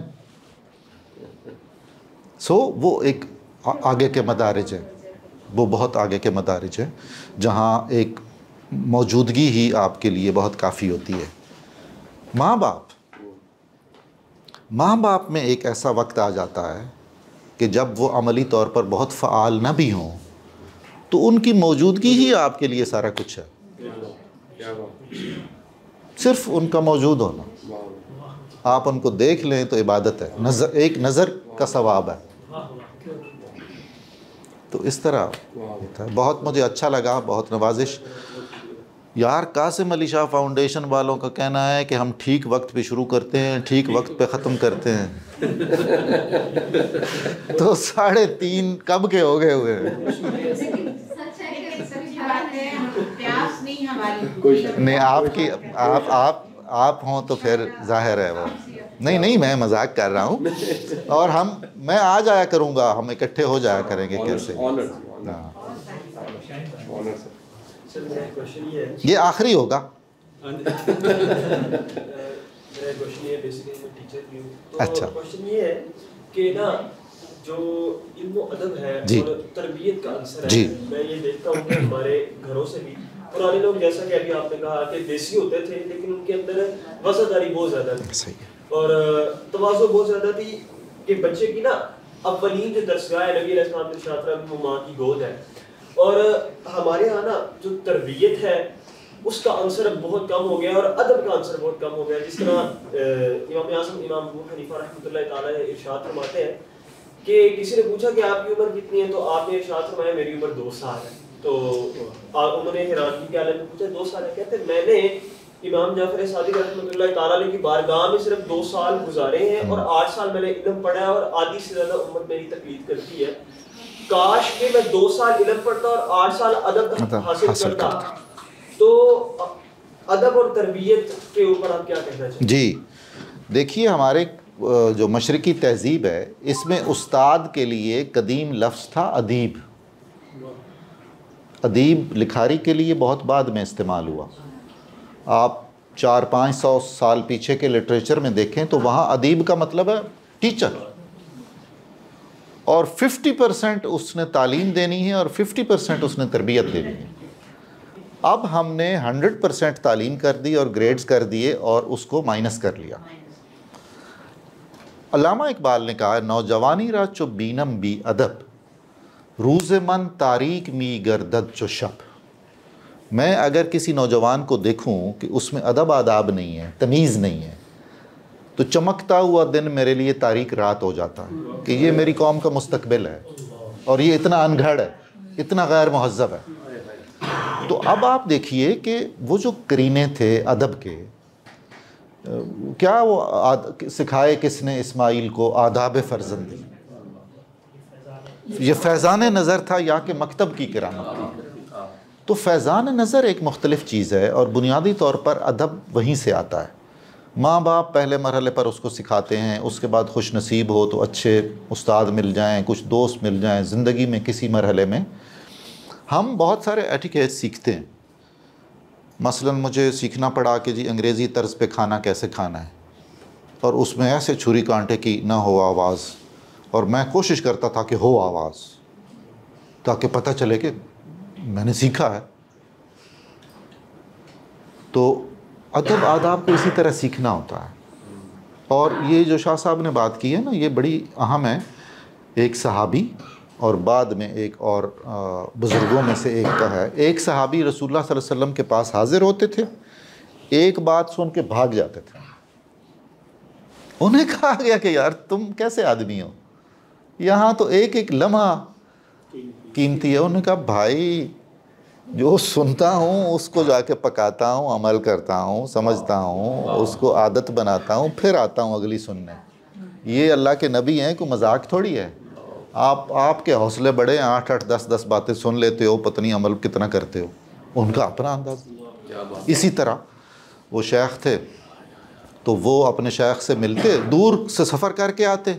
وہ ایک آگے کے مدارج ہیں، وہ بہت آگے کے مدارج ہیں جہاں ایک موجودگی ہی آپ کے لیے بہت کافی ہوتی ہے. ماں باپ میں ایک ایسا وقت آ جاتا ہے کہ جب وہ عملی طور پر بہت فعال نہ بھی ہوں تو ان کی موجودگی ہی آپ کے لیے سارا کچھ ہے. صرف ان کا موجود ہونا، آپ ان کو دیکھ لیں تو عبادت ہے، ایک نظر کا ثواب ہے. تو اس طرح بہت مجھے اچھا لگا، بہت نوازش. یار قاسم علی شاہ فاؤنڈیشن والوں کا کہنا ہے کہ ہم ٹھیک وقت پہ شروع کرتے ہیں، ٹھیک وقت پہ ختم کرتے ہیں. تو 3:30 کب کے ہو گئے ہوئے ہیں. نہیں آپ ہوں تو پھر ظاہر ہے وہ نہیں میں مذاق کر رہا ہوں. اور میں آ جایا کروں گا، ہم اکٹھے ہو جایا کریں گے. کیسے سر میرا کوشچن یہ ہے، یہ آخری ہوگا. میرا کوشچن یہ ہے، بیسیکلی میں ٹیچر بھی ہوں، تو اچھا. کوشچن یہ ہے کہ نا جو علم و ادب ہے اور تربیت کا عنصر ہے، میں یہ دیکھتا ہوں کہ ہمارے گھروں سے بھی پرانے لوگ، جیسا کہ ابھی آپ نے کہا کہ دیسی ہوتے تھے لیکن ان کے اندر وفاداری بہت زیادہ تھی اور تواضع بہت زیادہ تھی کہ بچے کی نا اولین جو درسگاہ ہے نبی علیہ السلام کی شاطرہ وہ ماں کی گود ہے. اور ہمارے یہاں نا جو تربیت ہے اس کا عنصر بہت کم ہو گیا اور ادب کا عنصر بہت کم ہو گیا. جس طرح امام اعظم امام ابو حنیفہ رحمۃ اللہ تعالیٰ ارشاد فرماتے ہیں کہ کسی نے پوچھا کہ آپ کی عمر کتنی ہے تو آپ نے ارشاد فرمایا میری عمر 2 سال ہے. تو انہوں نے حیرانگی کے عالم میں پوچھا 2 سال ہے؟ کہتے میں نے امام جعفر صادق رحمۃ اللہ تعالیٰ کی بارگاہ میں صرف 2 سال گزارے ہیں اور 8 سال میں نے علم پڑھا ہے اور آدھی سے زیادہ امت میری تقلید کرتی ہے. کاش کہ میں 2 سال علم پڑھتا اور 8 سال ادب حاصل کرتا. تو ادب اور تربیت کے اوپر آپ کیا کہنا چاہتے ہیں؟ جی دیکھیے، ہمارے جو مشرقی تہذیب ہے اس میں استاد کے لیے قدیم لفظ تھا ادیب. ادیب لکھاری کے لیے بہت بعد میں استعمال ہوا. آپ 400-500 سال پیچھے کے لٹریچر میں دیکھیں تو وہاں ادیب کا مطلب ہے ٹیچر، اور 50% اس نے تعلیم دینی ہے اور 50% اس نے تربیت دینی ہے. اب ہم نے 100% تعلیم کر دی اور گریڈز کر دیے اور اس کو مائنس کر لیا. علامہ اقبال نے کہا نوجوانی را چو بینم بی ادب روز من تاریک می گردد چو شب. میں اگر کسی نوجوان کو دیکھوں کہ اس میں ادب آداب نہیں ہے، تمیز نہیں ہے، تو چمکتا ہوا دن میرے لیے تاریک رات ہو جاتا ہے کہ یہ میری قوم کا مستقبل ہے اور یہ اتنا انگھڑ ہے، اتنا غیر مہذب ہے. تو اب آپ دیکھیے کہ وہ جو کرینے تھے ادب کے، کیا وہ سکھائے کس نے اسماعیل کو آداب فرزندی؟ یہ فیضان نظر تھا یا کہ مکتب کی کرامت تھی؟ تو فیضان نظر ایک مختلف چیز ہے اور بنیادی طور پر ادب وہیں سے آتا ہے. ماں باپ پہلے مرحلے پر اس کو سکھاتے ہیں، اس کے بعد خوش نصیب ہو تو اچھے استاد مل جائیں، کچھ دوست مل جائیں، زندگی میں کسی مرحلے میں ہم بہت سارے ایٹیکیٹ سیکھتے ہیں. مثلا مجھے سیکھنا پڑا کہ جی انگریزی طرز پہ کھانا کیسے کھانا ہے، اور اس میں ایسے چھری کانٹے کی نہ ہو آواز، اور میں کوشش کرتا تھا کہ ہو آواز تاکہ پتہ چلے کہ میں نے سیکھا ہے. تو ادب آداب کو اسی طرح سیکھنا ہوتا ہے. اور یہ جو شاہ صاحب نے بات کی ہے نا، یہ بڑی اہم ہے. ایک صحابی اور بعد میں ایک اور بزرگوں میں سے ایک کا ہے. ایک صحابی رسول اللہ صلی اللہ علیہ وسلم کے پاس حاضر ہوتے تھے، ایک بات سن کے بھاگ جاتے تھے. انہیں کہا گیا کہ یار تم کیسے آدمی ہو، یہاں تو ایک ایک لمحہ قیمتی ہے. انہوں نے کہا بھائی جو سنتا ہوں اس کو جا کے پکاتا ہوں، عمل کرتا ہوں، سمجھتا ہوں، اس کو عادت بناتا ہوں، پھر آتا ہوں اگلی سننے. یہ اللہ کے نبی ہیں، کوئی مذاق تھوڑی ہے. آپ کے حوصلے بڑے ہیں، 8-8 10-10 باتیں سن لیتے ہو، پتہ نہیں عمل کتنا کرتے ہو. ان کا اپنا انداز. اسی طرح وہ شیخ تھے تو وہ اپنے شیخ سے ملتے، دور سے سفر کر کے آتے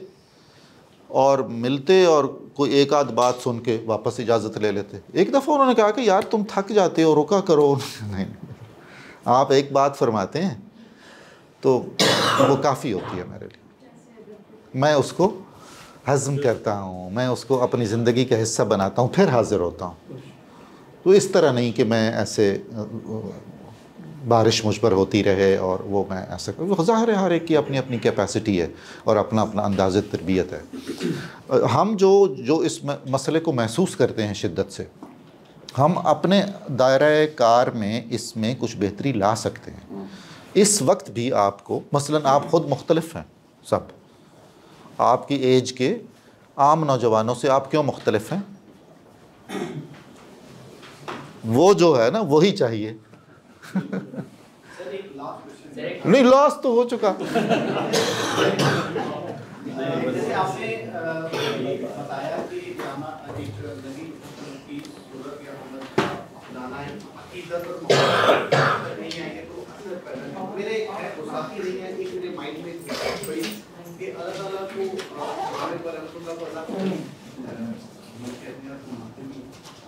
اور ملتے اور کوئی ایک آدھ بات سن کے واپس اجازت لے لیتے. ایک دفعہ انہوں نے کہا کہ یار تم تھک جاتے ہو، رکا کرو. نہیں، آپ ایک بات فرماتے ہیں تو وہ کافی ہوتی ہے میرے لیے. میں اس کو ہضم کرتا ہوں، میں اس کو اپنی زندگی کا حصہ بناتا ہوں، پھر حاضر ہوتا ہوں. تو اس طرح نہیں کہ میں ایسے بارش مجھ پر ہوتی رہے اور وہ میں ایسا کروں. ظاہر ہے ہر ایک کی اپنی اپنی کیپیسٹی ہے اور اپنا اپنا انداز تربیت ہے. ہم جو اس مسئلے کو محسوس کرتے ہیں شدت سے، ہم اپنے دائرہ کار میں اس میں کچھ بہتری لا سکتے ہیں. اس وقت بھی آپ کو مثلا آپ خود مختلف ہیں، سب آپ کی ایج کے عام نوجوانوں سے آپ کیوں مختلف ہیں؟ وہ جو ہے نا وہی چاہیے. نہیں لاس تو ہو چکا. جیسے آپ نے بتایا کہ کی صورت یا لانا ہے عقیدت اور محبت نہیں آئیں گے تو اثر پیدا نہیں. میرے ساتھی نہیں ہے کہ میرے مائنڈ میں پڑی کہ اللہ تعالیٰ کو ہمارے پر اللہ کو اللہ کو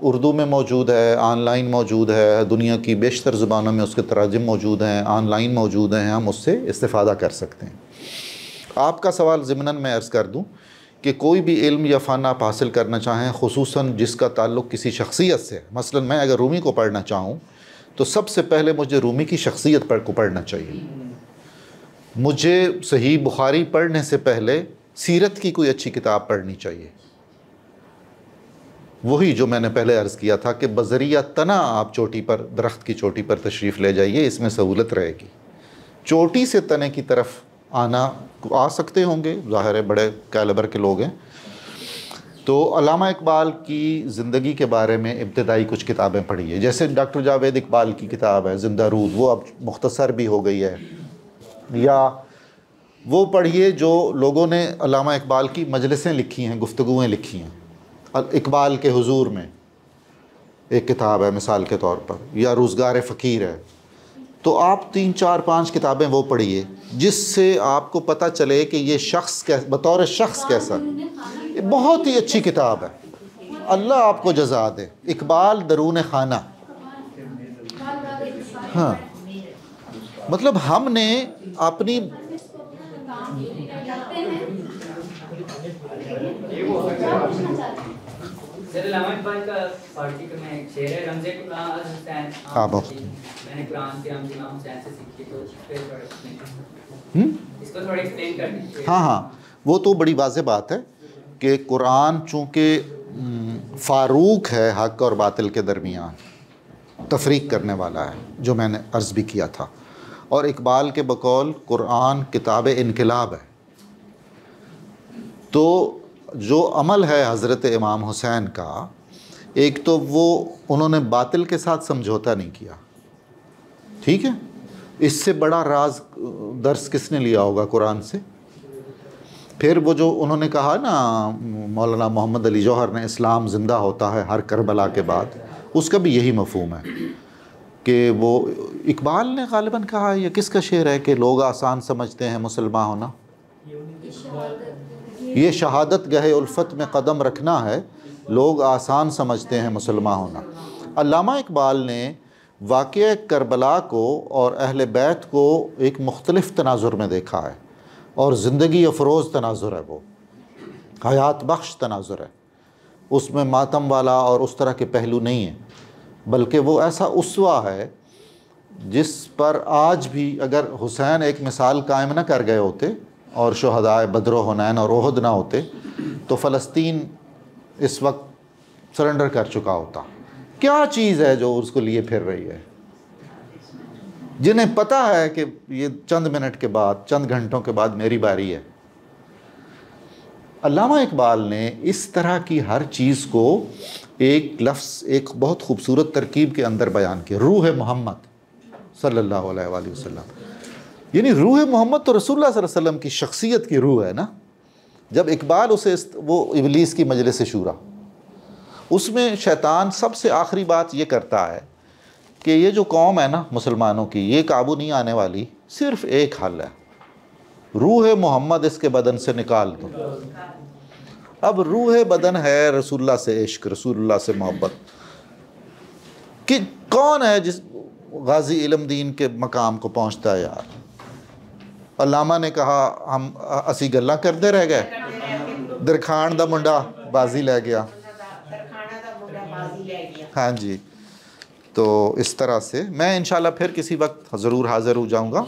اردو میں موجود ہے، آن لائن موجود ہے، دنیا کی بیشتر زبانوں میں اس کے تراجم موجود ہیں، آن لائن موجود ہیں، ہم اس سے استفادہ کر سکتے ہیں۔ آپ کا سوال ضمناً میں عرض کر دوں کہ کوئی بھی علم یا فن آپ حاصل کرنا چاہیں، خصوصاً جس کا تعلق کسی شخصیت سے، مثلاً میں اگر رومی کو پڑھنا چاہوں تو سب سے پہلے مجھے رومی کی شخصیت کو پڑھنا چاہیے۔ مجھے صحیح بخاری پڑھنے سے پہلے سیرت کی کوئی اچھی کتاب پڑھنی چاہیے۔ وہی جو میں نے پہلے عرض کیا تھا کہ بذریعہ تنا آپ چوٹی پر، درخت کی چوٹی پر تشریف لے جائیے، اس میں سہولت رہے گی۔ چوٹی سے تنے کی طرف آ سکتے ہوں گے، ظاہر ہے بڑے کیلیبر کے لوگ ہیں۔ تو علامہ اقبال کی زندگی کے بارے میں ابتدائی کچھ کتابیں پڑھیے، جیسے ڈاکٹر جاوید اقبال کی کتاب ہے زندہ رود، وہ اب مختصر بھی ہو گئی ہے، یا وہ پڑھیے جو لوگوں نے علامہ اقبال کی مجلسیں لکھی ہیں، گفتگویں لکھی ہیں۔ اقبال کے حضور میں ایک کتاب ہے مثال کے طور پر، یا روزگار فقیر ہے۔ تو آپ 3 4 5 کتابیں وہ پڑھیے جس سے آپ کو پتہ چلے کہ یہ شخص بطور شخص کیسا ہے۔ یہ بہت ہی اچھی کتاب ہے، اللہ آپ کو جزا دے، اقبال درون خانہ۔ ہاں، مطلب ہم نے اپنی علامہ اقبال کا پارٹی کا میں ایک شعر ہے، رمز قرآن از حسین، میں نے قرآن کے رمز امام حسین سے سیکھی، تو اس کو تھوڑا ایکسپلین کر دیجیے۔ ہاں، وہ تو بڑی واضح بات ہے کہ قرآن چونکہ فاروق ہے حق اور باطل کے درمیان، تفریق کرنے والا ہے، جو میں نے عرض بھی کیا تھا، اور اقبال کے بقول قرآن کتاب انقلاب ہے۔ تو جو عمل ہے حضرت امام حسین کا، ایک تو وہ انہوں نے باطل کے ساتھ سمجھوتا نہیں کیا، ٹھیک ہے؟ اس سے بڑا راز درس کس نے لیا ہوگا قرآن سے؟ پھر وہ جو انہوں نے کہا نا مولانا محمد علی جوہر نے، اسلام زندہ ہوتا ہے ہر کربلا کے بعد، اس کا بھی یہی مفہوم ہے کہ وہ اقبال نے غالباً کہا، یہ کس کا شعر ہے کہ لوگ آسان سمجھتے ہیں مسلمان ہونا، یہ شہادت گہے الفت میں قدم رکھنا ہے، لوگ آسان سمجھتے ہیں مسلمان ہونا۔ علامہ اقبال نے واقعہ کربلا کو اور اہل بیت کو ایک مختلف تناظر میں دیکھا ہے، اور زندگی افروز تناظر ہے، وہ حیات بخش تناظر ہے، اس میں ماتم والا اور اس طرح کے پہلو نہیں ہیں، بلکہ وہ ایسا اسوہ ہے جس پر آج بھی اگر حسین ایک مثال قائم نہ کر گئے ہوتے اور شہدائے بدر و حنین اور احد نہ ہوتے تو فلسطین اس وقت سرنڈر کر چکا ہوتا۔ کیا چیز ہے جو اس کو لیے پھر رہی ہے، جنہیں پتہ ہے کہ یہ چند منٹ کے بعد، چند گھنٹوں کے بعد میری باری ہے۔ علامہ اقبال نے اس طرح کی ہر چیز کو ایک لفظ، ایک بہت خوبصورت ترکیب کے اندر بیان کیا، روح محمد صلی اللہ علیہ وآلہ وسلم۔ یعنی روح محمد تو رسول اللہ صلی اللہ علیہ وسلم کی شخصیت کی روح ہے نا۔ جب اقبال اسے وہ ابلیس کی مجلس شورا، اس میں شیطان سب سے آخری بات یہ کرتا ہے کہ یہ جو قوم ہے نا مسلمانوں کی، یہ قابو نہیں آنے والی، صرف ایک حل ہے، روح محمد اس کے بدن سے نکال دو۔ اب روح بدن ہے رسول اللہ سے عشق، رسول اللہ سے محبت، کہ کون ہے جس غازی علم دین کے مقام کو پہنچتا ہے یار؟ علامہ نے کہا ہم اسی گلہ کردے رہ گئے، درخان دا منڈا بازی لے گیا۔ ہاں جی، تو اس طرح سے میں انشاءاللہ پھر کسی وقت ضرور حاضر ہو جاؤں گا۔